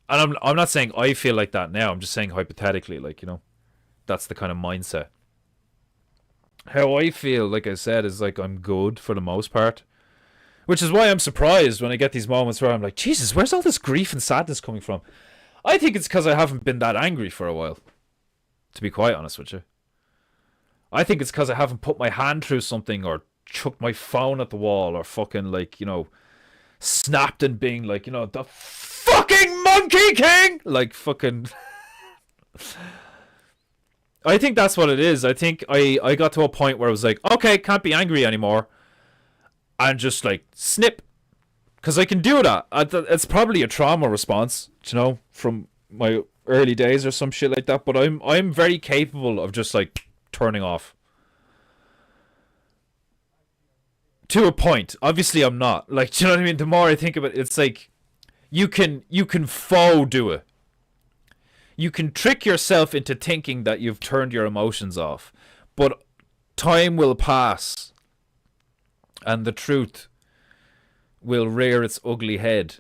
And I'm not saying I feel like that now. I'm just saying hypothetically, like, you know, that's the kind of mindset. How I feel, like I said, is like I'm good for the most part. Which is why I'm surprised when I get these moments where I'm like, Jesus, where's all this grief and sadness coming from? I think it's because I haven't been that angry for a while. To be quite honest with you. I think it's because I haven't put my hand through something or chucked my phone at the wall or fucking, like, you know, snapped and being like, you know, the fucking Monkey King! Like, fucking... I think that's what it is. I think I got to a point where I was like, okay, can't be angry anymore. And just, like, snip. Because I can do that. It's probably a trauma response, you know, from my early days or some shit like that. But I'm very capable of just, like, turning off. To a point. Obviously, I'm not. Like, do you know what I mean? The more I think of it, it's like, you can faux do it. You can trick yourself into thinking that you've turned your emotions off. But time will pass. And the truth will rear its ugly head.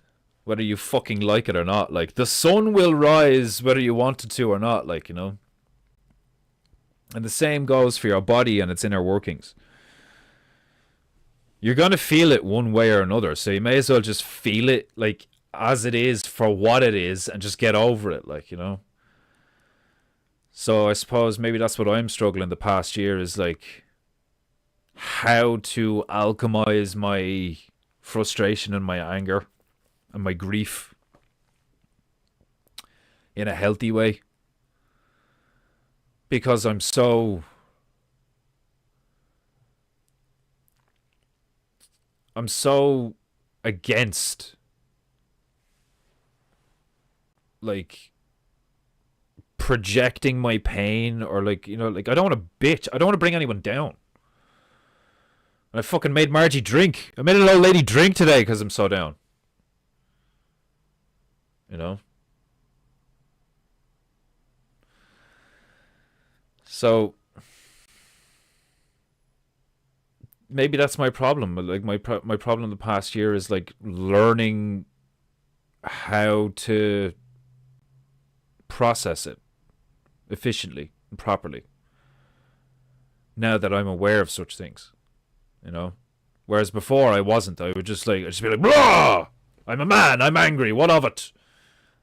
Whether you fucking like it or not. Like, the sun will rise whether you want it to or not. Like, you know. And the same goes for your body and its inner workings. You're going to feel it one way or another. So you may as well just feel it, like, as it is for what it is and just get over it, like, you know. So I suppose maybe that's what I'm struggling the past year is, like, how to alchemize my frustration and my anger and my grief in a healthy way. Because I'm so against, like, projecting my pain or, like, you know, like, I don't want to bitch. I don't want to bring anyone down. And I fucking made Margie drink. I made an old lady drink today because I'm so down. You know? So maybe that's my problem. Like my problem the past year is like learning how to process it efficiently and properly. Now that I'm aware of such things, you know, whereas before I wasn't. I would just like I'd just be like, blah! I'm a man. I'm angry. What of it?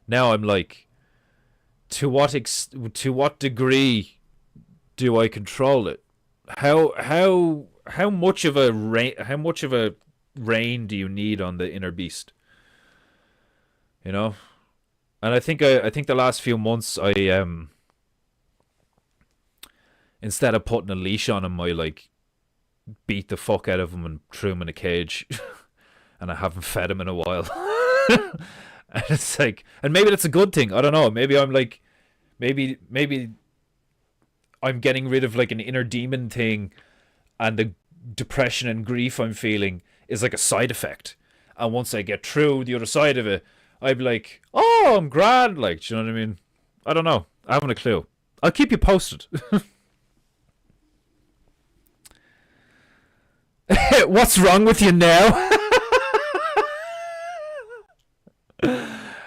Now I'm like, to what degree do I control it? How much of a rein do you need on the inner beast? You know, and I think the last few months I instead of putting a leash on him, I like beat the fuck out of him and threw him in a cage, and I haven't fed him in a while. And it's like, and maybe that's a good thing. I don't know. Maybe I'm like, maybe I'm getting rid of like an inner demon thing, and the depression and grief I'm feeling is like a side effect. And once I get through the other side of it, I'd be like, oh, I'm grand. Like, do you know what I mean? I don't know. I haven't a clue. I'll keep you posted. What's wrong with you now?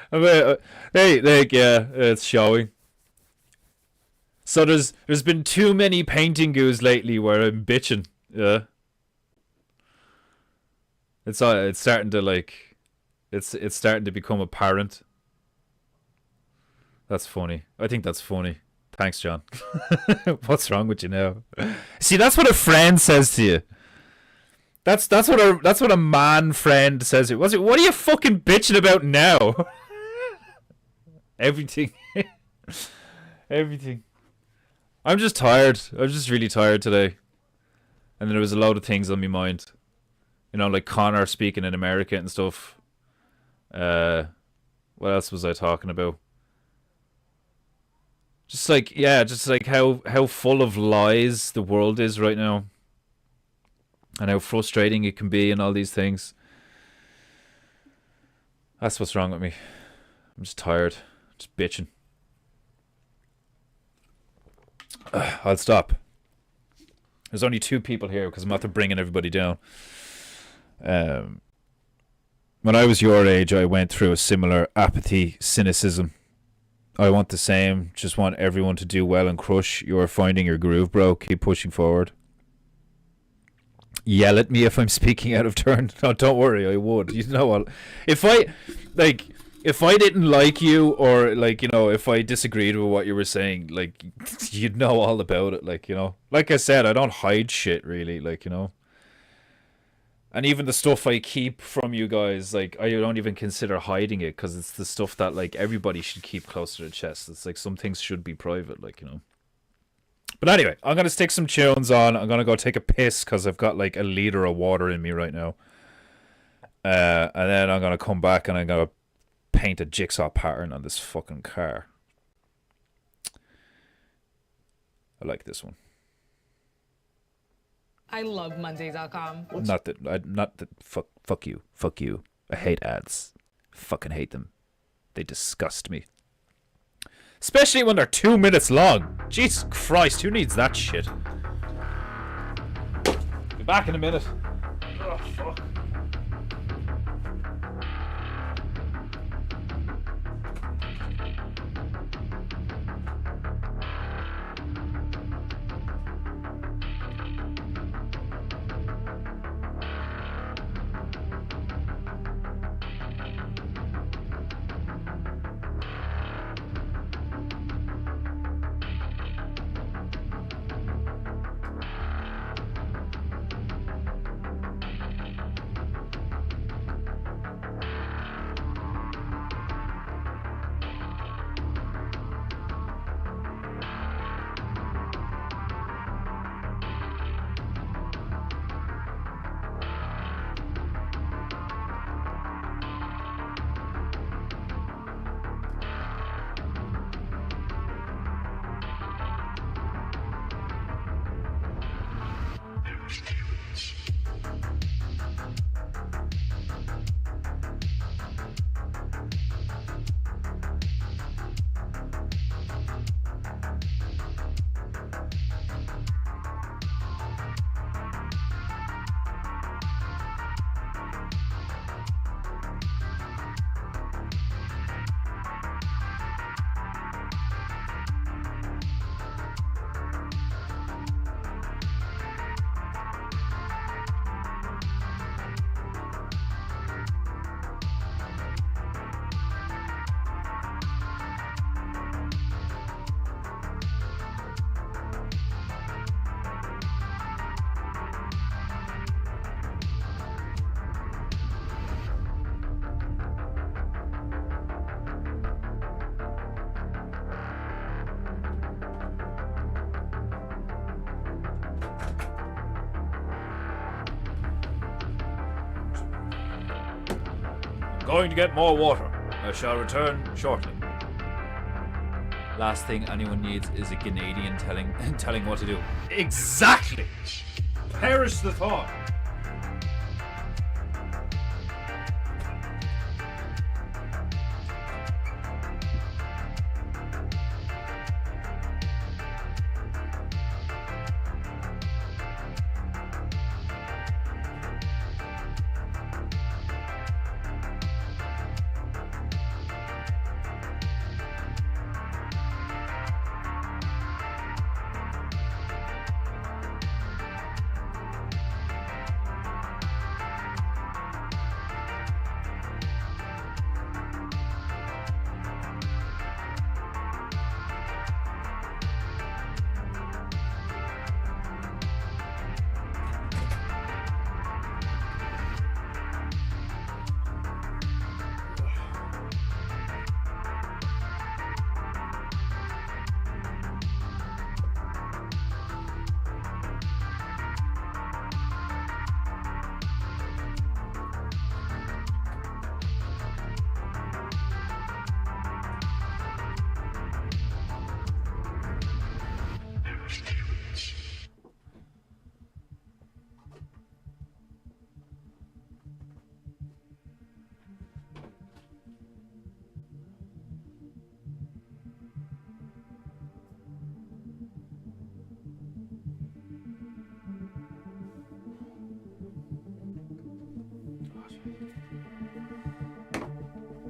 I mean, hey, like, yeah, it's showing. So there's been too many PEINTEINGUs lately where I'm bitching. Yeah, it's starting to like, it's starting to become apparent. That's funny. I think that's funny. Thanks, John. What's wrong with you now? See, that's what a friend says to you. That's what a man friend says to you. What are you fucking bitching about now? Everything. Everything. I'm just tired. I'm just really tired today. And then there was a load of things on my mind. You know, like Connor speaking in America and stuff. What else was I talking about? Just like, yeah, just like how full of lies the world is right now. And how frustrating it can be and all these things. That's what's wrong with me. I'm just tired. Just bitching. I'll stop. There's only 2 people here because I'm after bringing everybody down. When I was your age, I went through a similar apathy, cynicism. I want the same. Just want everyone to do well and crush. You're finding your groove, bro. Keep pushing forward. Yell at me if I'm speaking out of turn. No, don't worry, I would. You know what? If I didn't like you, or like, you know, if I disagreed with what you were saying, like, you'd know all about it. Like, you know, like I said, I don't hide shit really, like, you know. And even the stuff I keep from you guys, like, I don't even consider hiding it, because it's the stuff that like everybody should keep close to their chest. It's like some things should be private, like, you know. But anyway, I'm going to stick some tunes on. I'm going to go take a piss because I've got like a liter of water in me right now. And then I'm going to come back and I'm going to paint a jigsaw pattern on this fucking car. I like this one. I love Monday.com. Not that, fuck you. I hate ads. Fucking hate them. They disgust me. Especially when they're 2 minutes long. Jesus Christ, who needs that shit? Be back in a minute. Oh, fuck. going to get more water. I shall return shortly. Last thing anyone needs is a Canadian telling what to do. Exactly! Perish the thought.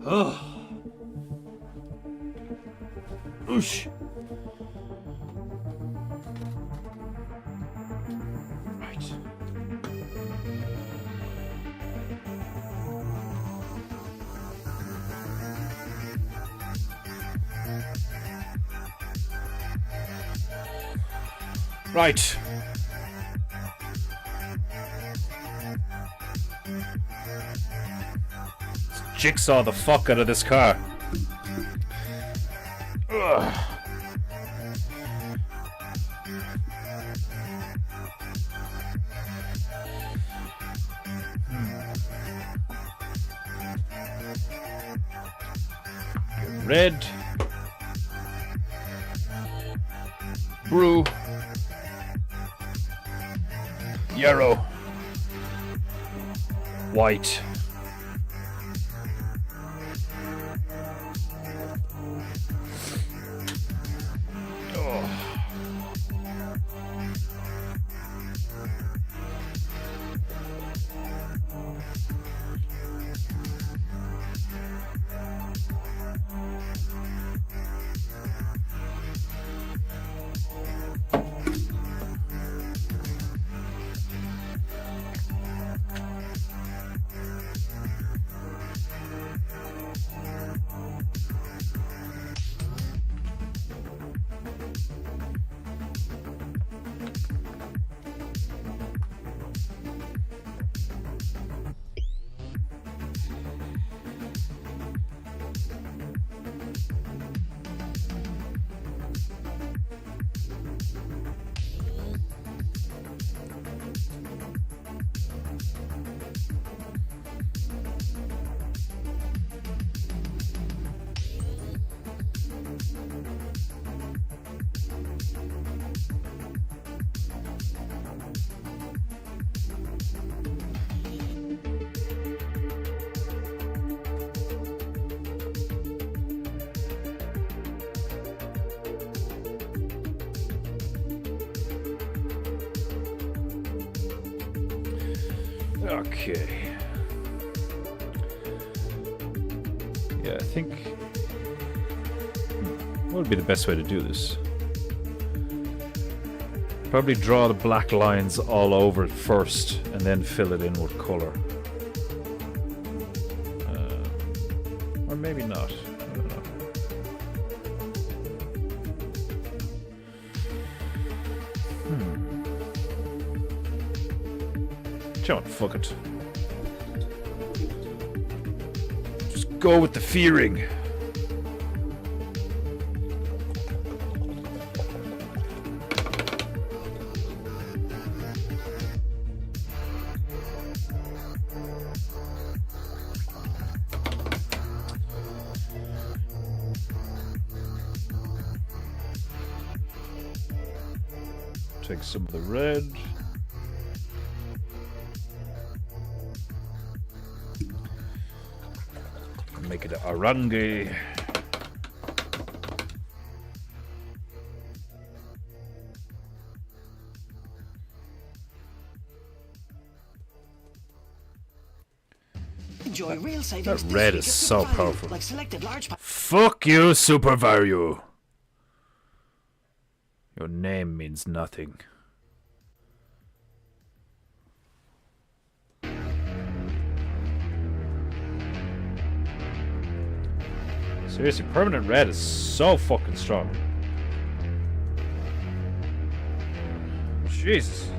Oh. Oosh. Right. Right. Jigsaw the fuck out of this car. Ugh. Red. Blue. Yellow. White. Okay. Yeah, I think... what would be the best way to do this? Probably draw the black lines all over it first, and then fill it in with colour. Or maybe not. I don't know. John, fuck it. Just go with the fearing. Take some of the red. Make it a orange. Enjoy real savings That this red week is at so Super Value, powerful. Like selected large Fuck you, Super Value. Your name means nothing. Seriously, permanent red is so fucking strong. Jesus.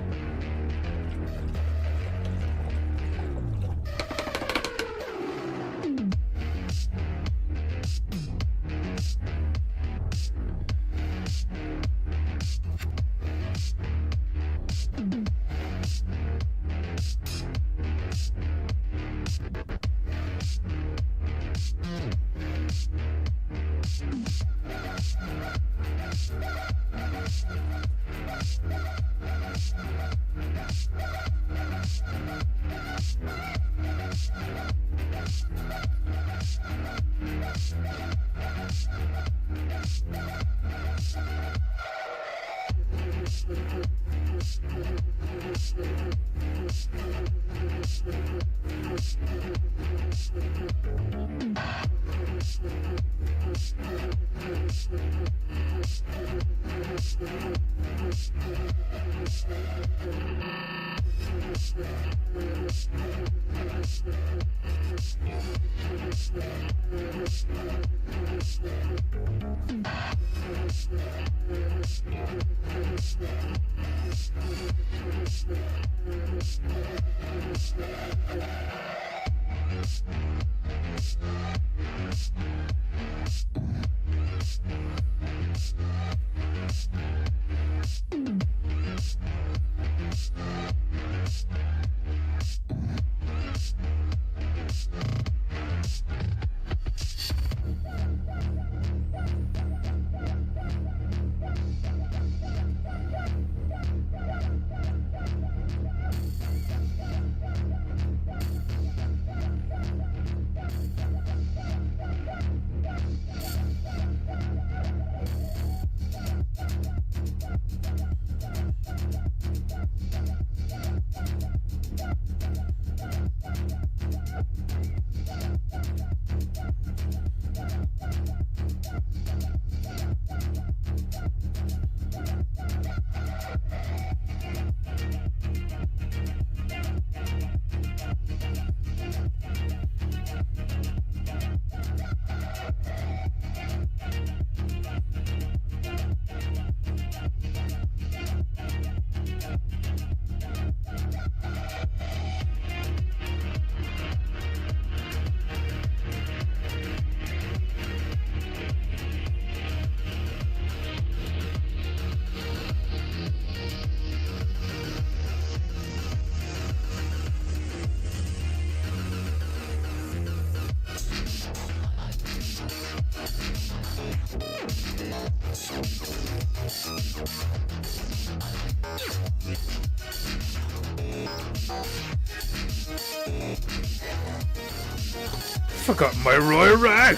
Forgot my Roy Rag.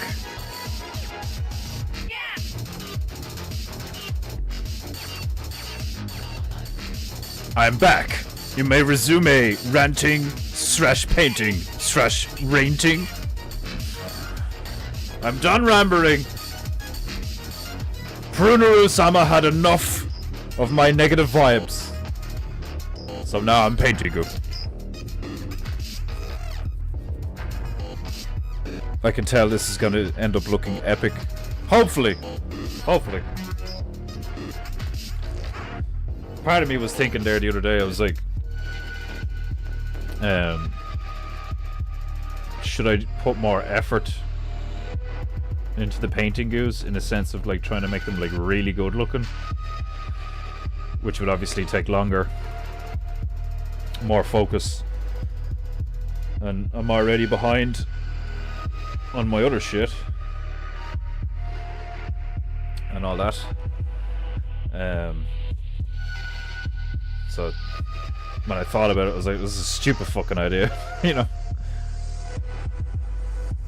I'm back. You may resume ranting / painting / ranting. I'm done rambling. Prunaru-sama had enough of my negative vibes. So now I'm painting you. I can tell this is gonna end up looking epic. Hopefully. Hopefully. Part of me was thinking there the other day, I was like, should I put more effort into the painting goos in a sense of like trying to make them like really good looking, which would obviously take longer, more focus, and I'm already behind on my other shit and all that. So when I thought about it, I was like, this is a stupid fucking idea, you know.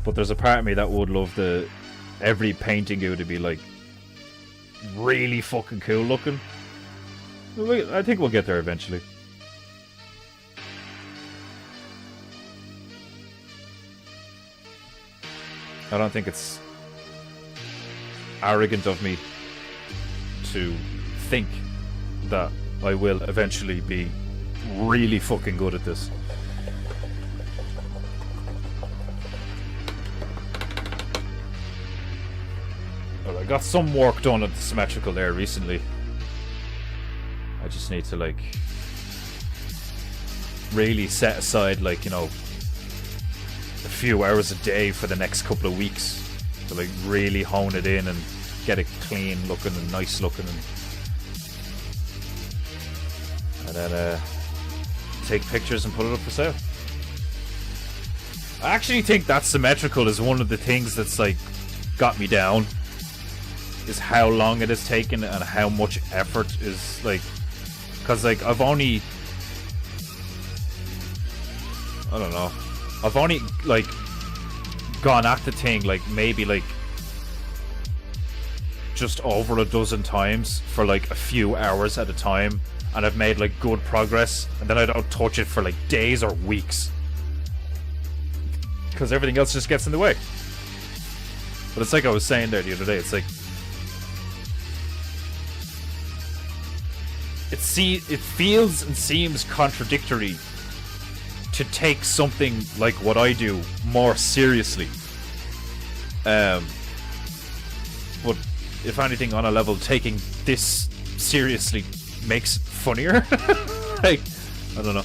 But there's a part of me that would love every PEINTEINGU to be like really fucking cool looking. I think we'll get there eventually. I don't think it's arrogant of me to think that I will eventually be really fucking good at this. Well, I got some work done at the symmetrical there recently. I just need to like really set aside like, you know, a few hours a day for the next couple of weeks to like really hone it in and get it clean looking and nice looking, and then take pictures and put it up for sale. I actually think that symmetrical is one of the things that's like got me down, is how long it has taken and how much effort is like, because like I've only like gone at the thing like maybe like just over a dozen times for like a few hours at a time, and I've made like good progress, and then I don't touch it for like days or weeks because everything else just gets in the way. But it's like I was saying there the other day, it's like it feels and seems contradictory to take something like what I do more seriously. But if anything, on a level, taking this seriously makes it funnier. Like, I don't know.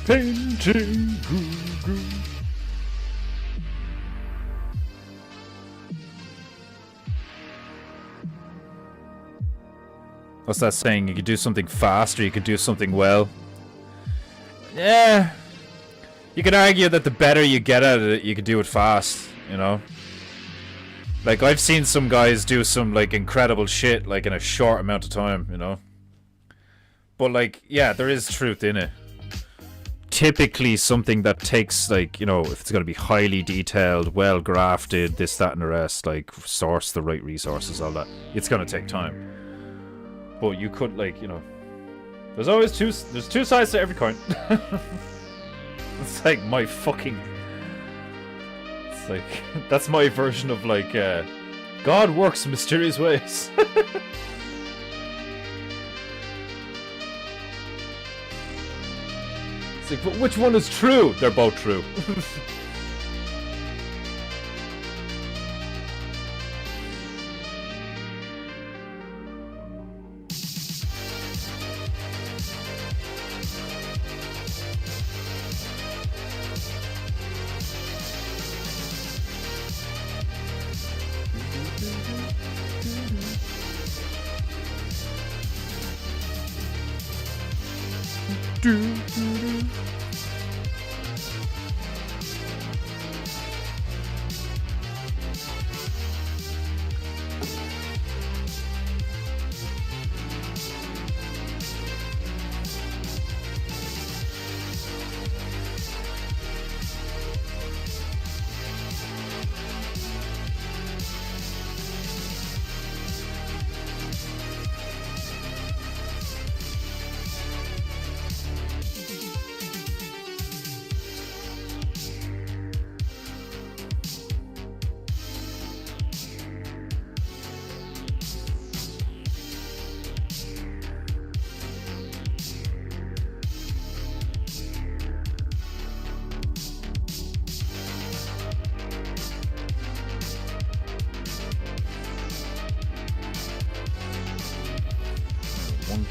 PEINTEINGU. What's that saying? You could do something fast or you could do something well. Yeah. You could argue that the better you get at it, you could do it fast, you know? Like, I've seen some guys do some, like, incredible shit, like, in a short amount of time, you know? But, like, yeah, there is truth in it. Typically something that takes, like, you know, if it's going to be highly detailed, well grafted, this, that, and the rest, like, source the right resources, all that, it's going to take time. But you could, like, you know, there's two sides to every coin. It's like my fucking, it's like, that's my version of, like, God works in mysterious ways. It's like, but which one is true? They're both true. 1,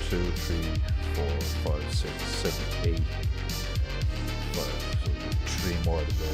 2, 3, 4, 5, 6, 7, 8. 5. So 3 more to go.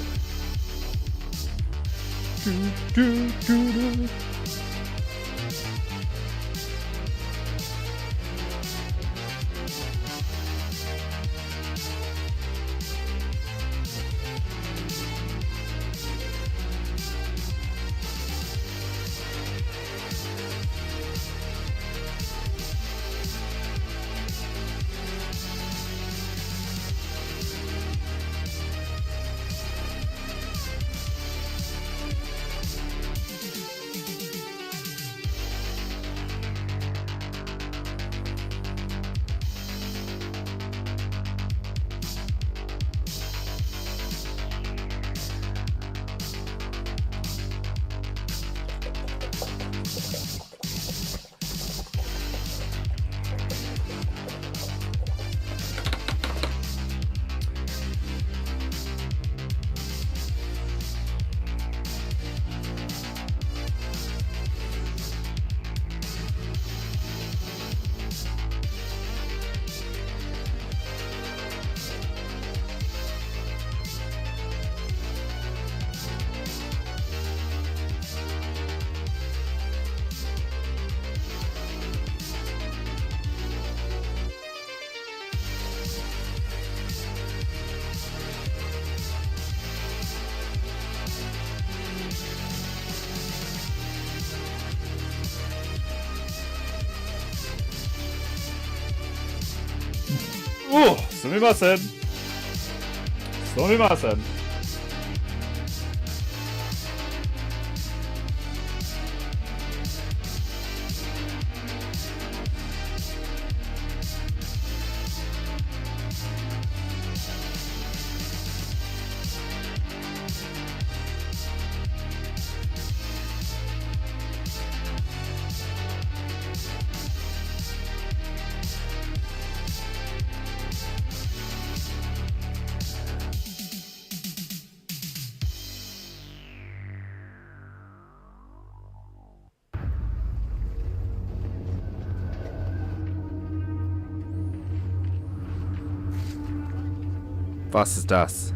Oh, すみません。すみません。Was ist das?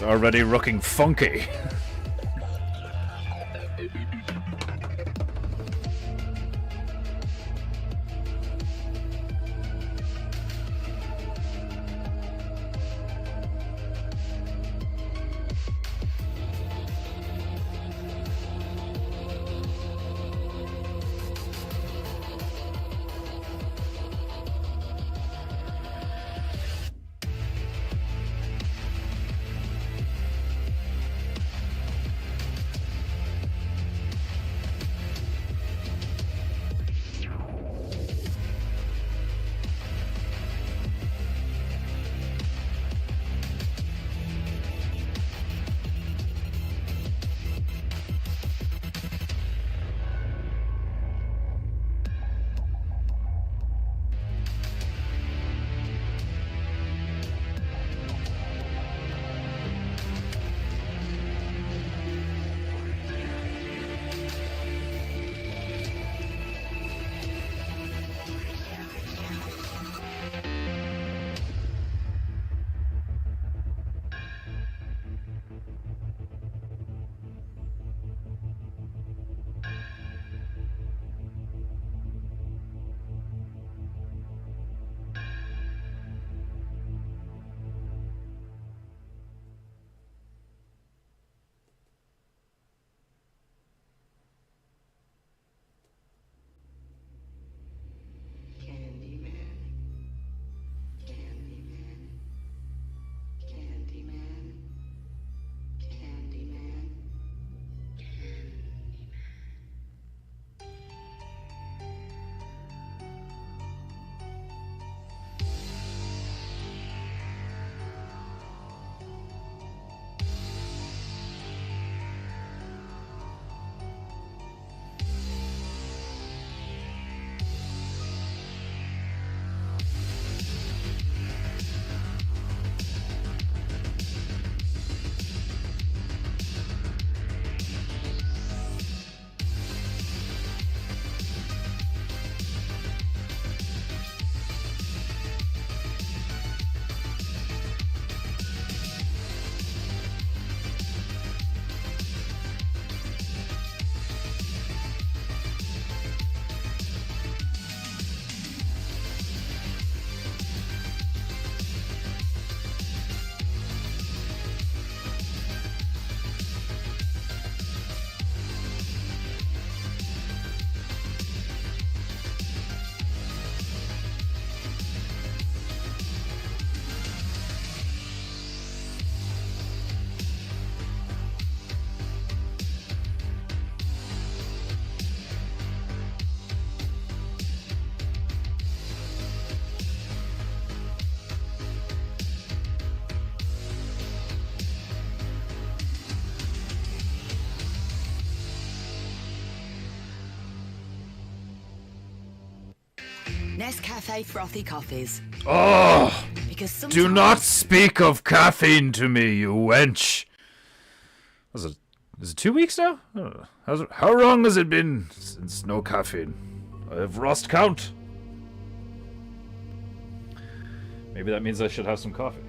already looking funky. Nescafe frothy coffees. Oh! Because sometimes Do not speak of caffeine to me, you wench! Is it 2 weeks now? I don't know. How long has it been since no caffeine? I have lost count. Maybe that means I should have some coffee.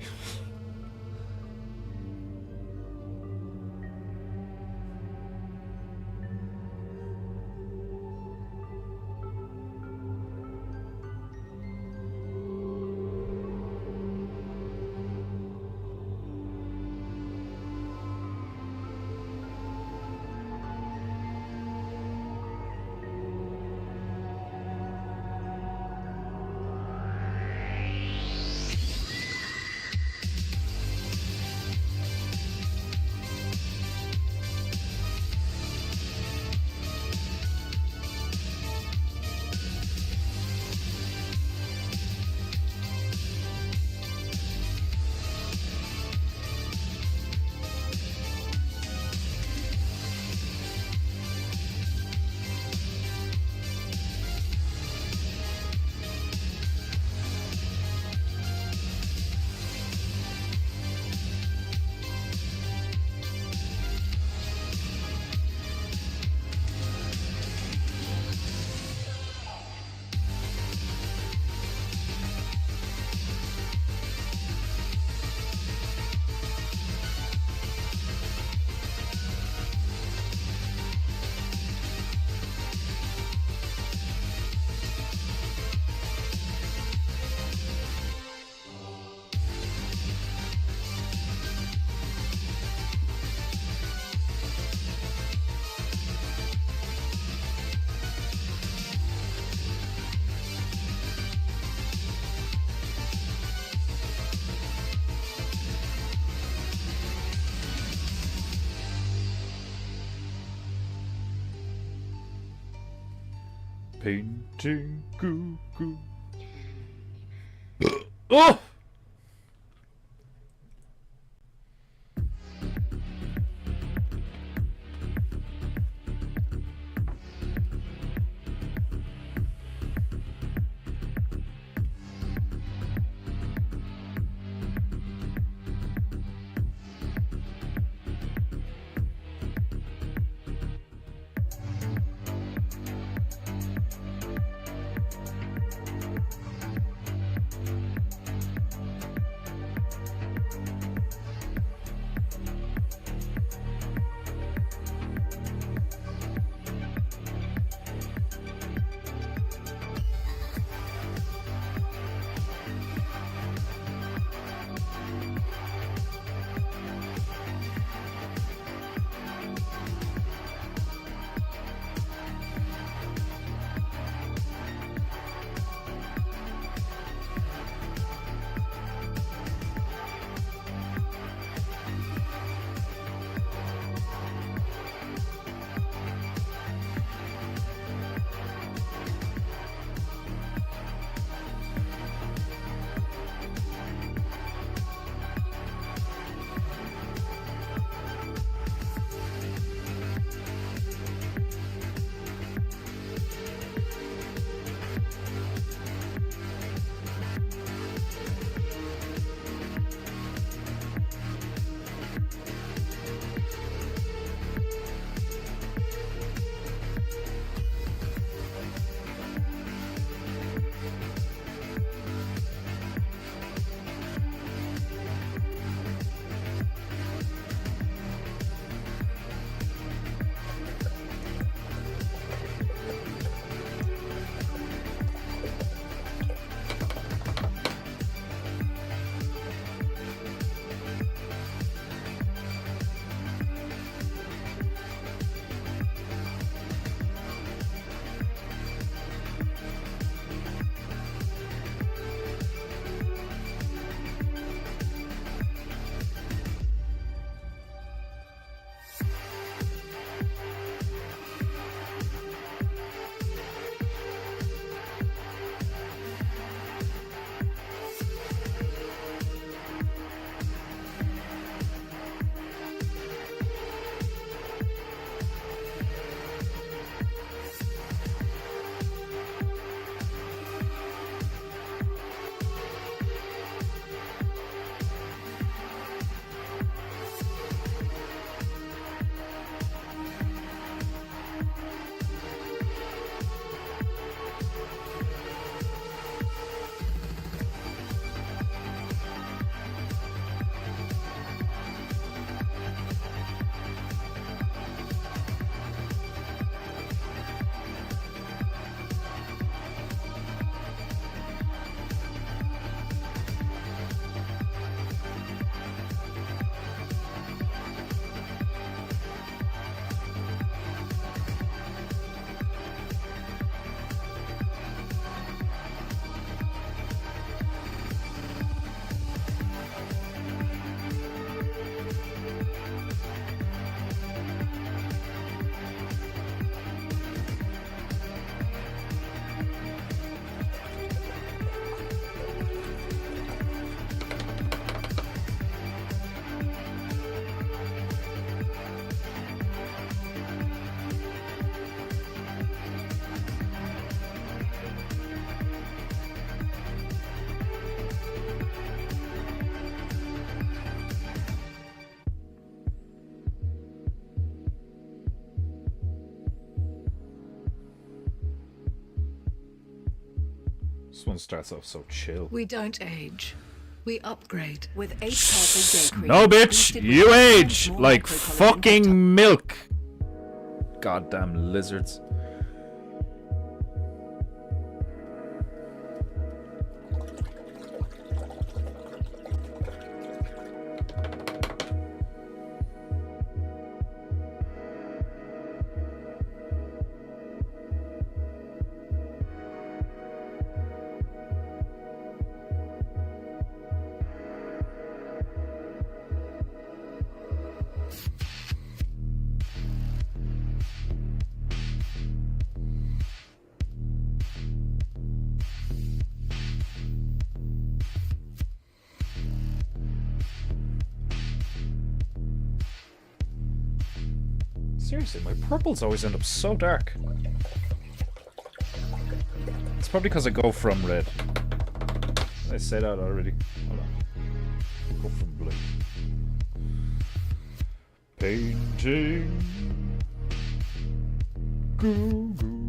painting goo goo. Oh! This one starts off so chill. We don't age. We upgrade. With 8 purple day cream. No, bitch! boosted with You 10 age more like microcollagen butter. fucking milk! Goddamn lizards. Seriously, my purples always end up so dark. It's probably because I go from red. Did I say that already? Hold on. Go from blue. Painting. Goo goo.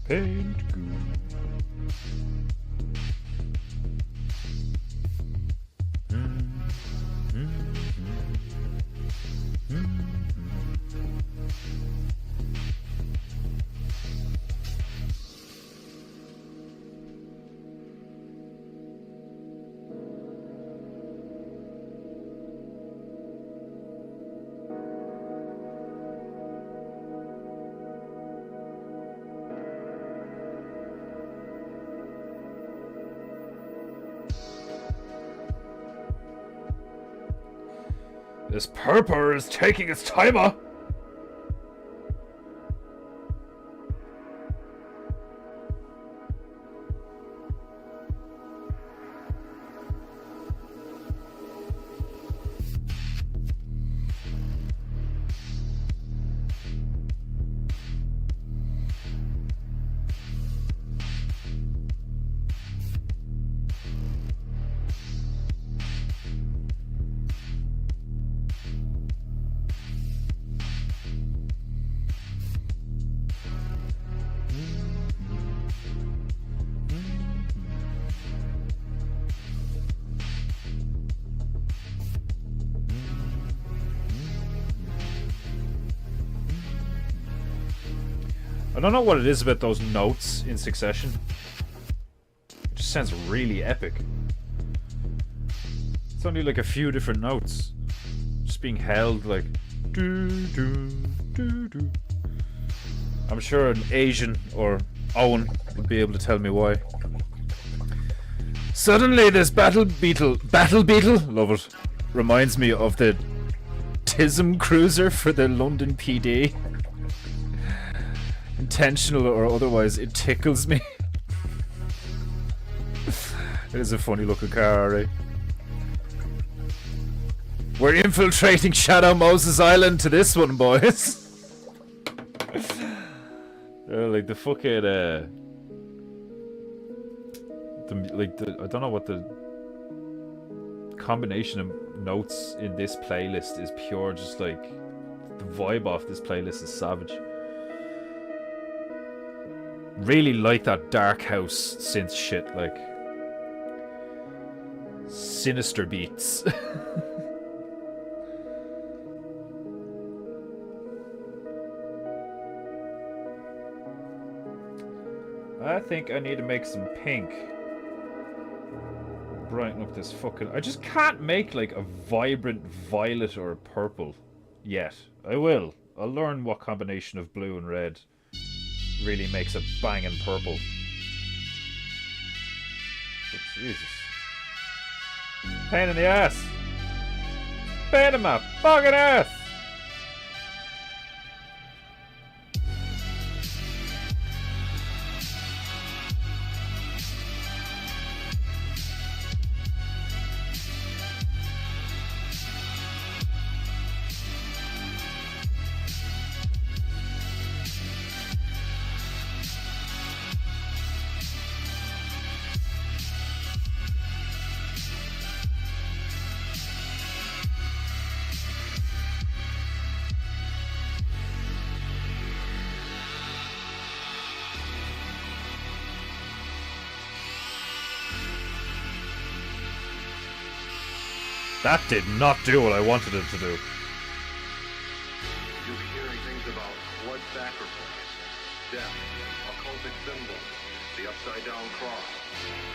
Paint goo. This purple is taking its timer. I don't know what it is about those notes in succession. It just sounds really epic. It's only like a few different notes. Just being held like doo doo doo doo. I'm sure an Asian or Owen would be able to tell me why. Suddenly this battle beetle, love it, reminds me of the TISM cruiser for the London PD. Intentional or otherwise, it tickles me. It is a funny looking car, alright. We're infiltrating Shadow Moses Island to this one, boys. Like the fucking I don't know what the combination of notes in this playlist is. Pure, just like the vibe off this playlist is savage. Really like that dark house synth shit, like sinister beats. I think I need to make some pink. Brighten up this fucking... I just can't make like a vibrant violet or a purple yet. I will. I'll learn what combination of blue and red really makes a banging purple. But Jesus. Pain in the ass. Pain in my fucking ass. That did not do what I wanted it to do. You'll be hearing things about blood sacrifice, death, occultic symbols, the upside down cross,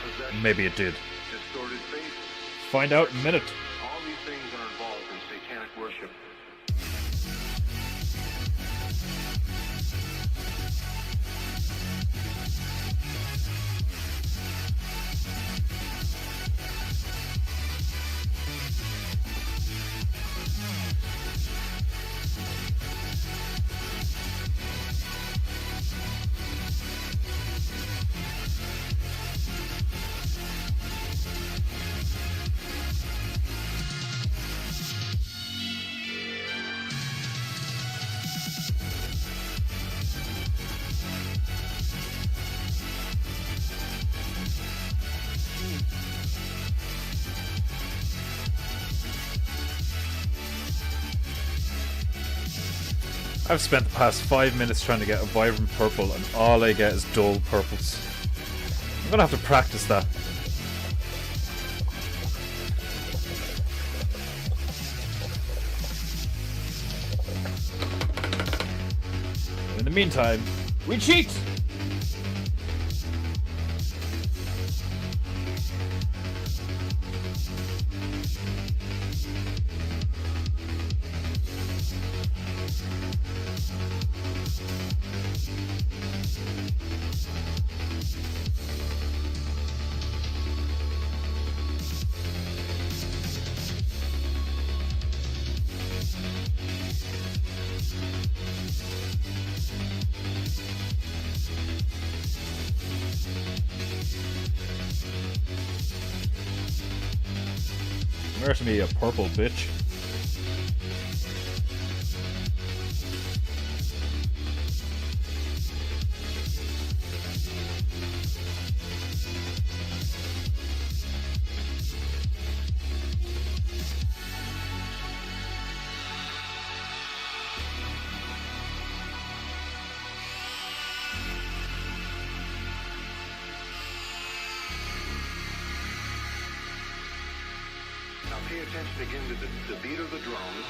possession, Maybe it did. distorted faith. Find out in a minute. All these things are involved in satanic worship. I've spent the past 5 minutes trying to get a vibrant purple and all I get is dull purples. I'm gonna have to practice that. In the meantime, we cheat! Come here to me, a purple bitch. Now pay attention again to the beat of the drums,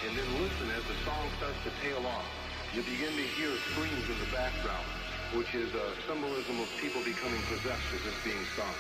and then listen as the song starts to tail off. You begin to hear screams in the background, which is a symbolism of people becoming possessed as it's being sung.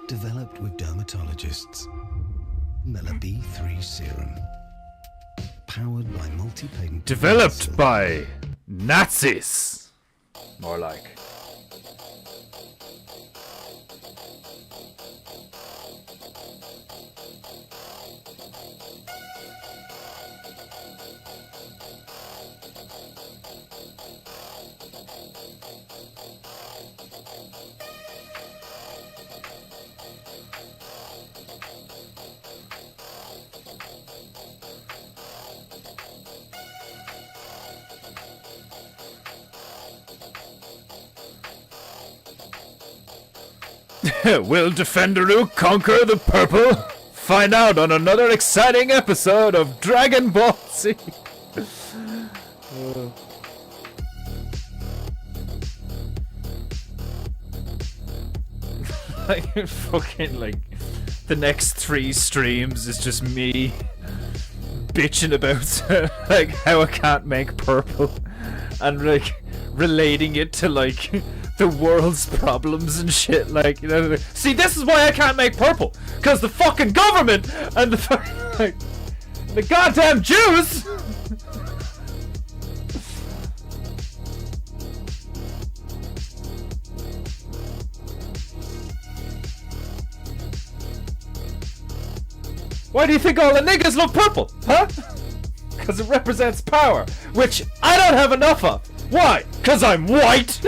Developed with dermatologists. Mela B3 Serum. Powered by multi-patent. Developed by Nazis! More like. Will Defenderu conquer the purple? Find out on another exciting episode of Dragon Ball Z. Like, fucking, like, the next 3 streams is just me bitching about, like, how I can't make purple. And, like, relating it to, like, the the world's problems and shit. Like, you know, see, this is why I can't make purple, because the fucking government and the like, the goddamn Jews. Why do you think all the niggas love purple, huh? Because it represents power, which I don't have enough of. Why? Because I'm white.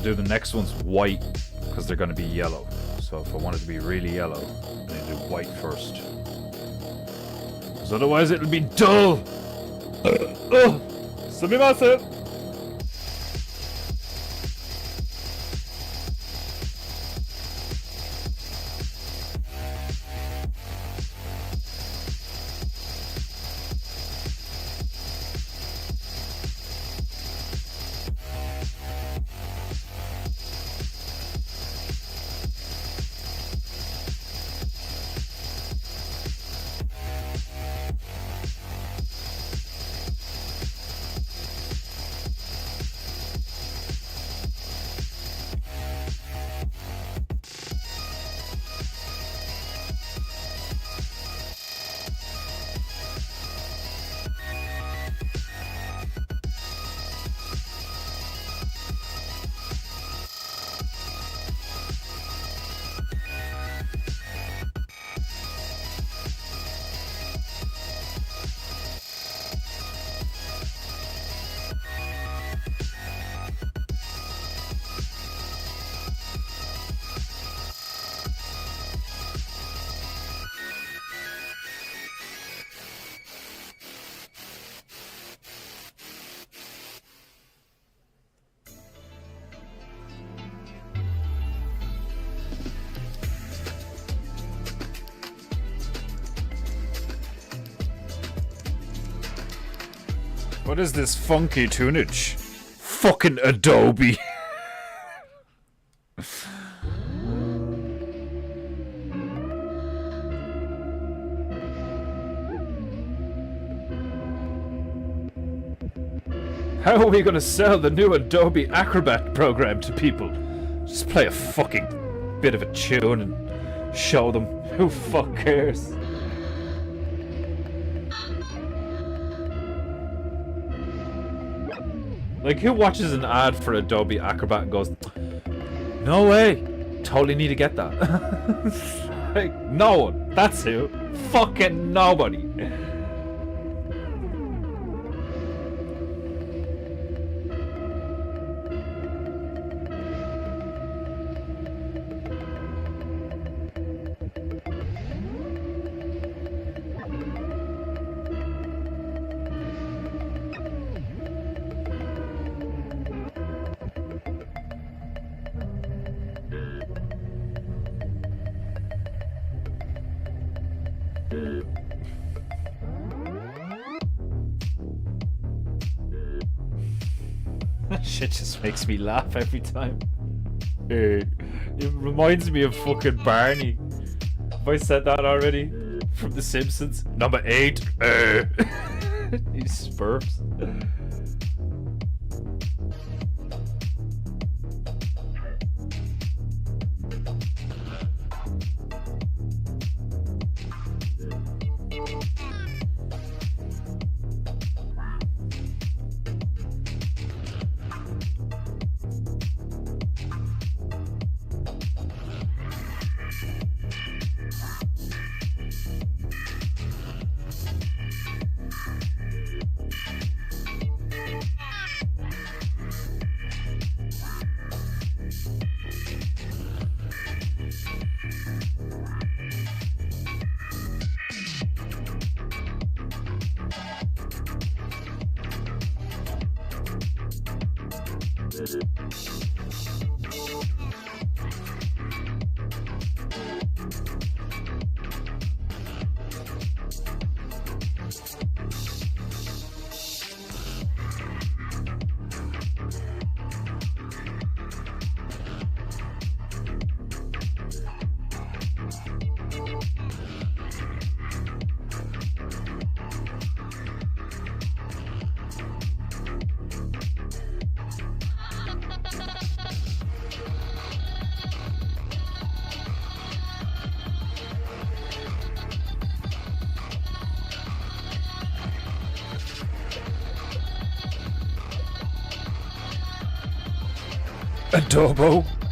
Do the next one's white because they're going to be yellow. So if I want it to be really yellow, I need to do white first. Because otherwise it'll be dull. Sumimasen. What is this funky tunage? Fucking Adobe. How are we gonna sell the new Adobe Acrobat program to people? Just play a fucking bit of a tune and show them. Who fuck cares? Like, who watches an ad for Adobe Acrobat and goes, no way, totally need to get that. Like, no one. That's who. Fucking nobody. Shit just makes me laugh every time. It reminds me of fucking Barney. Have I said that already? From The Simpsons? Number 8. He spurps.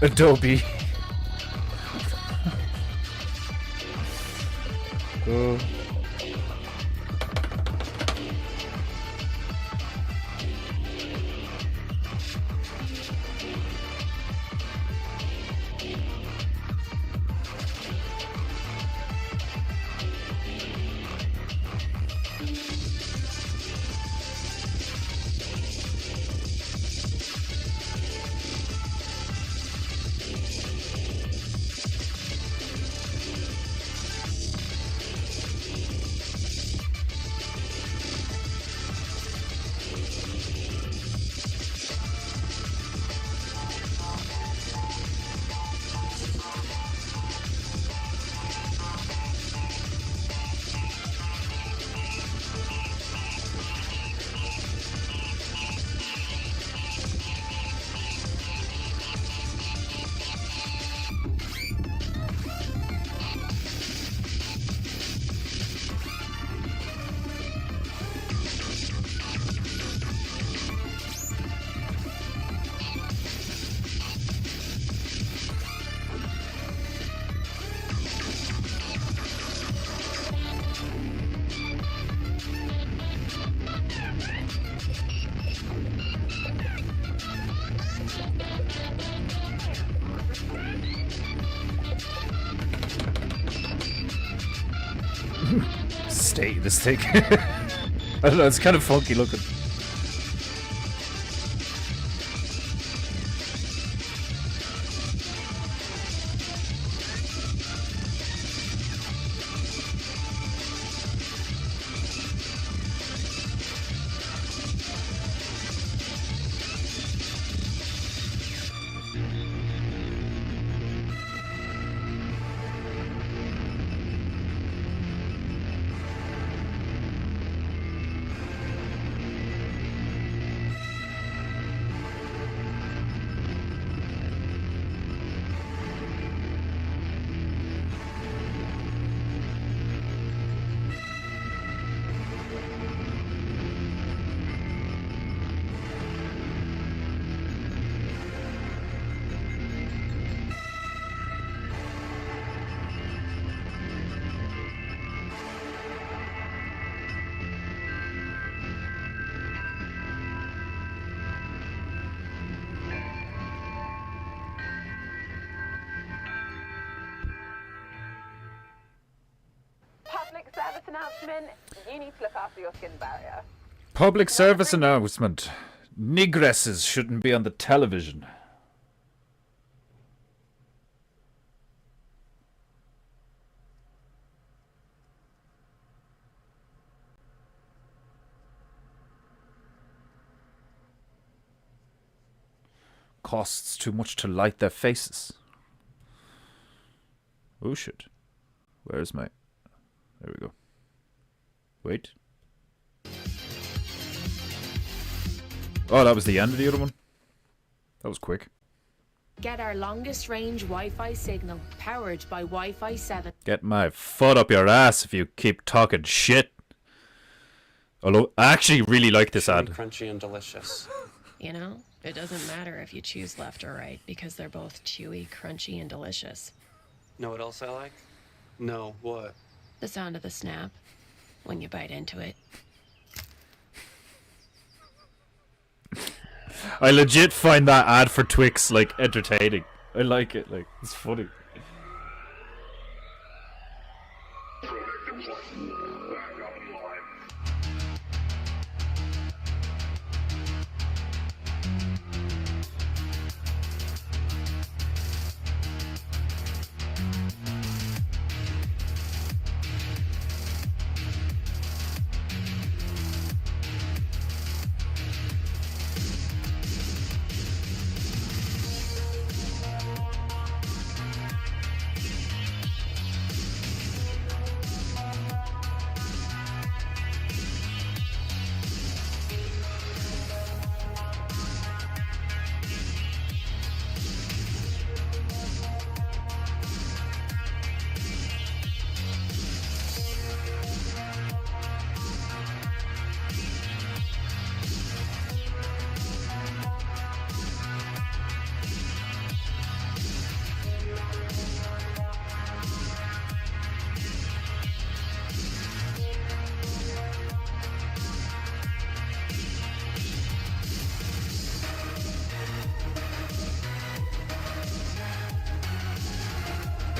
Adobe. State this thing. I don't know, it's kind of funky looking. service announcement. You need to look after your skin barrier. Public service announcement. Negresses shouldn't be on the television. Costs too much to light their faces. Oh shit. Where's my... There we go. Wait. Oh, that was the end of the other one? That was quick. Get our longest range Wi-Fi signal, powered by Wi-Fi 7. Get my foot up your ass if you keep talking shit. Although, I actually really like this ad. Crunchy and delicious. You know, it doesn't matter if you choose left or right because they're both chewy, crunchy, and delicious. Know what else I like? No, what? The sound of the snap when you bite into it. I legit find that ad for Twix, like, entertaining. I like it, like, it's funny.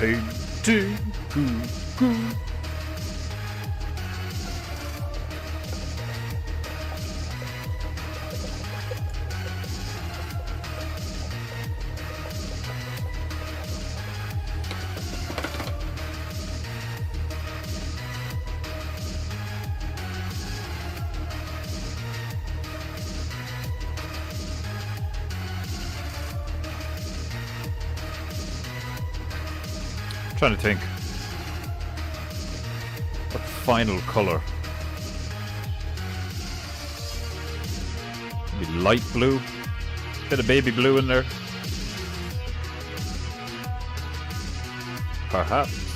PEINTEINGU. Trying to think. What final color? Maybe light blue. Bit of baby blue in there. Perhaps.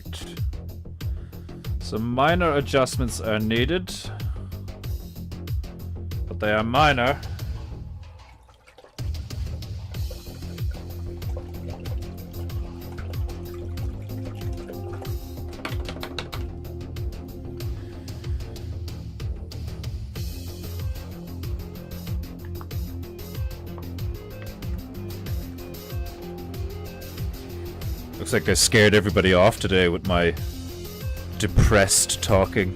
Right. Some minor adjustments are needed, but they are minor. Looks like I scared everybody off today with my depressed talking.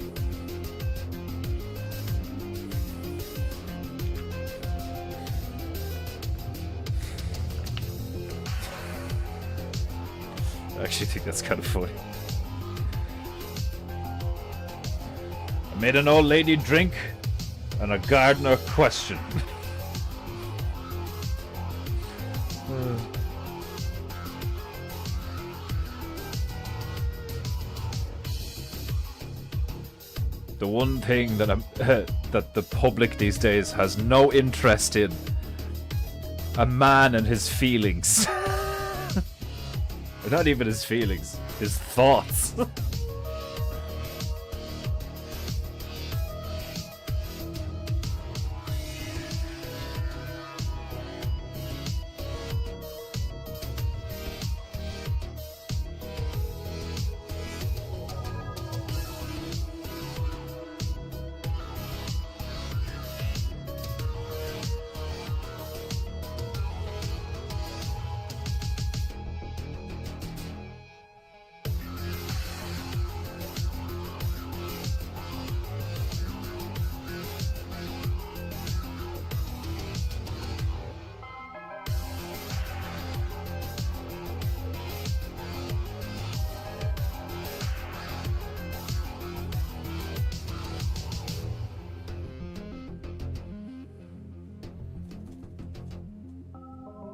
I actually think that's kind of funny. I made an old lady drink and a gardener question. The one thing that that the public these days has no interest in: a man and his feelings. Not even his feelings, his thoughts.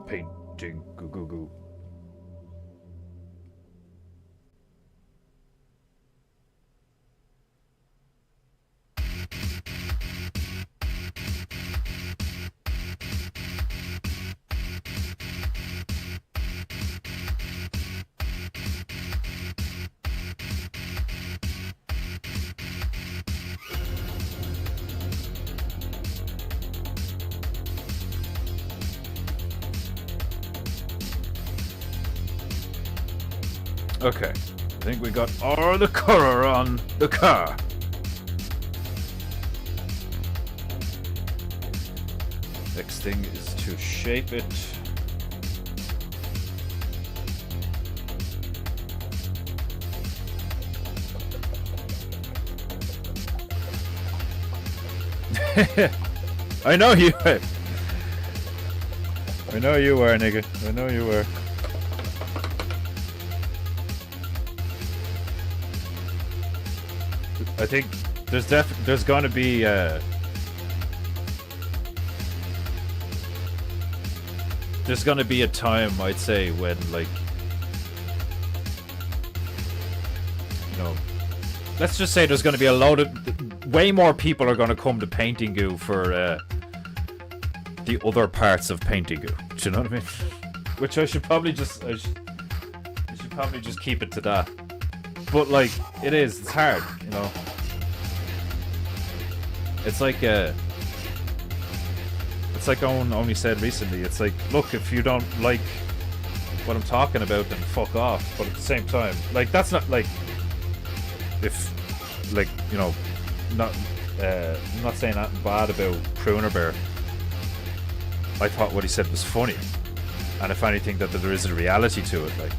Painting goo goo goo. Okay, I think we got all the color on the car. Next thing is to shape it. I know you were. I know you were, nigga. I know you were. I think there's gonna be there's gonna be a time, I'd say, when, like, you know, let's just say there's gonna be a load of way more people are gonna come to PEINTEINGU for the other parts of PEINTEINGU. Do you know what I mean? Which I should probably just probably just keep it to that. But, like, it's hard, you know. It's like Owen only said recently, it's like, look, if you don't like what I'm talking about, then fuck off. But at the same time, like, that's not, like, if, like, you know, I'm not saying anything bad about Pruner Bear. I thought what he said was funny. And if anything, that there is a reality to it, like.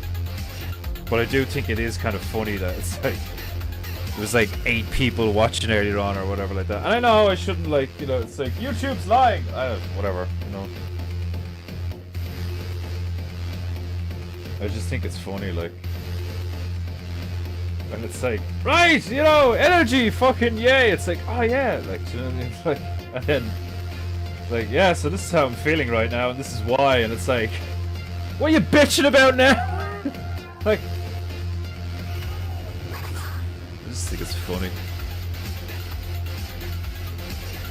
But I do think it is kind of funny that it's like, there was like 8 people watching earlier on or whatever like that. And I know I shouldn't, like, you know, it's like, YouTube's lying. Whatever, you know. I just think it's funny, like. And it's like, right, you know, energy, fucking yay. It's like, oh yeah, like, you know what I mean? Like, and then, like, yeah, so this is how I'm feeling right now, and this is why. And it's like, what are you bitching about now? Like, I just think it's funny.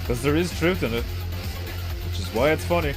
Because there is truth in it. Which is why it's funny.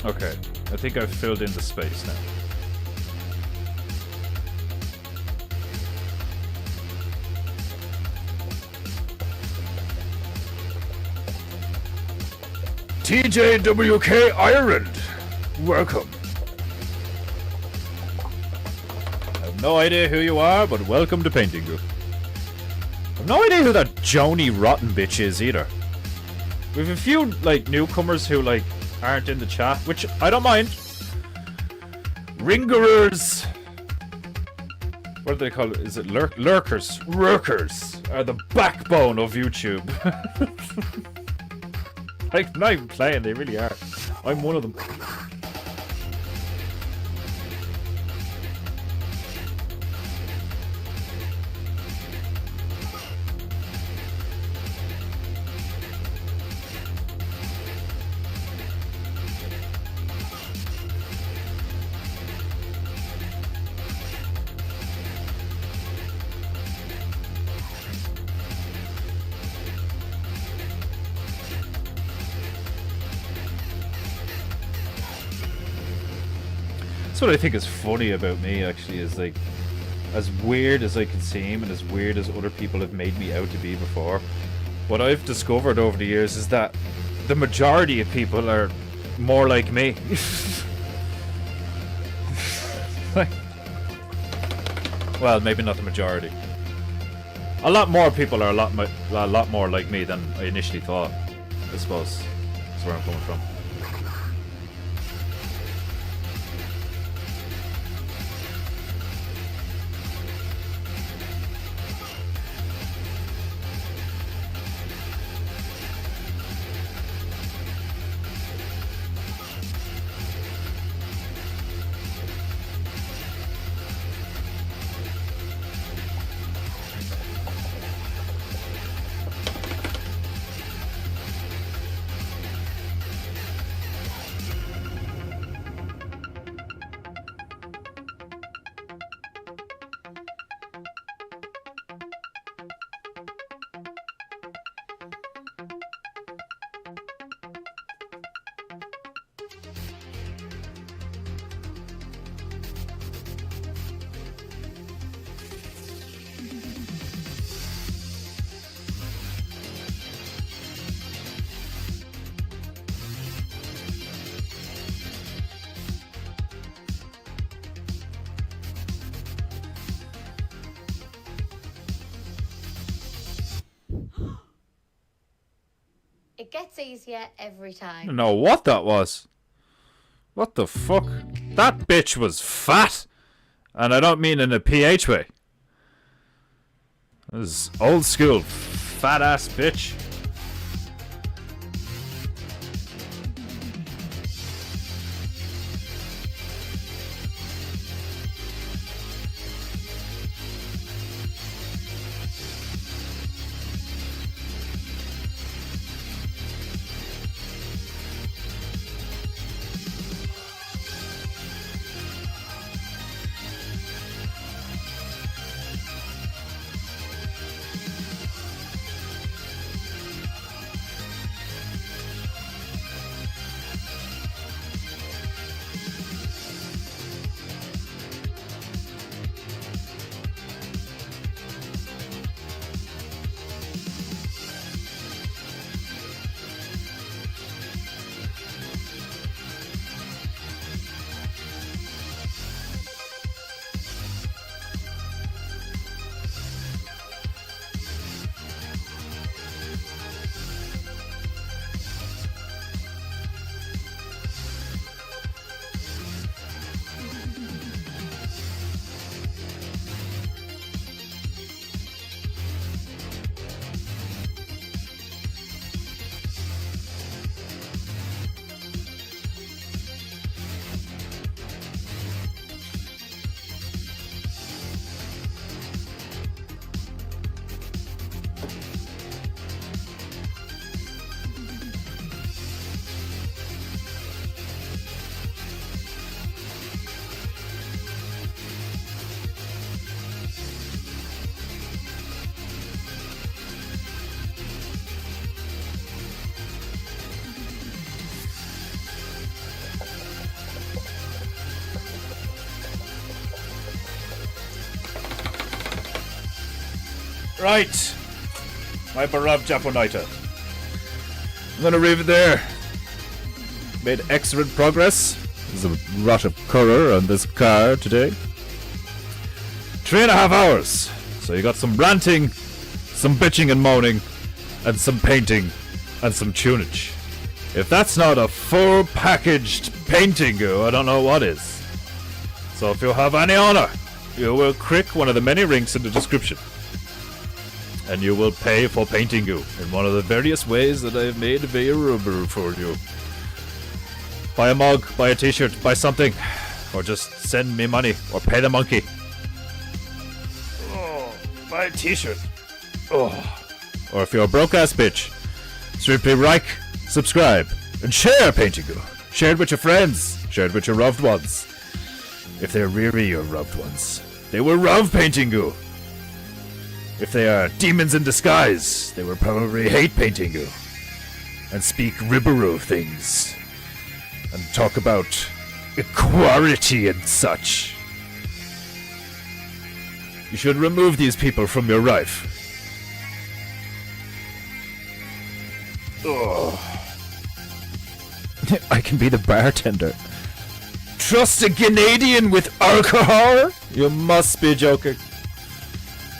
Okay, I think I've filled in the space now. TJWK Ireland, welcome. I have no idea who you are, but welcome to PEINTEINGU. I have no idea who that Joni Rotten bitch is either. We have a few, like, newcomers who, like, aren't in the chat, which I don't mind. Ringerers. What do they call it? Is it lurkers? Lurkers are the backbone of YouTube. Like, not even playing, they really are. I'm one of them. That's what I think is funny about me, actually, is like, as weird as I can seem and as weird as other people have made me out to be before, what I've discovered over the years is that the majority of people are more like me. Like, well, maybe not the majority. A lot more people are a lot more like me than I initially thought, I suppose. That's where I'm coming from. It gets easier every time. I don't know what that was. What the fuck? That bitch was fat! And I don't mean in a PH way. This is old school fat ass bitch. Right. My beloved Japonita. I'm gonna leave it there. Made excellent progress. There's a rot of color on this car today. 3.5 hours. So you got some ranting, some bitching and moaning, and some painting, and some tunage. If that's not a full packaged PEINTEINGU, I don't know what is. So if you have any honor, you will click one of the many links in the description. And you will pay for PEINTEINGU in one of the various ways that I have made available for you. Buy a mug, buy a t-shirt, buy something. Or just send me money, or pay the monkey. Oh, buy a t-shirt. Oh. Or if you're a broke-ass bitch, simply like, subscribe, and share PEINTEINGU. Share it with your friends. Share it with your loved ones. If they're really your loved ones, they will love PEINTEINGU. If they are demons in disguise, they will probably hate PEINTEINGU. And speak Ribberu things. And talk about equality and such. You should remove these people from your life. Oh. I can be the bartender. Trust a Canadian with alcohol? You must be joking.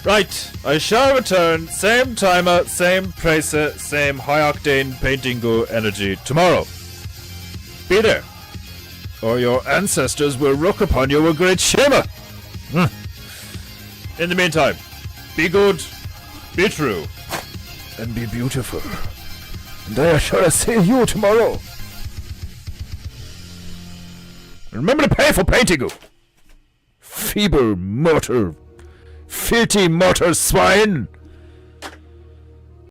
Right, I shall return, same timer, same price, same high-octane PEINTEINGU energy tomorrow. Be there, or your ancestors will look upon you with great shame. In the meantime, be good, be true, and be beautiful. And I shall see you tomorrow. Remember to pay for PEINTEINGU. Feeble mortal. Filthy mortal swine!